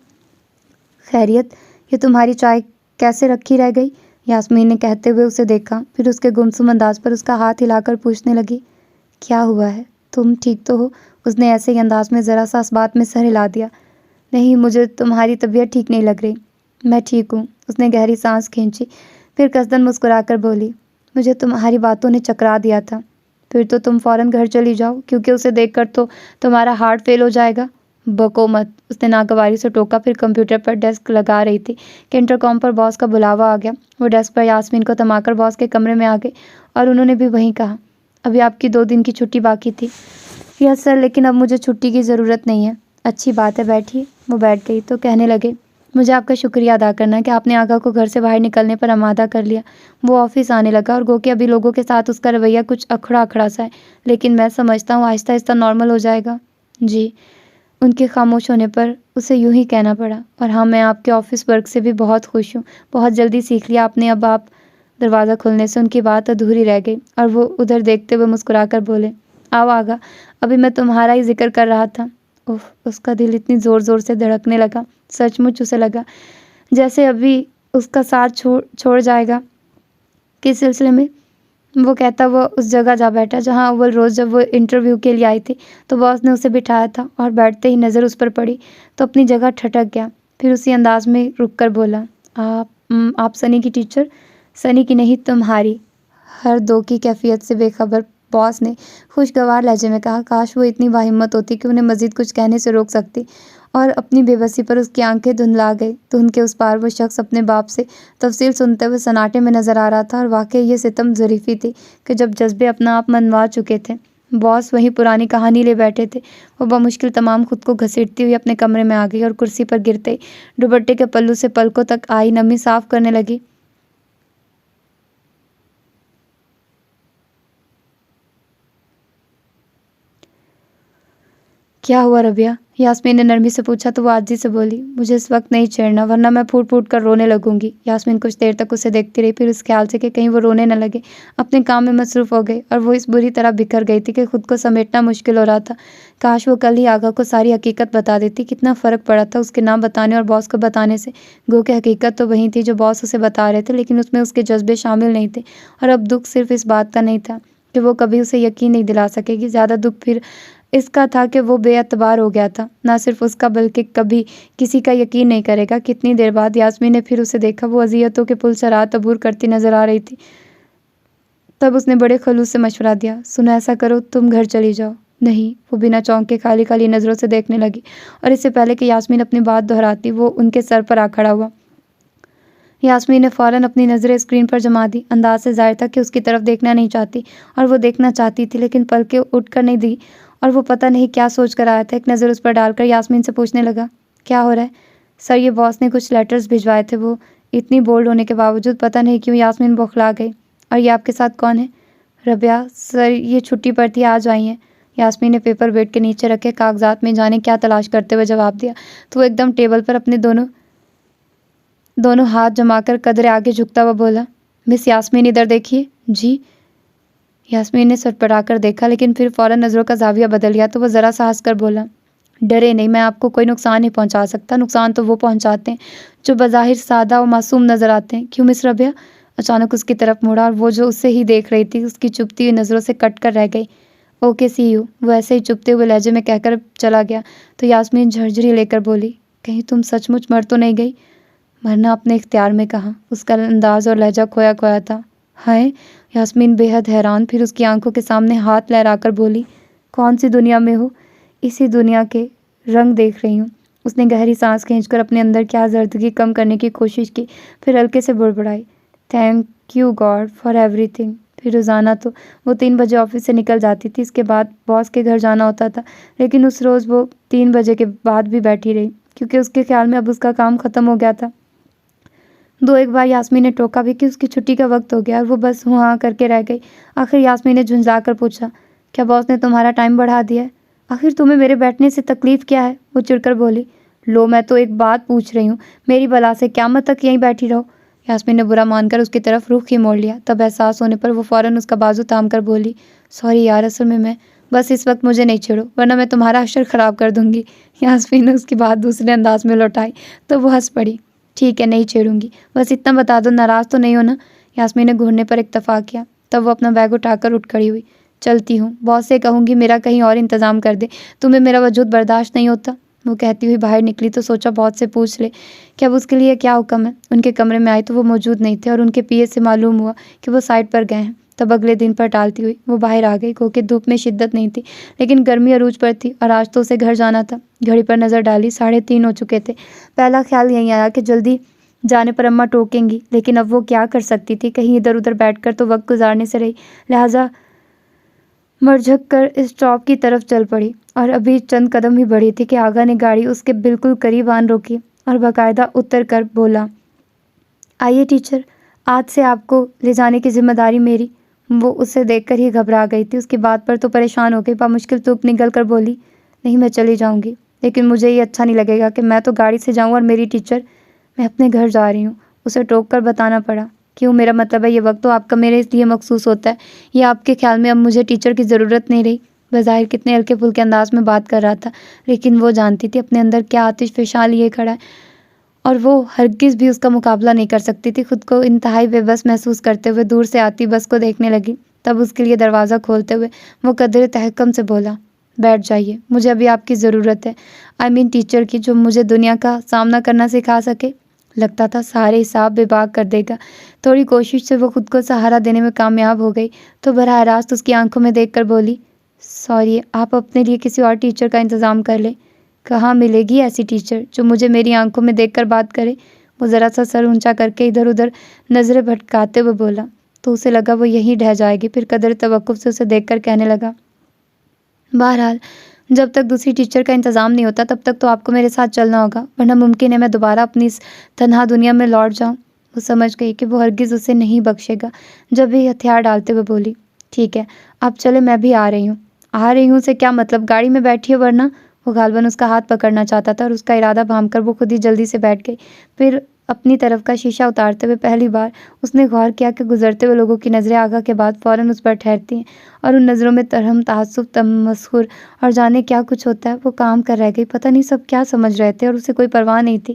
خیریت، یہ تمہاری چائے کیسے رکھی رہ گئی؟ یاسمین نے کہتے ہوئے اسے دیکھا، پھر اس کے گمسم انداز پر اس کا ہاتھ ہلا کر پوچھنے لگی، کیا ہوا ہے، تم ٹھیک تو ہو؟ اس نے ایسے ہی انداز میں ذرا سا اس بات میں سر ہلا دیا، نہیں مجھے تمہاری طبیعت ٹھیک نہیں لگ رہی۔ میں ٹھیک ہوں، اس نے گہری سانس کھینچی، پھر قصدن مسکرا کر بولی، مجھے تمہاری باتوں نے چکرا دیا تھا، پھر تو تم فوراً گھر چلی جاؤ، کیونکہ اسے دیکھ کر تو تمہارا ہارٹ فیل ہو جائے گا۔ بکو مت، اس نے ناگواری سے ٹوکا۔ پھر کمپیوٹر پر ڈیسک لگا رہی تھی کہ انٹرکام پر باس کا بلاوا آ گیا۔ وہ ڈیسک پر یاسمین کو تھما کر باس کے کمرے میں آ گئی اور انہوں نے بھی وہی کہا، ابھی آپ کی 2 دن کی چھٹی باقی تھی۔ یس سر، لیکن اب مجھے چھٹی کی ضرورت نہیں ہے۔ اچھی بات ہے، بیٹھیے۔ وہ بیٹھ گئی تو کہنے لگے، مجھے آپ کا شکریہ ادا کرنا ہے کہ آپ نے آغا کو گھر سے باہر نکلنے پر آمادہ کر لیا۔ وہ آفس آنے لگا اور گو کہ ابھی لوگوں کے ساتھ اس کا رویہ کچھ اکھڑا اکھڑا سا ہے، لیکن میں سمجھتا ہوں آہستہ آہستہ نارمل ہو جائے گا۔ جی۔ ان کے خاموش ہونے پر اسے یوں ہی کہنا پڑا، اور ہاں، میں آپ کے آفس ورک سے بھی بہت خوش ہوں، بہت جلدی سیکھ لیا آپ نے۔ اب آپ دروازہ کھلنے سے ان کی بات ادھوری رہ گئی اور وہ ادھر دیکھتے ہوئے مسکرا کر بولے، آؤ آغا، ابھی میں تمہارا ہی ذکر کر رہا تھا۔ اف، اس کا دل اتنی زور زور سے دھڑکنے لگا، سچ مچ اسے لگا جیسے ابھی اس کا ساتھ چھوڑ جائے گا۔ کس سلسلے میں؟ وہ کہتا وہ اس جگہ جا بیٹھا جہاں اول روز جب وہ انٹرویو کے لیے آئی تھی تو باس نے اسے بٹھایا تھا، اور بیٹھتے ہی نظر اس پر پڑی تو اپنی جگہ ٹھٹک گیا۔ پھر اسی انداز میں رک کر بولا، آپ سنی کی ٹیچر؟ سنی کی نہیں، تمہاری۔ ہر دو کی کیفیت سے بے خبر باس نے خوشگوار لہجے میں کہا۔ کاش وہ اتنی باہمت ہوتی کہ انہیں مزید کچھ کہنے سے روک سکتی، اور اپنی بے بسی پر اس کی آنکھیں دھندلا گئی۔ دھند کے اس پار وہ شخص اپنے باپ سے تفصیل سنتے ہوئے سناٹے میں نظر آ رہا تھا، اور واقعی یہ ستم ظریفی تھی کہ جب جذبے اپنا آپ منوا چکے تھے، باس وہی پرانی کہانی لے بیٹھے تھے۔ وہ بمشکل تمام خود کو گھسیٹتی ہوئی اپنے کمرے میں آ گئی اور کرسی پر گرتے ہی دوپٹے کے پلو سے پلکوں تک آئی نمی صاف کرنے لگی۔ کیا ہوا ربیہ؟ یاسمین نے نرمی سے پوچھا تو وہ عاجزی سے بولی، مجھے اس وقت نہیں چھیڑنا ورنہ میں پھوٹ پھوٹ کر رونے لگوں گی۔ یاسمین کچھ دیر تک اسے دیکھتی رہی، پھر اس خیال سے کہ کہیں وہ رونے نہ لگے اپنے کام میں مصروف ہو گئی، اور وہ اس بری طرح بکھر گئی تھی کہ خود کو سمیٹنا مشکل ہو رہا تھا۔ کاش وہ کل ہی آغا کو ساری حقیقت بتا دیتی۔ کتنا فرق پڑا تھا اس کے نہ بتانے اور باس کو بتانے سے۔ گو کہ حقیقت تو وہی تھی جو باس اسے بتا رہے تھے، لیکن اس میں اس کے جذبے شامل نہیں تھے، اور اب دکھ صرف اس بات کا نہیں تھا کہ وہ کبھی اسے یقین نہیں دلا سکے گی، زیادہ دکھ پھر اس کا تھا کہ وہ بے اعتبار ہو گیا تھا، نہ صرف اس کا بلکہ کبھی کسی کا یقین نہیں کرے گا۔ کتنی دیر بعد یاسمین نے پھر اسے دیکھا، وہ اذیتوں کے پل سرات عبور کرتی نظر آ رہی تھی۔ تب اس نے بڑے خلوص سے مشورہ دیا، سنو، ایسا کرو، تم گھر چلی جاؤ۔ نہیں، وہ بنا چونکے خالی خالی نظروں سے دیکھنے لگی، اور اس سے پہلے کہ یاسمین اپنی بات دہراتی وہ ان کے سر پر آ کھڑا ہوا۔ یاسمین نے فوراً اپنی نظریں اسکرین پر جما دی، انداز سے ظاہر تھا کہ اس کی طرف دیکھنا نہیں چاہتی، اور وہ دیکھنا چاہتی تھی لیکن پلکیں اٹھ کر نہیں دی، اور وہ پتہ نہیں کیا سوچ کر آیا تھا۔ ایک نظر اس پر ڈال کر یاسمین سے پوچھنے لگا، کیا ہو رہا ہے؟ سر، یہ باس نے کچھ لیٹرز بھجوائے تھے۔ وہ اتنی بولڈ ہونے کے باوجود پتہ نہیں کیوں یاسمین بوکھلا گئی۔ اور یہ آپ کے ساتھ کون ہے؟ ربیہ سر، یہ چھٹی پر تھی، آج آئی ہیں۔ یاسمین نے پیپر ویٹ کے نیچے رکھے کاغذات میں جانے کیا تلاش کرتے ہوئے جواب دیا تو وہ ایک دم ٹیبل پر اپنے دونوں ہاتھ جما کر قدرے آگے جھکتا ہوا بولا، مس یاسمین ادھر دیکھیے۔ جی؟ یاسمین نے سٹپٹا کر دیکھا، لیکن پھر فوراً نظروں کا زاویہ بدل گیا تو وہ ذرا سا ہنس کر بولا، ڈرے نہیں، میں آپ کو کوئی نقصان نہیں پہنچا سکتا۔ نقصان تو وہ پہنچاتے ہیں جو بظاہر سادہ و معصوم نظر آتے ہیں۔ کیوں مس ربیہ؟ اچانک اس کی طرف مڑا، اور وہ جو اسے ہی دیکھ رہی تھی اس کی چبھتی ہوئی نظروں سے کٹ کر رہ گئی۔ اوکے، سی یو، وہ ایسے ہی چبھتے ہوئے لہجے میں کہہ کر چلا گیا تو یاسمین جھرجھری لے کر بولی، کہیں تم سچ مچ مر تو نہیں گئی؟ مرنا اپنے اختیار میں کہاں؟ اس کا انداز اور لہجہ کھویا کھویا تھا۔ ہائے! یاسمین بے حد حیران، پھر اس کی آنکھوں کے سامنے ہاتھ لہرا کر بولی، کون سی دنیا میں ہو؟ اسی دنیا کے رنگ دیکھ رہی ہوں۔ اس نے گہری سانس کھینچ کر اپنے اندر کی آزردگی کم کرنے کی کوشش کی، پھر ہلکے سے بڑبڑائی، thank you God for everything. پھر روزانہ تو وہ 3 بجے آفس سے نکل جاتی تھی، اس کے بعد باس کے گھر جانا ہوتا تھا، لیکن اس روز وہ 3 بجے کے بعد بھی بیٹھی رہی، کیونکہ اس کے خیال میں اب اس کا کام ختم ہو گیا تھا۔ 2-1 بار یاسمین نے ٹوکا بھی کہ اس کی چھٹی کا وقت ہو گیا، اور وہ بس ہوں ہاں کر کے رہ گئی۔ آخر یاسمین نے جھنجھلا کر پوچھا، کیا باس نے تمہارا ٹائم بڑھا دیا ہے؟ آخر تمہیں میرے بیٹھنے سے تکلیف کیا ہے؟ وہ چڑ کر بولی، لو، میں تو ایک بات پوچھ رہی ہوں، میری بلا سے قیامت تک یہیں بیٹھی رہو؟ یاسمین نے برا مان کر اس کی طرف رخ ہی موڑ لیا، تب احساس ہونے پر وہ فوراً اس کا بازو تھام کر بولی، سوری یار، اصل میں بس اس وقت مجھے نہیں چھیڑو ورنہ میں تمہارا حشر خراب کر دوں گی۔ یاسمین نے اس کی بات دوسرے انداز میں لوٹائی تو وہ ہنس پڑی، ٹھیک ہے، نہیں چھیڑوں گی، بس اتنا بتا دو، ناراض تو نہیں ہونا؟ یاسمین نے گھورنے پر اکتفا کیا، تب وہ اپنا بیگ اٹھا کر اٹھ کھڑی ہوئی، چلتی ہوں، باس سے کہوں گی میرا کہیں اور انتظام کر دے، تمہیں میرا وجود برداشت نہیں ہوتا؟ وہ کہتی ہوئی باہر نکلی تو سوچا بہت سے پوچھ لے کہ اب اس کے لیے کیا حکم ہے۔ ان کے کمرے میں آئی تو وہ موجود نہیں تھے اور ان کے پیے سے معلوم ہوا کہ وہ سائٹ پر گئے ہیں۔ تب اگلے دن پر ٹالتی ہوئی وہ باہر آ گئی، کیونکہ دھوپ میں شدت نہیں تھی لیکن گرمی عروج پر تھی اور آج تو اسے گھر جانا تھا۔ گھڑی پر نظر ڈالی، 3:30 ہو چکے تھے۔ پہلا خیال یہی آیا کہ جلدی جانے پر اماں ٹوکیں گی، لیکن اب وہ کیا کر سکتی تھی؟ کہیں ادھر ادھر بیٹھ کر تو وقت گزارنے سے رہی، لہٰذا مرجھک کر اسٹاپ کی طرف چل پڑی اور ابھی چند قدم ہی بڑھی تھی کہ آغا نے گاڑی اس کے بالکل قریب آن روکی اور باقاعدہ اتر کر بولا، آئیے ٹیچر، آج سے آپ کو لے جانے کی ذمہ داری میری۔ وہ اسے دیکھ کر ہی گھبرا گئی تھی، اس کی بات پر تو پریشان ہو گئی، بامشکل تھوک نگل کر بولی، نہیں میں چلی جاؤں گی، لیکن مجھے یہ اچھا نہیں لگے گا کہ میں تو گاڑی سے جاؤں اور میری ٹیچر، میں اپنے گھر جا رہی ہوں۔ اسے ٹوک کر بتانا پڑا، کیوں؟ میرا مطلب ہے یہ وقت تو آپ کا میرے اس لیے مخصوص ہوتا ہے، یہ آپ کے خیال میں اب مجھے ٹیچر کی ضرورت نہیں رہی؟ بظاہر کتنے ہلکے پھلکے انداز میں بات کر رہا تھا، لیکن وہ جانتی تھی اپنے اندر کیا آتش فشاں لیے کھڑا ہے اور وہ ہرگز بھی اس کا مقابلہ نہیں کر سکتی تھی۔ خود کو انتہائی بے بس محسوس کرتے ہوئے دور سے آتی بس کو دیکھنے لگی۔ تب اس کے لیے دروازہ کھولتے ہوئے وہ قدر تحکم سے بولا، بیٹھ جائیے، مجھے ابھی آپ کی ضرورت ہے، ٹیچر کی، جو مجھے دنیا کا سامنا کرنا سکھا سکے۔ لگتا تھا سارے حساب بے باک کر دے گا۔ تھوڑی کوشش سے وہ خود کو سہارا دینے میں کامیاب ہو گئی تو براہ راست اس کی آنکھوں میں دیکھ کر بولی، سوری، آپ اپنے لیے کسی اور ٹیچر کا انتظام کر لیں۔ کہاں ملے گی ایسی ٹیچر جو مجھے میری آنکھوں میں دیکھ کر بات کرے؟ وہ ذرا سا سر اونچا کر کے ادھر ادھر نظریں بھٹکاتے ہوئے بولا، تو اسے لگا وہ یہیں ڈھہ جائے گی، پھر قدر توقف سے اسے دیکھ کر کہنے لگا، بہرحال جب تک دوسری ٹیچر کا انتظام نہیں ہوتا تب تک تو آپ کو میرے ساتھ چلنا ہوگا، ورنہ ممکن ہے میں دوبارہ اپنی اس تنہا دنیا میں لوٹ جاؤں۔ وہ سمجھ گئی کہ وہ ہرگز اسے نہیں بخشے گا، جب بھی ہتھیار ڈالتے ہوئے بولی، ٹھیک ہے آپ چلے، میں بھی آ رہی ہوں۔ آ رہی ہوں سے کیا مطلب؟ گاڑی میں بیٹھی ہے، ورنہ؟ وہ غالباً اس کا ہاتھ پکڑنا چاہتا تھا اور اس کا ارادہ بھانپ کر وہ خود ہی جلدی سے بیٹھ گئی۔ پھر اپنی طرف کا شیشہ اتارتے ہوئے پہلی بار اس نے غور کیا کہ گزرتے ہوئے لوگوں کی نظریں آغا کے بعد فوراً اس پر ٹھہرتی ہیں اور ان نظروں میں ترہم، تعصب، تمسخر اور جانے کیا کچھ ہوتا ہے۔ وہ کام کر رہ گئی، پتہ نہیں سب کیا سمجھ رہے تھے اور اسے کوئی پرواہ نہیں تھی۔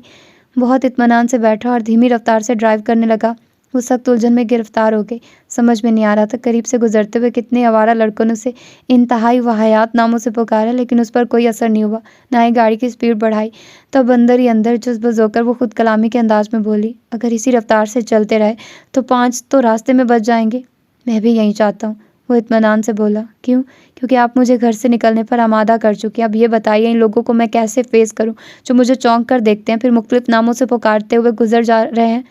بہت اطمینان سے بیٹھا اور دھیمی رفتار سے ڈرائیو کرنے لگا۔ وہ سخت الجھن میں گرفتار ہو گئی، سمجھ میں نہیں آ رہا تھا قریب سے گزرتے ہوئے کتنے آوارہ لڑکوں نے اسے انتہائی واہیات ناموں سے پکارا، لیکن اس پر کوئی اثر نہیں ہوا، نہ ہی گاڑی کی سپیڈ بڑھائی۔ تب اندر ہی اندر جذبہ ہو کر وہ خود کلامی کے انداز میں بولی، اگر اسی رفتار سے چلتے رہے تو 5 تو راستے میں بچ جائیں گے۔ میں بھی یہی چاہتا ہوں، وہ اطمینان سے بولا، کیوں؟ کیونکہ آپ مجھے گھر سے نکلنے پر آمادہ کر چکی۔ اب یہ بتائیے ان لوگوں کو میں کیسے فیس کروں جو مجھے چونک کر دیکھتے ہیں، پھر مختلف ناموں سے پکارتے ہوئے گزر جا رہے ہیں؟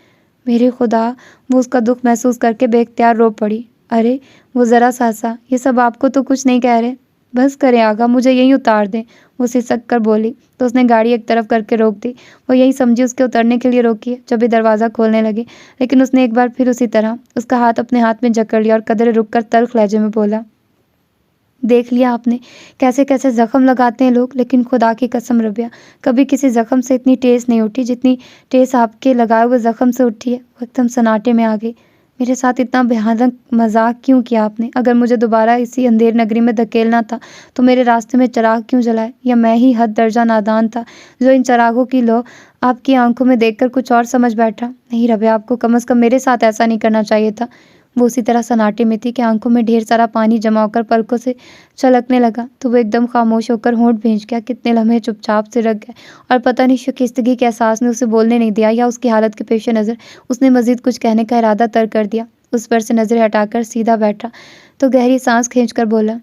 میرے خدا! وہ اس کا دکھ محسوس کر کے بے اختیار رو پڑی۔ ارے وہ ذرا سا ہنسا، یہ سب آپ کو تو کچھ نہیں کہہ رہے؟ بس کریں آغا، مجھے یہیں اتار دیں، وہ سسک کر بولی تو اس نے گاڑی ایک طرف کر کے روک دی۔ وہ یہی سمجھی اس کے اترنے کے لیے روکی ہے جب بھی دروازہ کھولنے لگے، لیکن اس نے ایک بار پھر اسی طرح اس کا ہاتھ اپنے ہاتھ میں جکڑ لیا اور قدرے رک کر تلخ لہجے میں بولا، دیکھ لیا آپ نے کیسے کیسے زخم لگاتے ہیں لوگ، لیکن خدا کی قسم ربیہ، کبھی کسی زخم سے اتنی ٹیس نہیں اٹھی جتنی ٹیس آپ کے لگائے ہوئے زخم سے اٹھی ہے۔ وہ ایک دم سناٹے میں آ گئی۔ میرے ساتھ اتنا بھیانک مذاق کیوں کیا آپ نے؟ اگر مجھے دوبارہ اسی اندھیر نگری میں دھکیلنا تھا تو میرے راستے میں چراغ کیوں جلائے؟ یا میں ہی حد درجہ نادان تھا جو ان چراغوں کی لو آپ کی آنکھوں میں دیکھ کر کچھ اور سمجھ بیٹھا؟ نہیں ربیہ، آپ کو کم از کم میرے ساتھ ایسا نہیں کرنا چاہیے تھا۔ وہ اسی طرح سناٹے میں تھی کہ آنکھوں میں ڈھیر سارا پانی جمع ہو کر پلکوں سے چھلکنے لگا تو وہ ایک دم خاموش ہو کر ہونٹ بھینچ گیا۔ کتنے لمحے چپ چاپ سے رکھ گئے اور پتہ نہیں شکستگی کے احساس نے اسے بولنے نہیں دیا یا اس کی حالت کے پیش نظر اس نے مزید کچھ کہنے کا ارادہ ترک کر دیا۔ اس پر سے نظریں ہٹا کر سیدھا بیٹھا تو گہری سانس کھینچ کر بولا،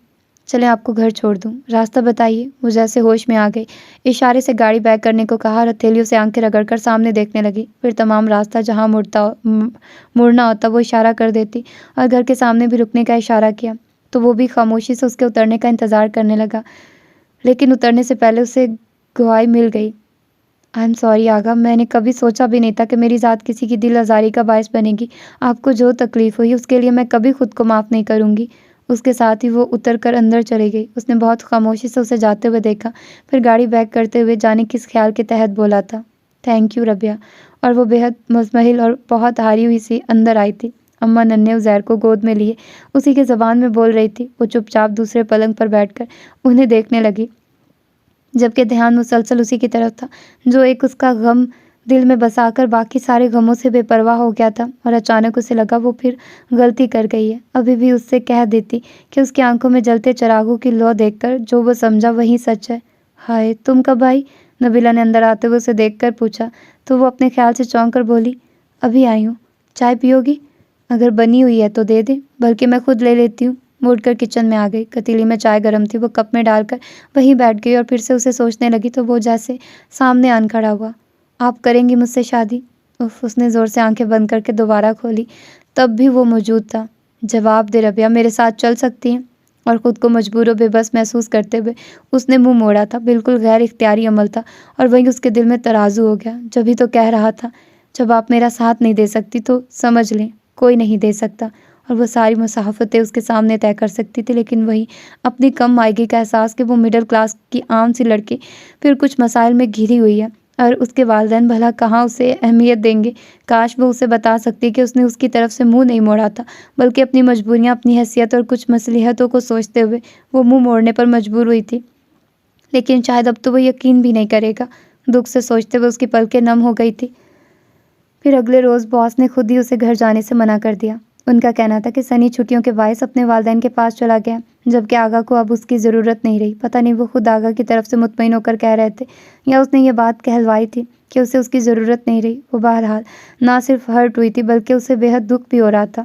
چلیں آپ کو گھر چھوڑ دوں، راستہ بتائیے۔ وہ جیسے ہوش میں آ گئی، اشارے سے گاڑی بیک کرنے کو کہا اور ہتھیلیوں سے آنکھیں رگڑ کر سامنے دیکھنے لگی۔ پھر تمام راستہ جہاں مڑنا ہوتا وہ اشارہ کر دیتی اور گھر کے سامنے بھی رکنے کا اشارہ کیا تو وہ بھی خاموشی سے اس کے اترنے کا انتظار کرنے لگا، لیکن اترنے سے پہلے اسے گواہی مل گئی، آئی ایم سوری آغا، میں نے کبھی سوچا بھی نہیں تھا کہ میری ذات کسی کی دل آزاری کا باعث بنے گی۔ آپ کو جو تکلیف ہوئی اس کے لیے میں کبھی خود کو معاف نہیں کروں گی۔ اس کے ساتھ ہی وہ اتر کر اندر چلی گئی۔ اس نے بہت خاموشی سے اسے جاتے ہوئے دیکھا، پھر گاڑی بیک کرتے ہوئے جانے کس خیال کے تحت بولا تھا، تھینک یو ربیہ، اور وہ بے حد مزمحل اور بہت ہاری ہوئی سی اندر آئی تھی۔ اماں ننھے عزیر کو گود میں لیے اسی کی زبان میں بول رہی تھی۔ وہ چپ چاپ دوسرے پلنگ پر بیٹھ کر انہیں دیکھنے لگی، جبکہ دھیان مسلسل اسی کی طرف تھا جو ایک اس کا غم دل میں بسا کر باقی سارے غموں سے بے پرواہ ہو گیا تھا۔ اور اچانک اسے لگا وہ پھر غلطی کر گئی ہے۔ ابھی بھی اس سے کہہ دیتی کہ اس کی آنکھوں میں جلتے چراغوں کی لو دیکھ کر جو وہ سمجھا وہی سچ ہے۔ ہائے تم کب آئی؟ نبیلہ نے اندر آتے ہوئے اسے دیکھ کر پوچھا تو وہ اپنے خیال سے چونک کر بولی، ابھی آئی ہوں، چائے پیو گی؟ اگر بنی ہوئی ہے تو دے دیں، بلکہ میں خود لے لیتی ہوں۔ وہ اٹھ کر کچن میں آ گئی۔ پتیلی میں چائے گرم تھی، وہ کپ میں ڈال کر وہیں بیٹھ گئی اور پھر سے اسے سوچنے لگی تو وہ جیسے سامنے آن کھڑا ہوا۔ آپ کریں گی مجھ سے شادی؟ اس نے زور سے آنکھیں بند کر کے دوبارہ کھولی، تب بھی وہ موجود تھا۔ جواب دے ربیہ، میرے ساتھ چل سکتی ہیں؟ اور خود کو مجبور و بے بس محسوس کرتے ہوئے اس نے منہ موڑا تھا۔ بالکل غیر اختیاری عمل تھا اور وہیں اس کے دل میں ترازو ہو گیا۔ جبھی تو کہہ رہا تھا، جب آپ میرا ساتھ نہیں دے سکتی تو سمجھ لیں کوئی نہیں دے سکتا، اور وہ ساری مسافتیں اس کے سامنے طے کر سکتی تھی، لیکن وہی اپنی کم مائگی کا احساس کہ وہ مڈل کلاس کی عام سی لڑکی پھر کچھ مسائل میں گھری ہوئی ہے اور اس کے والدین بھلا کہاں اسے اہمیت دیں گے۔ کاش وہ اسے بتا سکتی کہ اس نے اس کی طرف سے منہ نہیں موڑا تھا، بلکہ اپنی مجبوریاں، اپنی حیثیت اور کچھ مصلحتوں کو سوچتے ہوئے وہ منہ موڑنے پر مجبور ہوئی تھی۔ لیکن شاید اب تو وہ یقین بھی نہیں کرے گا۔ دکھ سے سوچتے ہوئے اس کی پلکیں نم ہو گئی تھی۔ پھر اگلے روز باس نے خود ہی اسے گھر جانے سے منع کر دیا۔ ان کا کہنا تھا کہ سنی چھٹیوں کے باعث اپنے والدین کے پاس چلا گیا، جبکہ آغا کو اب اس کی ضرورت نہیں رہی۔ پتہ نہیں وہ خود آغا کی طرف سے مطمئن ہو کر کہہ رہے تھے یا اس نے یہ بات کہلوائی تھی کہ اسے اس کی ضرورت نہیں رہی۔ وہ بہرحال نہ صرف ہرٹ ہوئی تھی بلکہ اسے بے حد دکھ بھی ہو رہا تھا۔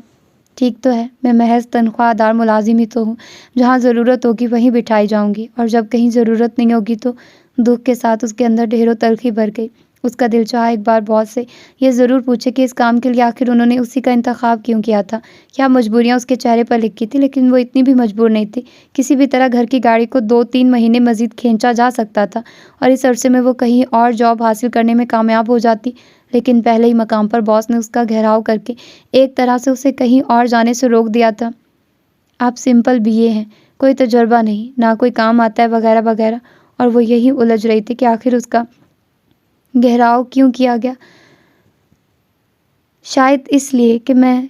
ٹھیک تو ہے، میں محض تنخواہ دار ملازم ہی تو ہوں، جہاں ضرورت ہوگی وہیں بٹھائی جاؤں گی، اور جب کہیں ضرورت نہیں ہوگی تو دکھ کے ساتھ اس کے اندر ڈھیروں تلخی بھر گئی۔ اس کا دل چاہا ایک بار باس سے یہ ضرور پوچھے کہ اس کام کے لیے آخر انہوں نے اسی کا انتخاب کیوں کیا تھا، کیا مجبوریاں اس کے چہرے پر لکھی تھی، لیکن وہ اتنی بھی مجبور نہیں تھی۔ کسی بھی طرح گھر کی گاڑی کو 2-3 مہینے مزید کھینچا جا سکتا تھا اور اس عرصے میں وہ کہیں اور جاب حاصل کرنے میں کامیاب ہو جاتی، لیکن پہلے ہی مقام پر باس نے اس کا گھیراؤ کر کے ایک طرح سے اسے کہیں اور جانے سے روک دیا تھا۔ آپ سمپل BA ہیں، کوئی تجربہ نہیں، نہ کوئی کام آتا ہے وغیرہ وغیرہ، اور وہ یہی الجھ رہی تھی کہ آخر اس کا گھیراؤ کیوں کیا گیا۔ شاید اس لیے کہ میں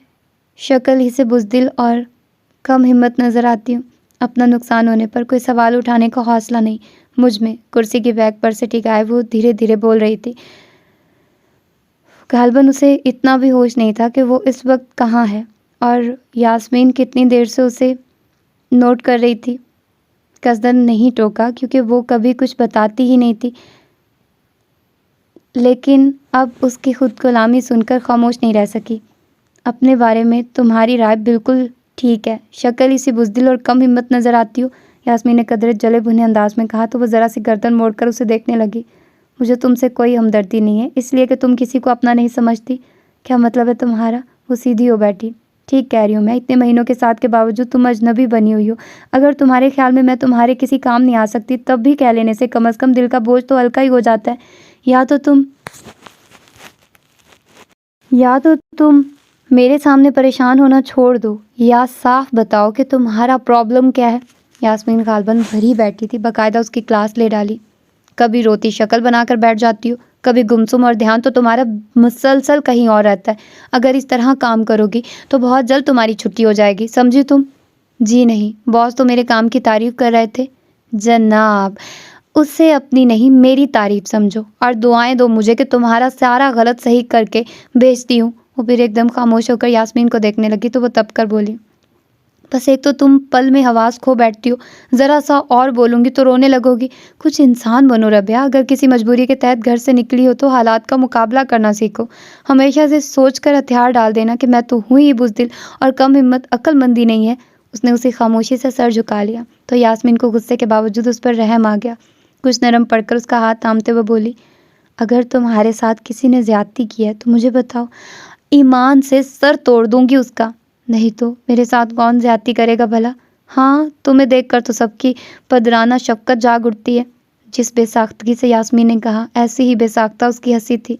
شکل ہی سے بزدل اور کم ہمت نظر آتی ہوں۔ اپنا نقصان ہونے پر کوئی سوال اٹھانے کا حوصلہ نہیں مجھ میں۔ کرسی کی بیک پر سے ٹکائے وہ دھیرے دھیرے بول رہی تھی۔ غالباً اسے اتنا بھی ہوش نہیں تھا کہ وہ اس وقت کہاں ہے اور یاسمین کتنی دیر سے اسے نوٹ کر رہی تھی۔ قصداً نہیں ٹوکا کیونکہ وہ کبھی کچھ بتاتی ہی نہیں تھی، لیکن اب اس کی خود کلامی سن کر خاموش نہیں رہ سکی۔ اپنے بارے میں تمہاری رائے بالکل ٹھیک ہے، شکل ہی سی بزدل اور کم ہمت نظر آتی ہو، یاسمین نے قدرے جلے بھنے انداز میں کہا تو وہ ذرا سی گردن موڑ کر اسے دیکھنے لگی۔ مجھے تم سے کوئی ہمدردی نہیں ہے، اس لیے کہ تم کسی کو اپنا نہیں سمجھتی۔ کیا مطلب ہے تمہارا؟ وہ سیدھی ہو بیٹھی۔ ٹھیک کہہ رہی ہوں میں، اتنے مہینوں کے ساتھ کے باوجود تم اجنبی بنی ہوئی ہو۔ اگر تمہارے خیال میں تمہارے کسی کام نہیں آ سکتی تب بھی کہہ لینے سے کم از کم دل کا بوجھ تو ہلکا ہی ہو جاتا ہے۔ یا تو تم میرے سامنے پریشان ہونا چھوڑ دو یا صاف بتاؤ کہ تمہارا پرابلم کیا ہے۔ یاسمین غالباً بھری بیٹھی تھی، باقاعدہ اس کی کلاس لے ڈالی۔ کبھی روتی شکل بنا کر بیٹھ جاتی ہو، کبھی گمسم، اور دھیان تو تمہارا مسلسل کہیں اور رہتا ہے۔ اگر اس طرح کام کرو گی تو بہت جلد تمہاری چھٹی ہو جائے گی، سمجھی تم؟ جی نہیں، باس تو میرے کام کی تعریف کر رہے تھے۔ جناب، اسے اپنی نہیں میری تعریف سمجھو اور دعائیں دو مجھے کہ تمہارا سارا غلط صحیح کر کے بھیجتی ہوں۔ وہ پھر ایک دم خاموش ہو کر یاسمین کو دیکھنے لگی تو وہ تب کر بولی، بس ایک تو تم پل میں حواس کھو بیٹھتی ہو، ذرا سا اور بولوں گی تو رونے لگو گی۔ کچھ انسان بنو ربیہ، اگر کسی مجبوری کے تحت گھر سے نکلی ہو تو حالات کا مقابلہ کرنا سیکھو۔ ہمیشہ سے سوچ کر ہتھیار ڈال دینا کہ میں تو ہوں ہی بزدل اور کم ہمت عقل مندی نہیں ہے۔ اس نے اسی خاموشی سے سر جھکا لیا تو یاسمین کو غصے کے باوجود اس پر رحم آ گیا۔ کچھ نرم پڑ کر اس کا ہاتھ تھامتے ہوئے بولی، اگر تمہارے ساتھ کسی نے زیادتی کی ہے تو مجھے بتاؤ، ایمان سے سر توڑ دوں گی اس کا۔ نہیں تو میرے ساتھ کون زیادتی کرے گا بھلا؟ ہاں، تمہیں دیکھ کر تو سب کی پدرانہ شفقت جاگ اٹھتی ہے۔ جس بے ساختگی سے یاسمین نے کہا، ایسی ہی بے ساختہ اس کی ہنسی تھی۔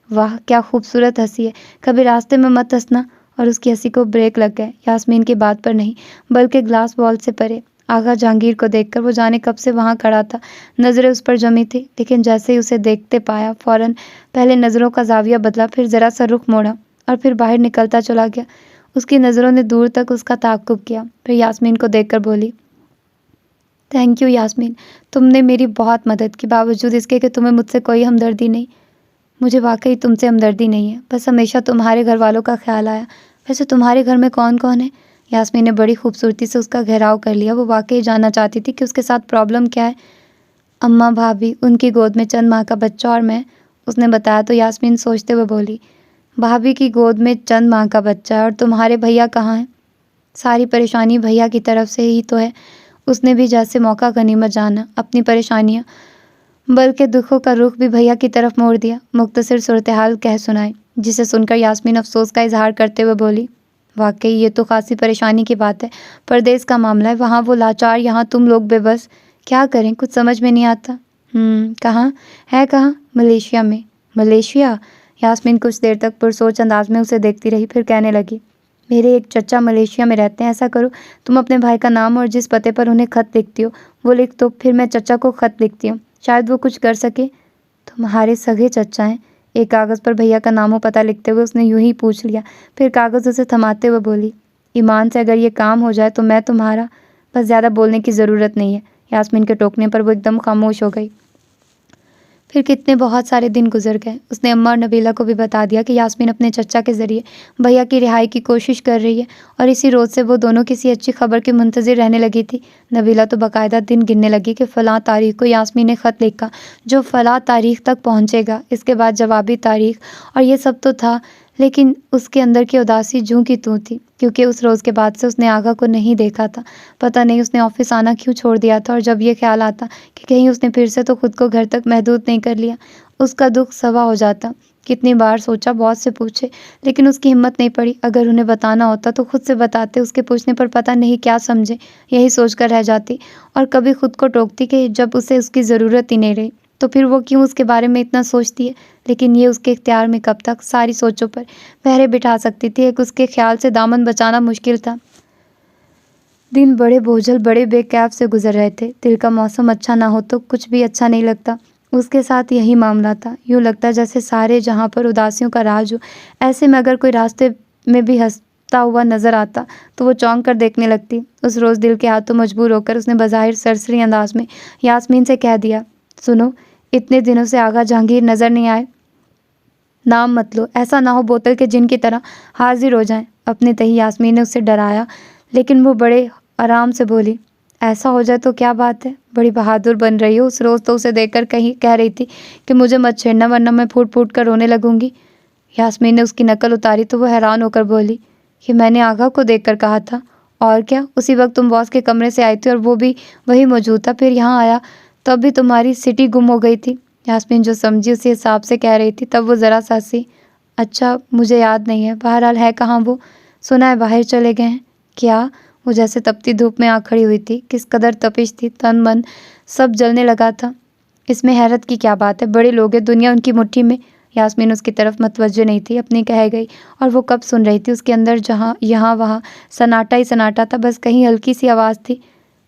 واہ کیا خوبصورت ہنسی ہے، کبھی راستے میں مت ہنسنا۔ اور اس کی ہنسی کو بریک لگ گئے، یاسمین کی بات پر نہیں بلکہ گلاس بال سے پرے۔ آغا جہانگیر کو دیکھ کر وہ جانے کب سے وہاں کھڑا تھا، نظریں اس پر جمی تھی، لیکن جیسے ہی اسے دیکھتے پایا فوراً پہلے نظروں کا زاویہ بدلا، پھر ذرا سا رخ موڑا اور پھر باہر نکلتا چلا گیا۔ اس کی نظروں نے دور تک اس کا تعاقب کیا، پھر یاسمین کو دیکھ کر بولی، تھینک یو یاسمین، تم نے میری بہت مدد کی، باوجود اس کے کہ تمہیں مجھ سے کوئی ہمدردی نہیں۔ مجھے واقعی تم سے ہمدردی نہیں ہے، بس ہمیشہ تمہارے گھر والوں کا خیال آیا۔ ویسے تمہارے گھر میں کون کون ہے؟ یاسمین نے بڑی خوبصورتی سے اس کا گھیراؤ کر لیا۔ وہ واقعی جاننا چاہتی تھی کہ اس کے ساتھ پرابلم کیا ہے۔ اماں، بھابھی، ان کی گود میں چند ماہ کا بچہ اور میں، اس نے بتایا تو یاسمین سوچتے ہوئے بولی، بھابھی کی گود میں چند ماہ کا بچہ ہے اور تمہارے بھیا کہاں ہیں؟ ساری پریشانی بھیا کی طرف سے ہی تو ہے۔ اس نے بھی جیسے موقع غنیمت جانا، اپنی پریشانیاں بلکہ دکھوں کا رخ بھی بھیا کی طرف موڑ دیا، مختصر صورتحال کہہ سنائی، جسے سن کر یاسمین افسوس کا اظہار کرتے ہوئے بولی، واقعی یہ تو خاصی پریشانی کی بات ہے، پردیس کا معاملہ ہے، وہاں وہ لاچار، یہاں تم لوگ بے بس، کیا کریں، کچھ سمجھ میں نہیں آتا۔ کہاں ہے؟ کہاں؟ ملیشیا میں۔ ملیشیا؟ یاسمین کچھ دیر تک پرسوچ انداز میں اسے دیکھتی رہی، پھر کہنے لگی، میرے ایک چچا ملیشیا میں رہتے ہیں، ایسا کرو تم اپنے بھائی کا نام اور جس پتے پر انہیں خط لکھتی ہو وہ لکھ دو، پھر میں چچا کو خط لکھتی ہوں، شاید وہ کچھ کر سکے۔ تمہارے سگے چچا ہیں؟ ایک کاغذ پر بھیا کا نام و پتہ لکھتے ہوئے اس نے یوں ہی پوچھ لیا، پھر کاغذ اسے تھماتے ہوئے بولی، ایمان سے اگر یہ کام ہو جائے تو میں تمہارا، بس زیادہ بولنے کی ضرورت نہیں ہے۔ یاسمین کے ٹوکنے پر وہ ایک دم خاموش ہو گئی۔ پھر کتنے بہت سارے دن گزر گئے۔ اس نے اماں اور نبیلہ کو بھی بتا دیا کہ یاسمین اپنے چچا کے ذریعے بھیا کی رہائی کی کوشش کر رہی ہے، اور اسی روز سے وہ دونوں کسی اچھی خبر کی منتظر رہنے لگی تھی۔ نبیلہ تو باقاعدہ دن گننے لگی کہ فلاں تاریخ کو یاسمین نے خط لکھا جو فلاں تاریخ تک پہنچے گا، اس کے بعد جوابی تاریخ، اور یہ سب تو تھا، لیکن اس کے اندر کی اداسی جوں کی توں تھی، کیونکہ اس روز کے بعد سے اس نے آغا کو نہیں دیکھا تھا۔ پتہ نہیں اس نے آفس آنا کیوں چھوڑ دیا تھا، اور جب یہ خیال آتا کہ کہیں اس نے پھر سے تو خود کو گھر تک محدود نہیں کر لیا، اس کا دکھ سوا ہو جاتا۔ کتنی بار سوچا بہت سے پوچھے، لیکن اس کی ہمت نہیں پڑی، اگر انہیں بتانا ہوتا تو خود سے بتاتے، اس کے پوچھنے پر پتہ نہیں کیا سمجھے، یہی سوچ کر رہ جاتی، اور کبھی خود کو ٹوکتی کہ جب اسے اس کی ضرورت ہی نہیں رہی تو پھر وہ کیوں اس کے بارے میں اتنا سوچتی ہے، لیکن یہ اس کے اختیار میں کب تک ساری سوچوں پر پہرے بٹھا سکتی تھی، ایک اس کے خیال سے دامن بچانا مشکل تھا۔ دن بڑے بوجھل، بڑے بے کیف سے گزر رہے تھے، دل کا موسم اچھا نہ ہو تو کچھ بھی اچھا نہیں لگتا، اس کے ساتھ یہی معاملہ تھا، یوں لگتا جیسے سارے جہاں پر اداسیوں کا راج ہو۔ ایسے میں اگر کوئی راستے میں بھی ہنستا ہوا نظر آتا تو وہ چونک کر دیکھنے لگتی۔ اس روز دل کے ہاتھوں مجبور ہو کر اس نے بظاہر سرسری انداز میں یاسمین سے کہہ دیا، سنو، اتنے دنوں سے آغا جہانگیر نظر نہیں آئے، نام مت لو، ایسا نہ ہو بوتل کے جن کی طرح حاضر ہو جائیں۔ اپنے تہی یاسمین نے اسے ڈرایا، لیکن وہ بڑے آرام سے بولی، ایسا ہو جائے تو کیا بات ہے، بڑی بہادر بن رہی ہو، اس روز تو اسے دیکھ کر کہہ رہی تھی کہ مجھے مت چھیڑنا ورنہ میں پھوٹ پھوٹ کر رونے لگوں گی۔ یاسمین نے اس کی نقل اتاری تو وہ حیران ہو کر بولی، یہ میں نے آغا کو دیکھ کر کہا تھا، اور کیا، اسی وقت تم باس کے کمرے سے آئی تھی اور وہ بھی وہی موجود تھا، پھر یہاں آیا تب بھی تمہاری سٹی گم ہو گئی تھی۔ یاسمین جو سمجھی اسی حساب سے کہہ رہی تھی، تب وہ ذرا سا ہنسی، اچھا مجھے یاد نہیں ہے، بہرحال ہے کہاں وہ؟ سنا ہے باہر چلے گئے ہیں۔ کیا؟ وہ جیسے تپتی دھوپ میں آ کھڑی ہوئی تھی، کس قدر تپش تھی، تن من سب جلنے لگا تھا۔ اس میں حیرت کی کیا بات ہے، بڑے لوگ ہیں، دنیا ان کی مٹھی میں۔ یاسمین اس کی طرف متوجہ نہیں تھی، اپنی کہہ گئی، اور وہ کب سن رہی تھی، اس کے اندر جہاں یہاں وہاں سناٹا ہی سناٹا تھا، بس کہیں ہلکی سی آواز تھی،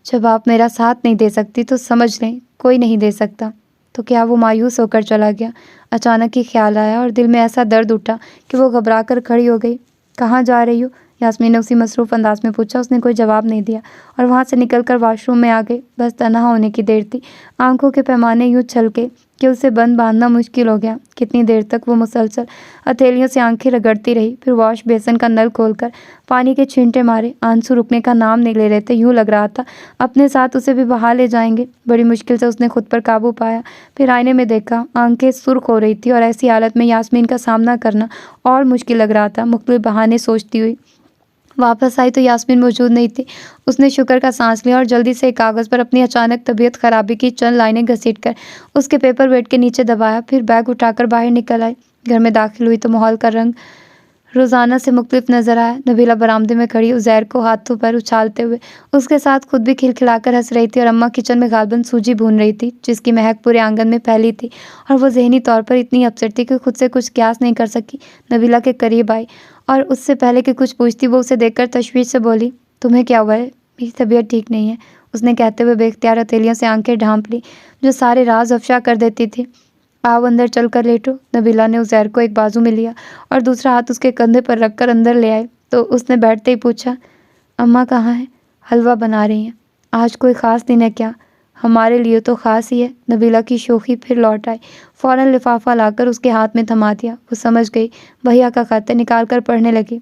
جب آپ میرا ساتھ نہیں دے سکتی تو سمجھ لیں کوئی نہیں دے سکتا۔ تو کیا وہ مایوس ہو کر چلا گیا؟ اچانک ہی خیال آیا اور دل میں ایسا درد اٹھا کہ وہ گھبرا کر کھڑی ہو گئی۔ کہاں جا رہی ہو؟ یاسمین نے اسی مصروف انداز میں پوچھا۔ اس نے کوئی جواب نہیں دیا اور وہاں سے نکل کر واش روم میں آ گئی۔ بس تنہا ہونے کی دیر تھی، آنکھوں کے پیمانے یوں چھلکے کہ اسے بند باندھنا مشکل ہو گیا۔ کتنی دیر تک وہ مسلسل ہتھیلیوں سے آنکھیں رگڑتی رہی، پھر واش بیسن کا نل کھول کر پانی کے چھینٹے مارے، آنسو رکنے کا نام نہیں لے رہے تھے، یوں لگ رہا تھا اپنے ساتھ اسے بھی بہا لے جائیں گے۔ بڑی مشکل سے اس نے خود پر قابو پایا، پھر آئینے میں دیکھا، آنکھیں سرخ ہو رہی تھی اور ایسی حالت میں یاسمین کا سامنا کرنا اور مشکل لگ رہا تھا۔ مختلف بہانے سوچتی ہوئی واپس آئی تو یاسمین موجود نہیں تھی۔ اس نے شکر کا سانس لیا اور جلدی سے ایک کاغذ پر اپنی اچانک طبیعت خرابی کی چند لائنیں گھسیٹ کر اس کے پیپر ویٹ کے نیچے دبایا، پھر بیگ اٹھا کر باہر نکل آئی۔ گھر میں داخل ہوئی تو ماحول کا رنگ روزانہ سے مختلف نظر آیا۔ نبیلہ برآمدے میں کھڑی عزیر کو ہاتھوں پر اچھالتے ہوئے اس کے ساتھ خود بھی کھلکھلا کر ہنس رہی تھی، اور اماں کچن میں غالباً سوجی بھون رہی تھی جس کی مہک پورے آنگن میں پھیلی تھی، اور وہ ذہنی طور پر اتنی اپسیٹ تھی کہ خود سے کچھ قیاس نہیں کر سکی۔ نبیلہ کے قریب آئی اور اس سے پہلے کہ کچھ پوچھتی وہ اسے دیکھ کر تشویش سے بولی، تمہیں کیا ہوا ہے؟ میری طبیعت ٹھیک نہیں ہے، اس نے کہتے ہوئے بے اختیار ہتھیلیوں سے آنکھیں ڈھانپ لی جو سارے راز افشا کر دیتی تھی۔ آؤ اندر چل کر لیٹو۔ نبیلہ نے عزیر کو ایک بازو میں لیا اور دوسرا ہاتھ اس کے کندھے پر رکھ کر اندر لے آئے تو اس نے بیٹھتے ہی پوچھا، اماں کہاں ہیں؟ حلوہ بنا رہی ہیں۔ آج کوئی خاص دن ہے کیا؟ ہمارے لیے تو خاص ہی ہے۔ نبیلہ کی شوخی پھر لوٹ آئی، فوراً لفافہ لا کر اس کے ہاتھ میں تھما دیا۔ وہ سمجھ گئی بھیا کا خط ہے، نکال کر پڑھنے لگی۔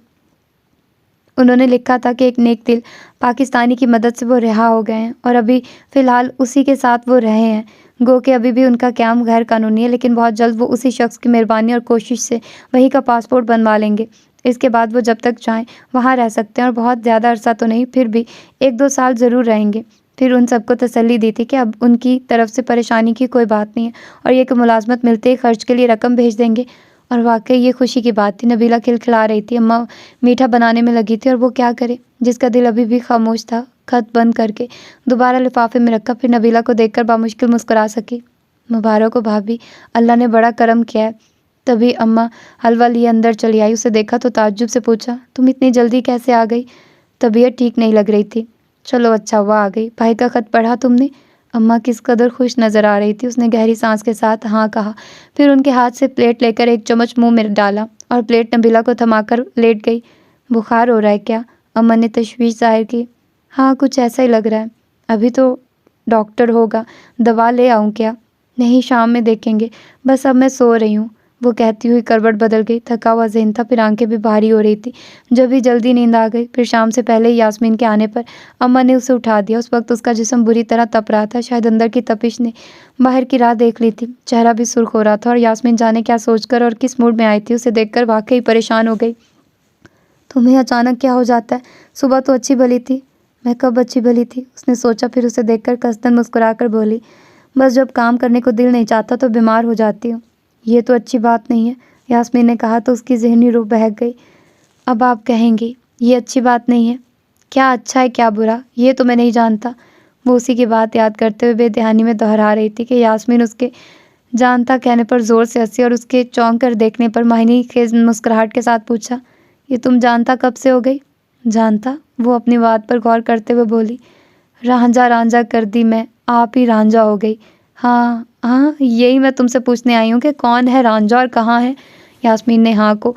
انہوں نے لکھا تھا کہ ایک نیک دل پاکستانی کی مدد سے وہ رہا ہو گئے ہیں اور ابھی فی الحال اسی کے ساتھ وہ رہے ہیں۔ گو کہ ابھی بھی ان کا قیام غیر قانونی ہے، لیکن بہت جلد وہ اسی شخص کی مہربانی اور کوشش سے وہی کا پاسپورٹ بنوا لیں گے۔ اس کے بعد وہ جب تک چاہیں وہاں رہ سکتے ہیں، اور بہت زیادہ عرصہ تو نہیں، پھر بھی 1-2 سال ضرور رہیں گے۔ پھر ان سب کو تسلی دی تھی کہ اب ان کی طرف سے پریشانی کی کوئی بات نہیں ہے، اور یہ کہ ملازمت ملتے ہی خرچ کے لیے رقم بھیج دیں گے۔ اور واقعی یہ خوشی کی بات تھی۔ نبیلہ کھلکھلا رہی تھی۔ اماں میٹھا بنانے میں لگی تھی، اور وہ کیا کرے؟ جس کا دل ابھی بھی خاموش تھا خط بند کر کے دوبارہ لفافے میں رکھا، پھر نبیلہ کو دیکھ کر بامشکل مسکرا سکی۔ مبارک ہو بھابھی، اللہ نے بڑا کرم کیا ہے۔ تبھی اماں حلوہ لیے اندر چلی آئی۔ اسے دیکھا تو تعجب سے پوچھا، تم اتنی جلدی کیسے آ گئی؟ طبیعت ٹھیک نہیں لگ رہی تھی۔ چلو اچھا ہوا آ گئی۔ بھائی کا خط پڑھا تم نے؟ اماں کس قدر خوش نظر آ رہی تھی۔ اس نے گہری سانس کے ساتھ ہاں کہا، پھر ان کے ہاتھ سے پلیٹ لے کر ایک چمچ منہ میں ڈالا اور پلیٹ نبیلہ کو تھما کر لیٹ گئی۔ بخار ہو رہا ہے کیا؟ اماں نے تشویش ظاہر کی۔ ہاں کچھ ایسا ہی لگ رہا ہے۔ ابھی تو ڈاکٹر ہوگا، دوا لے آؤں کیا؟ نہیں شام میں دیکھیں گے، بس اب میں سو رہی ہوں، وہ کہتی ہوئی کروٹ بدل گئی۔ تھکا ہوا ذہن تھا، پھر آنکھیں بھی بھاری ہو رہی تھی۔ جب ہی جلدی نیند آ گئی۔ پھر شام سے پہلے ہی یاسمین کے آنے پر اماں نے اسے اٹھا دیا۔ اس وقت اس کا جسم بری طرح تپ رہا تھا، شاید اندر کی تپش نے باہر کی راہ دیکھ لی تھی۔ چہرہ بھی سرخ ہو رہا تھا، اور یاسمین جانے کیا سوچ کر اور کس موڈ میں آئی تھی، اسے دیکھ کر واقعی پریشان ہو گئی۔ تمہیں اچانک کیا ہو جاتا ہے؟ صبح تو اچھی بھلی تھی۔ میں کب اچھی بھلی تھی؟ اس نے سوچا، پھر اسے دیکھ کر قصدن مسکرا کر بولی، بس جب کام کرنے کو دل نہیں چاہتا تو بیمار ہو جاتی ہوں۔ یہ تو اچھی بات نہیں ہے، یاسمین نے کہا تو اس کی ذہنی روح بہک گئی۔ اب آپ کہیں گی یہ اچھی بات نہیں ہے؟ کیا اچھا ہے کیا برا، یہ تو میں نہیں جانتا۔ وہ اسی کی بات یاد کرتے ہوئے بے دھیانی میں دہرا رہی تھی کہ یاسمین اس کے جانتا کہنے پر زور سے ہنسی، اور اس کے چونک کر دیکھنے پر معنی خیز مسکراہٹ کے ساتھ پوچھا، یہ تم جانتا کب سے ہو گئی؟ جانتا؟ وہ اپنی بات پر غور کرتے ہوئے بولی، رانجھا رانجھا کر دی میں، آپ ہی رانجھا ہو گئی۔ ہاں ہاں، یہی میں تم سے پوچھنے آئی ہوں کہ کون ہے رانجھا اور کہاں ہے؟ یاسمین نے ہاں کو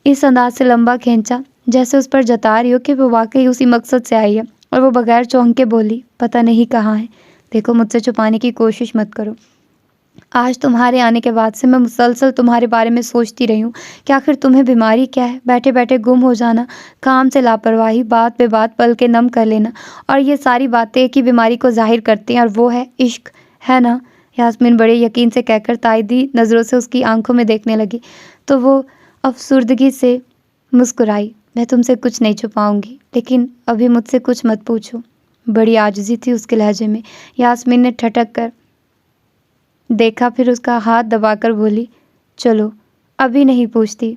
اس انداز سے لمبا کھینچا جیسے اس پر جتا رہی ہو کہ وہ واقعی اسی مقصد سے آئی ہے، اور وہ بغیر چونک کے بولی، پتہ نہیں کہاں ہے۔ دیکھو مجھ سے چھپانے کی کوشش مت کرو، آج تمہارے آنے کے بعد سے میں مسلسل تمہارے بارے میں سوچتی رہی ہوں کہ آخر تمہیں بیماری کیا ہے؟ بیٹھے بیٹھے گم ہو جانا، کام سے لاپرواہی، بات پہ بات پل کے نم کر لینا، اور یہ ساری باتیں ایک ہی بیماری کو ظاہر کرتی ہیں، اور وہ ہے عشق، ہے نا؟ یاسمین بڑے یقین سے کہہ کر تائیدی نظروں سے اس کی آنکھوں میں دیکھنے لگی، تو وہ افسردگی سے مسکرائی، میں تم سے کچھ نہیں چھپاؤں گی، لیکن ابھی مجھ سے کچھ مت پوچھو۔ بڑی عاجزی تھی اس کے لہجے میں۔ یاسمین نے ٹھٹک کر دیکھا، پھر اس کا ہاتھ دبا کر بولی، چلو ابھی نہیں پوچھتی۔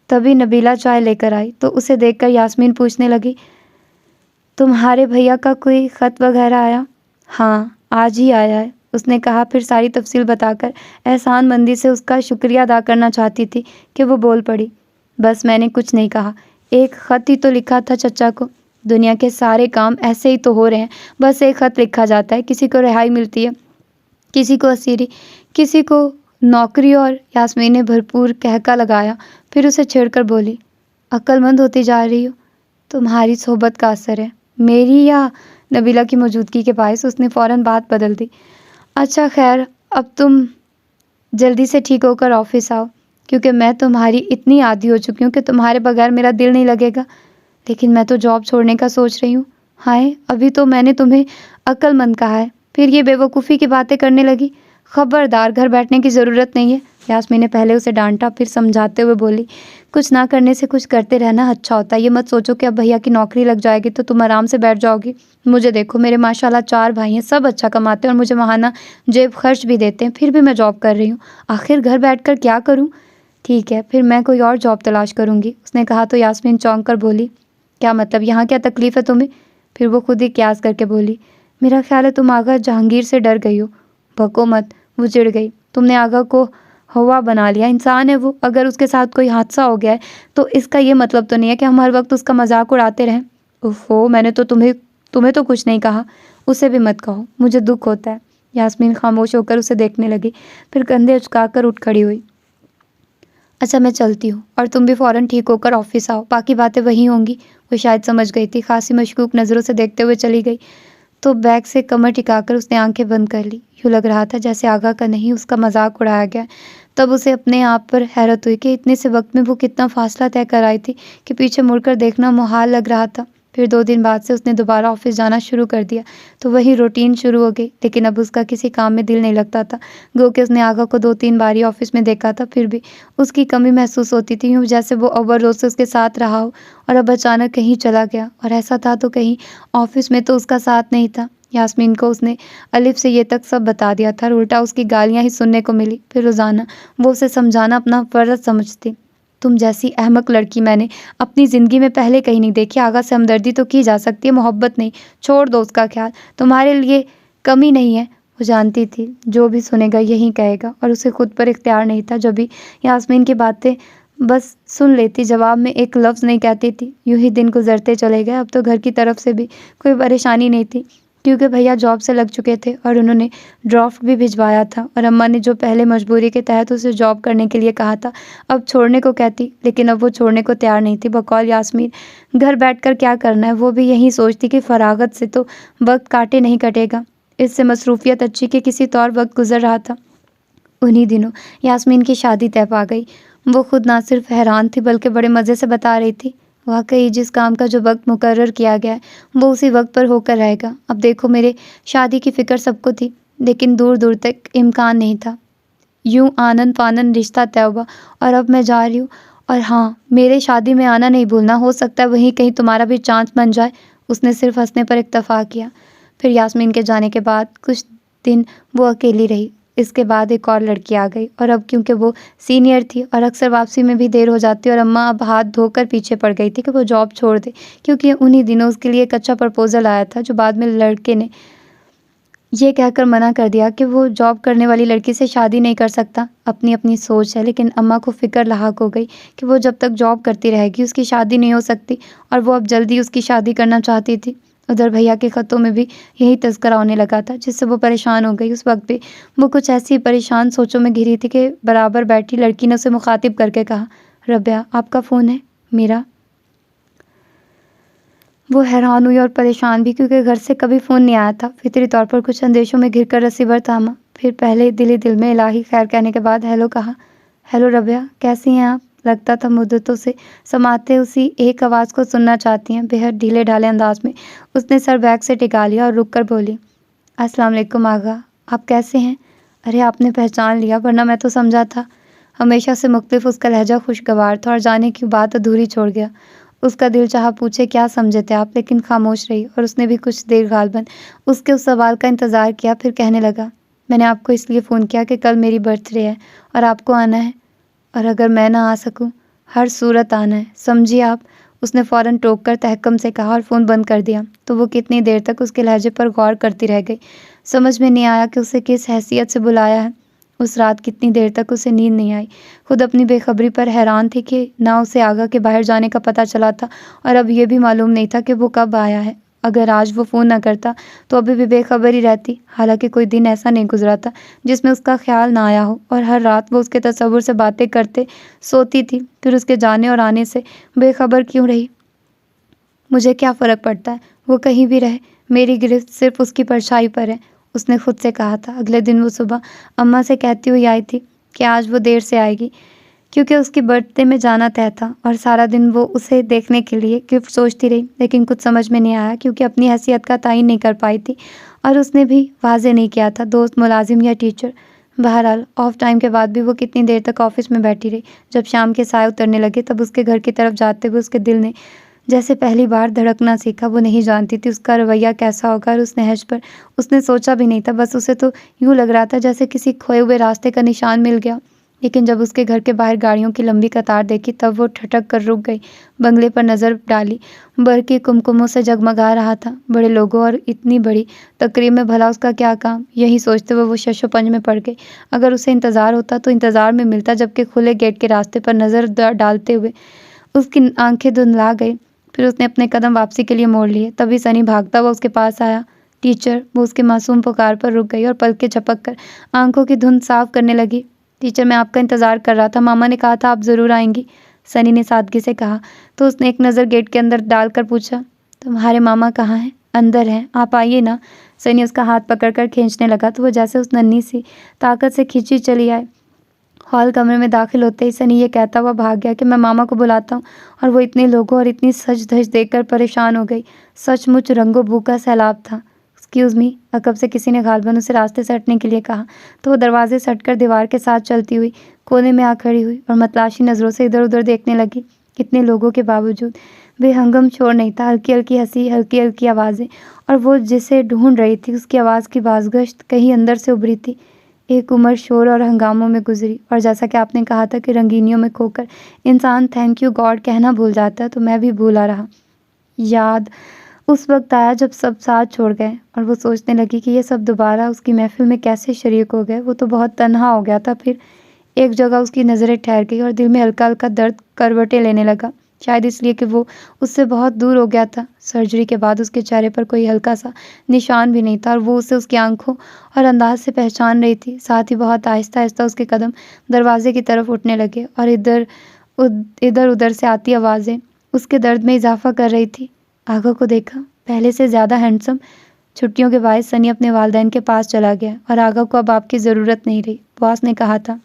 تبھی نبیلہ چائے لے کر آئی تو اسے دیکھ کر یاسمین پوچھنے لگی، تمہارے بھیا کا کوئی خط وغیرہ آیا؟ ہاں آج ہی آیا ہے، اس نے کہا، پھر ساری تفصیل بتا کر احسان مندی سے اس کا شکریہ ادا کرنا چاہتی تھی کہ وہ بول پڑی، بس میں نے کچھ نہیں کہا، ایک خط ہی تو لکھا تھا چچا کو، دنیا کے سارے کام ایسے ہی تو ہو رہے ہیں، بس ایک خط لکھا جاتا ہے، کسی کو رہائی ملتی ہے، کسی کو اسیری، کسی کو نوکری، اور یاسمین نے بھرپور کہکا لگایا، پھر اسے چھیڑ کر بولی، عقل مند ہوتی جا رہی ہو، تمہاری صحبت کا اثر ہے، میری یا نبیلہ کی موجودگی کے باعث؟ اس نے فوراً بات بدل دی، اچھا خیر، اب تم جلدی سے ٹھیک ہو کر آفس آؤ، کیونکہ میں تمہاری اتنی عادی ہو چکی ہوں کہ تمہارے بغیر میرا دل نہیں لگے گا، لیکن میں تو جاب چھوڑنے کا سوچ رہی ہوں۔ ہائے، ابھی تو میں نے تمہیں عقل مند کہا ہے، پھر یہ بے وقوفی کی باتیں کرنے لگی، خبردار، گھر بیٹھنے کی ضرورت نہیں ہے۔ یاسمین نے پہلے اسے ڈانٹا، پھر سمجھاتے ہوئے بولی، کچھ نہ کرنے سے کچھ کرتے رہنا اچھا ہوتا ہے، یہ مت سوچو کہ اب بھیا کی نوکری لگ جائے گی تو تم آرام سے بیٹھ جاؤ گی، مجھے دیکھو، میرے ماشاءاللہ 4 بھائی ہیں، سب اچھا کماتے ہیں اور مجھے ماہانہ جیب خرچ بھی دیتے ہیں، پھر بھی میں جاب کر رہی ہوں، آخر گھر بیٹھ کر کیا کروں؟ ٹھیک ہے، پھر میں کوئی اور جاب تلاش کروں گی، اس نے کہا تو یاسمین چونک کر بولی، کیا مطلب، یہاں کیا تکلیف ہے تمہیں؟ پھر وہ خود ہی قیاس کر کے بولی، میرا خیال ہے تم آغا جہانگیر سے ڈر گئی ہو۔ بھکو مت، وہ چڑ گئی، تم نے آغا کو ہوا بنا لیا، انسان ہے وہ، اگر اس کے ساتھ کوئی حادثہ ہو گیا ہے تو اس کا یہ مطلب تو نہیں ہے کہ ہم ہر وقت اس کا مذاق اڑاتے رہیں۔ اوفو، میں نے تو تمہیں تو کچھ نہیں کہا، اسے بھی مت کہو، مجھے دکھ ہوتا ہے۔ یاسمین خاموش ہو کر اسے دیکھنے لگی، پھر کندھے اچکا کر اٹھ کھڑی ہوئی، اچھا میں چلتی ہوں، اور تم بھی فوراً ٹھیک ہو کر آفس آؤ، باقی باتیں وہیں ہوں گی۔ وہ شاید سمجھ گئی تھی، خاصی مشکوک نظروں سے دیکھتے ہوئے چلی گئی، تو بیگ سے کمر ٹکا کر اس نے آنکھیں بند کر لی، یوں لگ رہا تھا جیسے آغا کا نہیں اس کا مذاق اڑایا گیا۔ تب اسے اپنے آپ پر حیرت ہوئی کہ اتنے سے وقت میں وہ کتنا فاصلہ طے کر آئی تھی کہ پیچھے مڑ کر دیکھنا محال لگ رہا تھا۔ پھر 2 دن بعد سے اس نے دوبارہ آفس جانا شروع کر دیا تو وہی روٹین شروع ہو گئی، لیکن اب اس کا کسی کام میں دل نہیں لگتا تھا۔ گو کہ اس نے آغا کو 2-3 بار ہی آفس میں دیکھا تھا، پھر بھی اس کی کمی محسوس ہوتی تھی، یوں جیسے وہ اول روز سے اس کے ساتھ رہا ہو اور اب اچانک کہیں چلا گیا، اور ایسا تھا تو کہیں آفس میں تو اس کا ساتھ نہیں تھا۔ یاسمین کو اس نے الف سے یہ تک سب بتا دیا تھا، اور الٹا اس کی گالیاں ہی سننے کو ملی۔ پھر روزانہ وہ اسے سمجھانا اپنا فرض سمجھتی۔ تم جیسی احمق لڑکی میں نے اپنی زندگی میں پہلے کہیں نہیں دیکھی۔ آغا سے ہمدردی تو کی جا سکتی ہے، محبت نہیں۔ چھوڑ دو اس کا خیال، تمہارے لیے کمی نہیں ہے۔ وہ جانتی تھی جو بھی سنے گا یہی کہے گا، اور اسے خود پر اختیار نہیں تھا۔ جب بھی یاسمین کی باتیں بس سن لیتی، جواب میں ایک لفظ نہیں کہتی تھی۔ یوں ہی دن گزرتے چلے گئے۔ اب تو گھر کی طرف سے بھی کوئی پریشانی نہیں تھی، کیونکہ بھیا جاب سے لگ چکے تھے اور انہوں نے ڈرافٹ بھی بھجوایا تھا، اور اماں نے جو پہلے مجبوری کے تحت اسے جاب کرنے کے لیے کہا تھا اب چھوڑنے کو کہتی، لیکن اب وہ چھوڑنے کو تیار نہیں تھی۔ بقول یاسمین گھر بیٹھ کر کیا کرنا ہے، وہ بھی یہی سوچتی کہ فراغت سے تو وقت کاٹے نہیں کٹے گا، اس سے مصروفیت اچھی کہ کسی طور وقت گزر رہا تھا۔ انہی دنوں یاسمین کی شادی طے پا گئی۔ وہ خود نہ صرف حیران تھی بلکہ بڑے مزے سے بتا رہی تھی، واقعی جس کام کا جو وقت مقرر کیا گیا ہے وہ اسی وقت پر ہو کر رہے گا۔ اب دیکھو میرے شادی کی فکر سب کو تھی، لیکن دور دور تک امکان نہیں تھا۔ یوں آنن فانن رشتہ طے ہوا اور اب میں جا رہی ہوں، اور ہاں میرے شادی میں آنا نہیں بھولنا، ہو سکتا ہے وہیں کہیں تمہارا بھی چانس بن جائے۔ اس نے صرف ہنسنے پر اکتفا کیا۔ پھر یاسمین کے جانے کے بعد کچھ دن وہ اکیلی رہی۔ اس کے بعد ایک اور لڑکی آ گئی، اور اب کیونکہ وہ سینئر تھی اور اکثر واپسی میں بھی دیر ہو جاتی، اور اماں اب ہاتھ دھو کر پیچھے پڑ گئی تھی کہ وہ جاب چھوڑ دے، کیونکہ انہی دنوں اس کے لیے ایک اچھا پرپوزل آیا تھا، جو بعد میں لڑکے نے یہ کہہ کر منع کر دیا کہ وہ جاب کرنے والی لڑکی سے شادی نہیں کر سکتا۔ اپنی اپنی سوچ ہے، لیکن اماں کو فکر لاحق ہو گئی کہ وہ جب تک جاب کرتی رہے گی اس کی شادی نہیں ہو سکتی، اور وہ اب جلدی اس کی شادی کرنا چاہتی تھی۔ ادھر بھیا کے خطوں میں بھی یہی تذکرہ ہونے لگا تھا، جس سے وہ پریشان ہو گئی۔ اس وقت بھی وہ کچھ ایسی پریشان سوچوں میں گھری تھی کہ برابر بیٹھی لڑکی نے اسے مخاطب کر کے کہا، ربیہ آپ کا فون ہے؟ میرا؟ وہ حیران ہوئی اور پریشان بھی، کیونکہ گھر سے کبھی فون نہیں آیا تھا۔ فطری طور پر کچھ اندیشوں میں گھر کر ریسیور تھاما، پھر پہلے دل ہی دل میں الہی خیر کہنے کے بعد ہیلو کہا۔ ہیلو ربیہ، کیسی ہیں آپ؟ لگتا تھا مدتوں سے سماتے اسی ایک آواز کو سننا چاہتی ہیں۔ بےحد ڈھیلے ڈھالے انداز میں اس نے سر بیگ سے ٹکا لیا اور رک کر بولی، السلام علیکم آغا، آپ کیسے ہیں؟ ارے آپ نے پہچان لیا، ورنہ میں تو سمجھا تھا۔ ہمیشہ سے مختلف اس کا لہجہ خوشگوار تھا، اور جانے کی بات ادھوری چھوڑ گیا۔ اس کا دل چاہا پوچھے کیا سمجھے تھے آپ، لیکن خاموش رہی، اور اس نے بھی کچھ دیر غالباً اس کے اس سوال کا انتظار کیا، پھر کہنے لگا، میں نے آپ کو اس لیے فون کیا کہ کل میری برتھ ڈے ہے اور آپ کو آنا ہے، اور اگر میں نہ آ سکوں ہر صورت آنا ہے، سمجھیے آپ۔ اس نے فوراً ٹوک کر تحکم سے کہا اور فون بند کر دیا۔ تو وہ کتنی دیر تک اس کے لہجے پر غور کرتی رہ گئی۔ سمجھ میں نہیں آیا کہ اسے کس حیثیت سے بلایا ہے۔ اس رات کتنی دیر تک اسے نیند نہیں آئی۔ خود اپنی بے خبری پر حیران تھی کہ نہ اسے آغا کے باہر جانے کا پتہ چلا تھا، اور اب یہ بھی معلوم نہیں تھا کہ وہ کب آیا ہے۔ اگر آج وہ فون نہ کرتا تو ابھی بھی بے خبر ہی رہتی۔ حالانکہ کوئی دن ایسا نہیں گزرا تھا جس میں اس کا خیال نہ آیا ہو، اور ہر رات وہ اس کے تصور سے باتیں کرتے سوتی تھی۔ پھر اس کے جانے اور آنے سے بے خبر کیوں رہی؟ مجھے کیا فرق پڑتا ہے، وہ کہیں بھی رہے، میری گرفت صرف اس کی پرچھائی پر ہے، اس نے خود سے کہا تھا۔ اگلے دن وہ صبح اماں سے کہتی ہوئی آئی تھی کہ آج وہ دیر سے آئے گی، کیونکہ اس کی برتھ ڈے میں جانا طے تھا، اور سارا دن وہ اسے دیکھنے کے لیے گفٹ سوچتی رہی، لیکن کچھ سمجھ میں نہیں آیا، کیونکہ اپنی حیثیت کا تعین نہیں کر پائی تھی، اور اس نے بھی واضح نہیں کیا تھا دوست، ملازم یا ٹیچر۔ بہرحال آف ٹائم کے بعد بھی وہ کتنی دیر تک آفس میں بیٹھی رہی۔ جب شام کے سائے اترنے لگے تب اس کے گھر کی طرف جاتے ہوئے اس کے دل نے جیسے پہلی بار دھڑکنا سیکھا۔ وہ نہیں جانتی تھی اس کا رویہ کیسا ہوگا، اور اس نہج پر اس نے سوچا بھی نہیں تھا، بس اسے تو یوں لگ رہا تھا جیسے کسی کھوئے ہوئے راستے کا نشان مل گیا۔ لیکن جب اس کے گھر کے باہر گاڑیوں کی لمبی قطار دیکھی تب وہ ٹھٹک کر رک گئی، بنگلے پر نظر ڈالی، برقی کمکموں سے جگمگا رہا تھا۔ بڑے لوگوں اور اتنی بڑی تقریب میں بھلا اس کا کیا کام، یہی سوچتے ہوئے وہ شش و پنج میں پڑ گئی۔ اگر اسے انتظار ہوتا تو انتظار میں ملتا، جبکہ کھلے گیٹ کے راستے پر نظر ڈالتے ہوئے اس کی آنکھیں دھندلا گئی۔ پھر اس نے اپنے قدم واپسی کے لیے موڑ لیے، تبھی سنی بھاگتا ہوا اس کے پاس آیا۔ ٹیچر، وہ اس کے معصوم پکار پر رک گئی اور پلکیں جھپک کر آنکھوں کی دھند صاف کرنے لگی۔ ٹیچر، میں آپ کا انتظار کر رہا تھا، ماما نے کہا تھا آپ ضرور آئیں گی، سنی نے سادگی سے کہا۔ تو اس نے ایک نظر گیٹ کے اندر ڈال کر پوچھا، تمہارے ماما کہاں ہیں؟ اندر ہیں، آپ آئیے نا۔ سنی اس کا ہاتھ پکڑ کر کھینچنے لگا تو وہ جیسے اس ننھی سی طاقت سے کھینچی چلی آئے۔ ہال کمرے میں داخل ہوتے ہی سنی یہ کہتا ہوا بھاگ گیا کہ میں ماما کو بلاتا ہوں، اور وہ اتنے لوگوں اور اتنی سج دھج دیکھ کر پریشان ہو گئی۔ سچ مچ رنگ و بو کا سیلاب تھا۔ ایکسکیوز می، عقب سے کسی نے غالباً اسے راستے سے ہٹنے کے لیے کہا تو وہ دروازے سے ہٹ کر دیوار کے ساتھ چلتی ہوئی کونے میں آ کھڑی ہوئی اور متلاشی نظروں سے ادھر ادھر دیکھنے لگی۔ اتنے لوگوں کے باوجود بے ہنگم شور نہیں تھا، ہلکی ہلکی ہنسی، ہلکی ہلکی آوازیں، اور وہ جسے ڈھونڈ رہی تھی اس کی آواز کی بازگشت کہیں اندر سے ابھری تھی۔ ایک عمر شور اور ہنگاموں میں گزری، اور جیسا کہ آپ نے کہا تھا کہ رنگینیوں میں کھو کر انسان تھینک یو گاڈ کہنا بھول جاتا ہے، تو میں بھی بھولا رہا۔ یاد اس وقت آیا جب سب ساتھ چھوڑ گئے، اور وہ سوچنے لگی کہ یہ سب دوبارہ اس کی محفل میں کیسے شریک ہو گئے۔ وہ تو بہت تنہا ہو گیا تھا۔ پھر ایک جگہ اس کی نظریں ٹھہر گئی اور دل میں ہلکا ہلکا درد کروٹیں لینے لگا، شاید اس لیے کہ وہ اس سے بہت دور ہو گیا تھا۔ سرجری کے بعد اس کے چہرے پر کوئی ہلکا سا نشان بھی نہیں تھا، اور وہ اسے اس کی آنکھوں اور انداز سے پہچان رہی تھی۔ ساتھ ہی بہت آہستہ آہستہ اس کے قدم دروازے کی طرف اٹھنے لگے، اور ادھر ادھر سے آتی آوازیں اس کے درد میں اضافہ کر رہی تھی۔ آغا کو دیکھا، پہلے سے زیادہ ہینڈسم۔ چھٹیوں کے باعث سنی اپنے والدین کے پاس چلا گیا، اور آغا کو اب آپ کی ضرورت نہیں رہی، باس نے کہا تھا،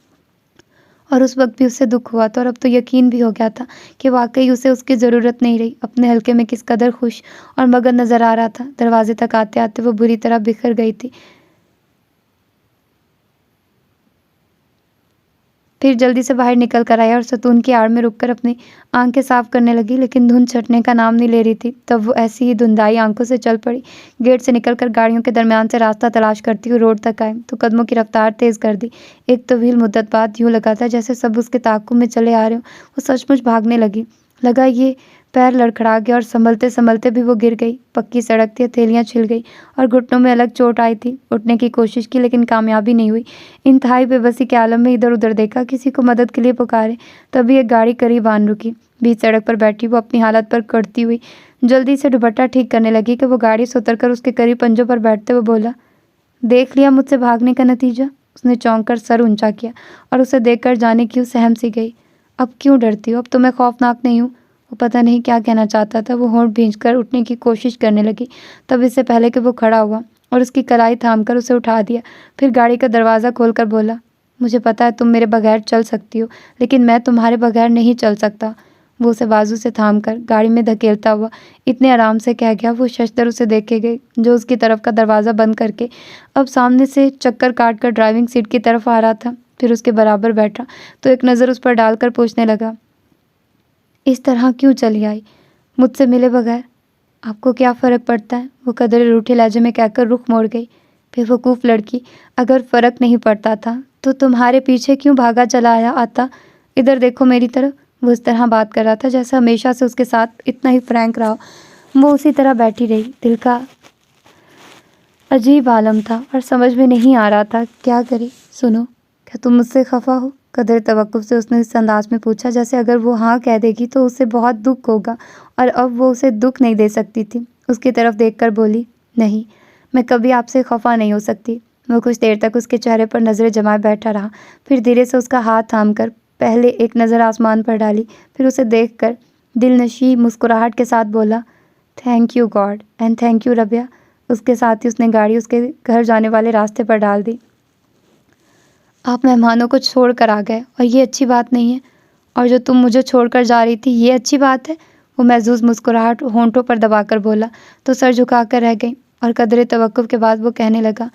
اور اس وقت بھی اسے دکھ ہوا تھا، اور اب تو یقین بھی ہو گیا تھا کہ واقعی اسے اس کی ضرورت نہیں رہی۔ اپنے حلقے میں کس قدر خوش اور مگن نظر آ رہا تھا۔ دروازے تک آتے آتے وہ بری طرح بکھر گئی تھی۔ پھر جلدی سے باہر نکل کر آیا اور ستون کی آڑ میں رک کر اپنی آنکھیں صاف کرنے لگی، لیکن دھند چھٹنے کا نام نہیں لے رہی تھی۔ تب وہ ایسی ہی دھندائی آنکھوں سے چل پڑی، گیٹ سے نکل کر گاڑیوں کے درمیان سے راستہ تلاش کرتی ہوئی روڈ تک آئی تو قدموں کی رفتار تیز کر دی۔ ایک طویل مدت بعد یوں لگا تھا جیسے سب اس کے تعاقب میں چلے آ رہے ہوں۔ وہ سچ مچ بھاگنے لگی، لگا یہ پیر لڑکھڑا گیا، اور سنبھلتے سنبھلتے بھی وہ گر گئی۔ پکی سڑک تھی، ہتھیلیاں چھل گئی اور گھٹنوں میں الگ چوٹ آئی تھی۔ اٹھنے کی کوشش کی لیکن کامیابی نہیں ہوئی۔ انتہائی بے بسی کے عالم میں ادھر ادھر دیکھا، کسی کو مدد کے لیے پکارے، تبھی ایک گاڑی قریب آن رکی۔ بیچ سڑک پر بیٹھی وہ اپنی حالت پر کڑتی ہوئی جلدی سے دوپٹہ ٹھیک کرنے لگی کہ وہ گاڑی سے اتر کر اس کے قریب پنجوں پر بیٹھتے ہوئے بولا، دیکھ لیا مجھ سے بھاگنے کا نتیجہ؟ اس نے چونک کر سر اونچا کیا اور اسے دیکھ کر جانے کیوں سہم سی گئی۔ اب کیوں ڈرتی ہو؟ اب تو میں خوفناک نہیں ہوں۔ وہ پتہ نہیں کیا کہنا چاہتا تھا۔ وہ ہونٹ بھینچ کر اٹھنے کی کوشش کرنے لگی، تب اس سے پہلے کہ وہ کھڑا ہوا اور اس کی کلائی تھام کر اسے اٹھا دیا۔ پھر گاڑی کا دروازہ کھول کر بولا، مجھے پتا ہے تم میرے بغیر چل سکتی ہو، لیکن میں تمہارے بغیر نہیں چل سکتا۔ وہ اسے بازو سے تھام کر گاڑی میں دھکیلتا ہوا اتنے آرام سے کہہ گیا۔ وہ ششدر اسے دیکھے گئی جو اس کی طرف کا دروازہ بند کر کے اب سامنے سے چکر کاٹ کر ڈرائیونگ سیٹ کی طرف آ رہا تھا۔ پھر اس کے برابر بیٹھا تو ایک نظر اس پر ڈال کر پوچھنے لگا، اس طرح کیوں چلی آئی مجھ سے ملے بغیر؟ آپ کو کیا فرق پڑتا ہے؟ وہ قدرے روٹھے لہجے میں کہہ کر رخ موڑ گئی۔ پھر وقوف لڑکی، اگر فرق نہیں پڑتا تھا تو تمہارے پیچھے کیوں بھاگا چلا آتا؟ ادھر دیکھو میری طرف۔ وہ اس طرح بات کر رہا تھا جیسے ہمیشہ سے اس کے ساتھ اتنا ہی فرینک رہا۔ وہ اسی طرح بیٹھی رہی۔ دل کا عجیب عالم تھا اور سمجھ میں نہیں آ رہا تھا کیا کرے۔ سنو، کیا تم مجھ سے خفا ہو؟ قدر توقف سے اس نے اس انداز میں پوچھا جیسے اگر وہ ہاں کہہ دے گی تو اسے بہت دکھ ہوگا، اور اب وہ اسے دکھ نہیں دے سکتی تھی۔ اس کی طرف دیکھ کر بولی، نہیں، میں کبھی آپ سے خفا نہیں ہو سکتی۔ وہ کچھ دیر تک اس کے چہرے پر نظریں جمائے بیٹھا رہا، پھر دھیرے سے اس کا ہاتھ تھام کر پہلے ایک نظر آسمان پر ڈالی، پھر اسے دیکھ کر دل نشیں مسکراہٹ کے ساتھ بولا، thank you God and thank you Rabia. اس کے ساتھ ہی اس نے گاڑی اس کے گھر جانے والے راستے پر ڈال دی۔ آپ مہمانوں کو چھوڑ کر آ گئے اور یہ اچھی بات نہیں ہے، اور جو تم مجھے چھوڑ کر جا رہی تھی یہ اچھی بات ہے؟ وہ محظوظ مسکراہٹ ہونٹوں پر دبا کر بولا تو سر جھکا کر رہ گئی، اور قدرے توقف کے بعد وہ کہنے لگا،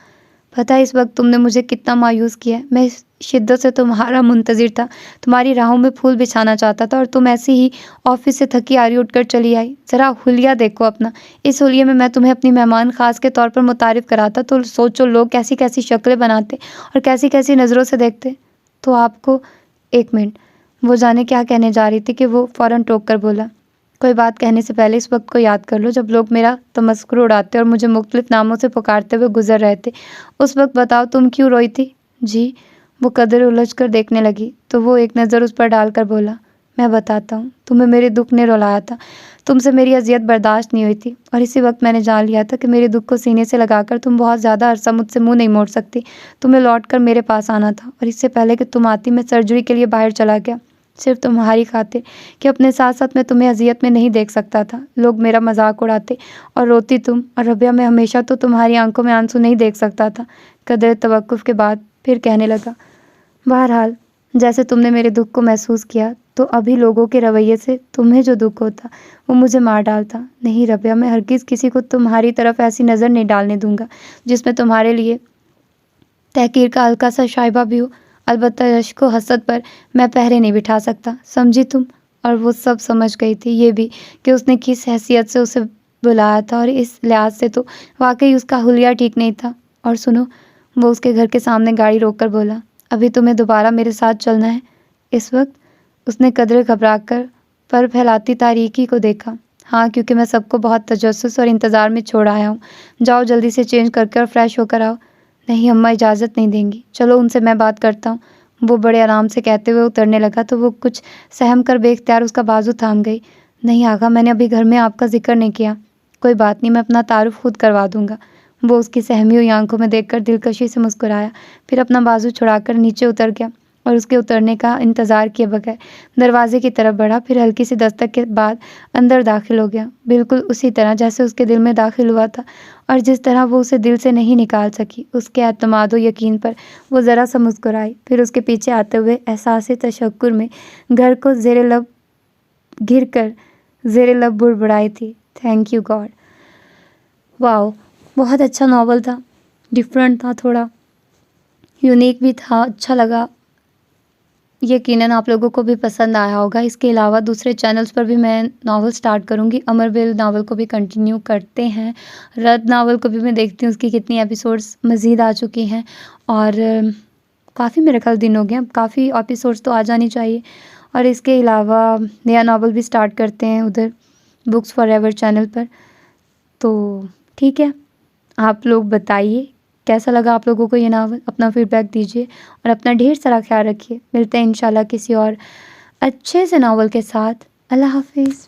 پتہ ہے اس وقت تم نے مجھے کتنا مایوس کیا ہے۔ میں شدت سے تمہارا منتظر تھا، تمہاری راہوں میں پھول بچھانا چاہتا تھا، اور تم ایسی ہی آفس سے تھکی آری اٹھ کر چلی آئی۔ ذرا حلیہ دیکھو اپنا۔ اس حلیے میں تمہیں اپنی مہمان خاص کے طور پر متعارف کراتا تو سوچو لوگ کیسی کیسی شکلیں بناتے اور کیسی کیسی نظروں سے دیکھتے تو آپ کو۔ ایک منٹ، وہ جانے کیا کہنے جا رہی تھی کہ وہ فوراً ٹوک کر بولا، کوئی بات کہنے سے پہلے اس وقت کو یاد کر لو جب لوگ میرا تمسخر اڑاتے اور مجھے مختلف ناموں سے پکارتے ہوئے گزر رہے تھے۔ اس وقت بتاؤ تم کیوں روئی تھی؟ جی؟ وہ قدر الجھ کر دیکھنے لگی تو وہ ایک نظر اس پر ڈال کر بولا، میں بتاتا ہوں، تمہیں میرے دکھ نے رلایا تھا، تم سے میری اذیت برداشت نہیں ہوئی تھی، اور اسی وقت میں نے جان لیا تھا کہ میرے دکھ کو سینے سے لگا کر تم بہت زیادہ عرصہ مجھ سے منہ نہیں موڑ سکتی۔ تمہیں لوٹ کر میرے پاس آنا تھا، اور اس سے پہلے کہ تم آتی میں سرجری کے لیے باہر چلا گیا، صرف تمہاری خاطر کہ اپنے ساتھ ساتھ میں تمہیں اذیت میں نہیں دیکھ سکتا تھا۔ لوگ میرا مذاق اڑاتے اور روتی تم، اور ربیہ میں ہمیشہ تو تمہاری آنکھوں میں آنسو نہیں دیکھ سکتا تھا۔ قدر توقف کے بعد پھر کہنے لگا، بہرحال جیسے تم نے میرے دکھ کو محسوس کیا تو ابھی لوگوں کے رویے سے تمہیں جو دکھ ہوتا وہ مجھے مار ڈالتا۔ نہیں ربیہ، میں ہرگز کسی کو تمہاری طرف ایسی نظر نہیں ڈالنے دوں گا جس میں تمہارے لیے تحقیر کا ہلکا سا شائبہ بھی ہو۔ البتہ رشک و حسد پر میں پہرے نہیں بٹھا سکتا، سمجھی تم؟ اور وہ سب سمجھ گئی تھی، یہ بھی کہ اس نے کس حیثیت سے اسے بلایا تھا، اور اس لحاظ سے تو واقعی اس کا حلیہ ٹھیک نہیں تھا۔ اور سنو، وہ اس کے گھر کے سامنے گاڑی روک کر بولا، ابھی تمہیں دوبارہ میرے ساتھ چلنا ہے؟ اس وقت اس نے قدرے گھبرا کر پر پھیلاتی تاریکی کو دیکھا۔ ہاں، کیونکہ میں سب کو بہت تجسس اور انتظار میں چھوڑ آیا ہوں۔ جاؤ جلدی سے چینج کر کے اور فریش ہو کر آؤ۔ نہیں اماں، اجازت نہیں دیں گی، چلو ان سے میں بات کرتا ہوں۔ وہ بڑے آرام سے کہتے ہوئے اترنے لگا تو وہ کچھ سہم کر بے اختیار اس کا بازو تھام گئی۔ نہیں آغا، میں نے ابھی گھر میں آپ کا ذکر نہیں کیا۔ کوئی بات نہیں، میں اپنا تعارف خود کروا دوں گا۔ وہ اس کی سہمی ہوئی آنکھوں میں دیکھ کر دلکشی سے مسکرایا، پھر اپنا بازو چھڑا کر نیچے اتر گیا اور اس کے اترنے کا انتظار کیے بغیر دروازے کی طرف بڑھا، پھر ہلکی سی دستک کے بعد اندر داخل ہو گیا، بالکل اسی طرح جیسے اس کے دل میں داخل ہوا تھا اور جس طرح وہ اسے دل سے نہیں نکال سکی۔ اس کے اعتماد و یقین پر وہ ذرا سا مسکرائی، پھر اس کے پیچھے آتے ہوئے احساس تشکر میں گھر کو گھر کر زیر لب بڑبڑائی تھی، تھینک یو گاڈ۔ واو، بہت اچھا ناول تھا، ڈفرینٹ تھا، تھوڑا یونیک بھی تھا، اچھا لگا۔ یقیناً آپ لوگوں کو بھی پسند آیا ہوگا۔ اس کے علاوہ دوسرے چینلز پر بھی میں ناول سٹارٹ کروں گی۔ امر ویل ناول کو بھی کنٹینیو کرتے ہیں، رد ناول کو بھی میں دیکھتی ہوں اس کی کتنی ایپیسوڈز مزید آ چکی ہیں، اور کافی میرے خیال دن ہو گئے ہیں، کافی ایپیسوڈز تو آ جانی چاہیے۔ اور اس کے علاوہ نیا ناول بھی سٹارٹ کرتے ہیں ادھر بکس فار ایور چینل پر۔ تو ٹھیک ہے، آپ لوگ بتائیے کیسا لگا آپ لوگوں کو یہ ناول، اپنا فیڈ بیک دیجیے اور اپنا ڈھیر سارا خیال رکھیے۔ ملتے ہیں انشاءاللہ کسی اور اچھے سے ناول کے ساتھ۔ اللہ حافظ۔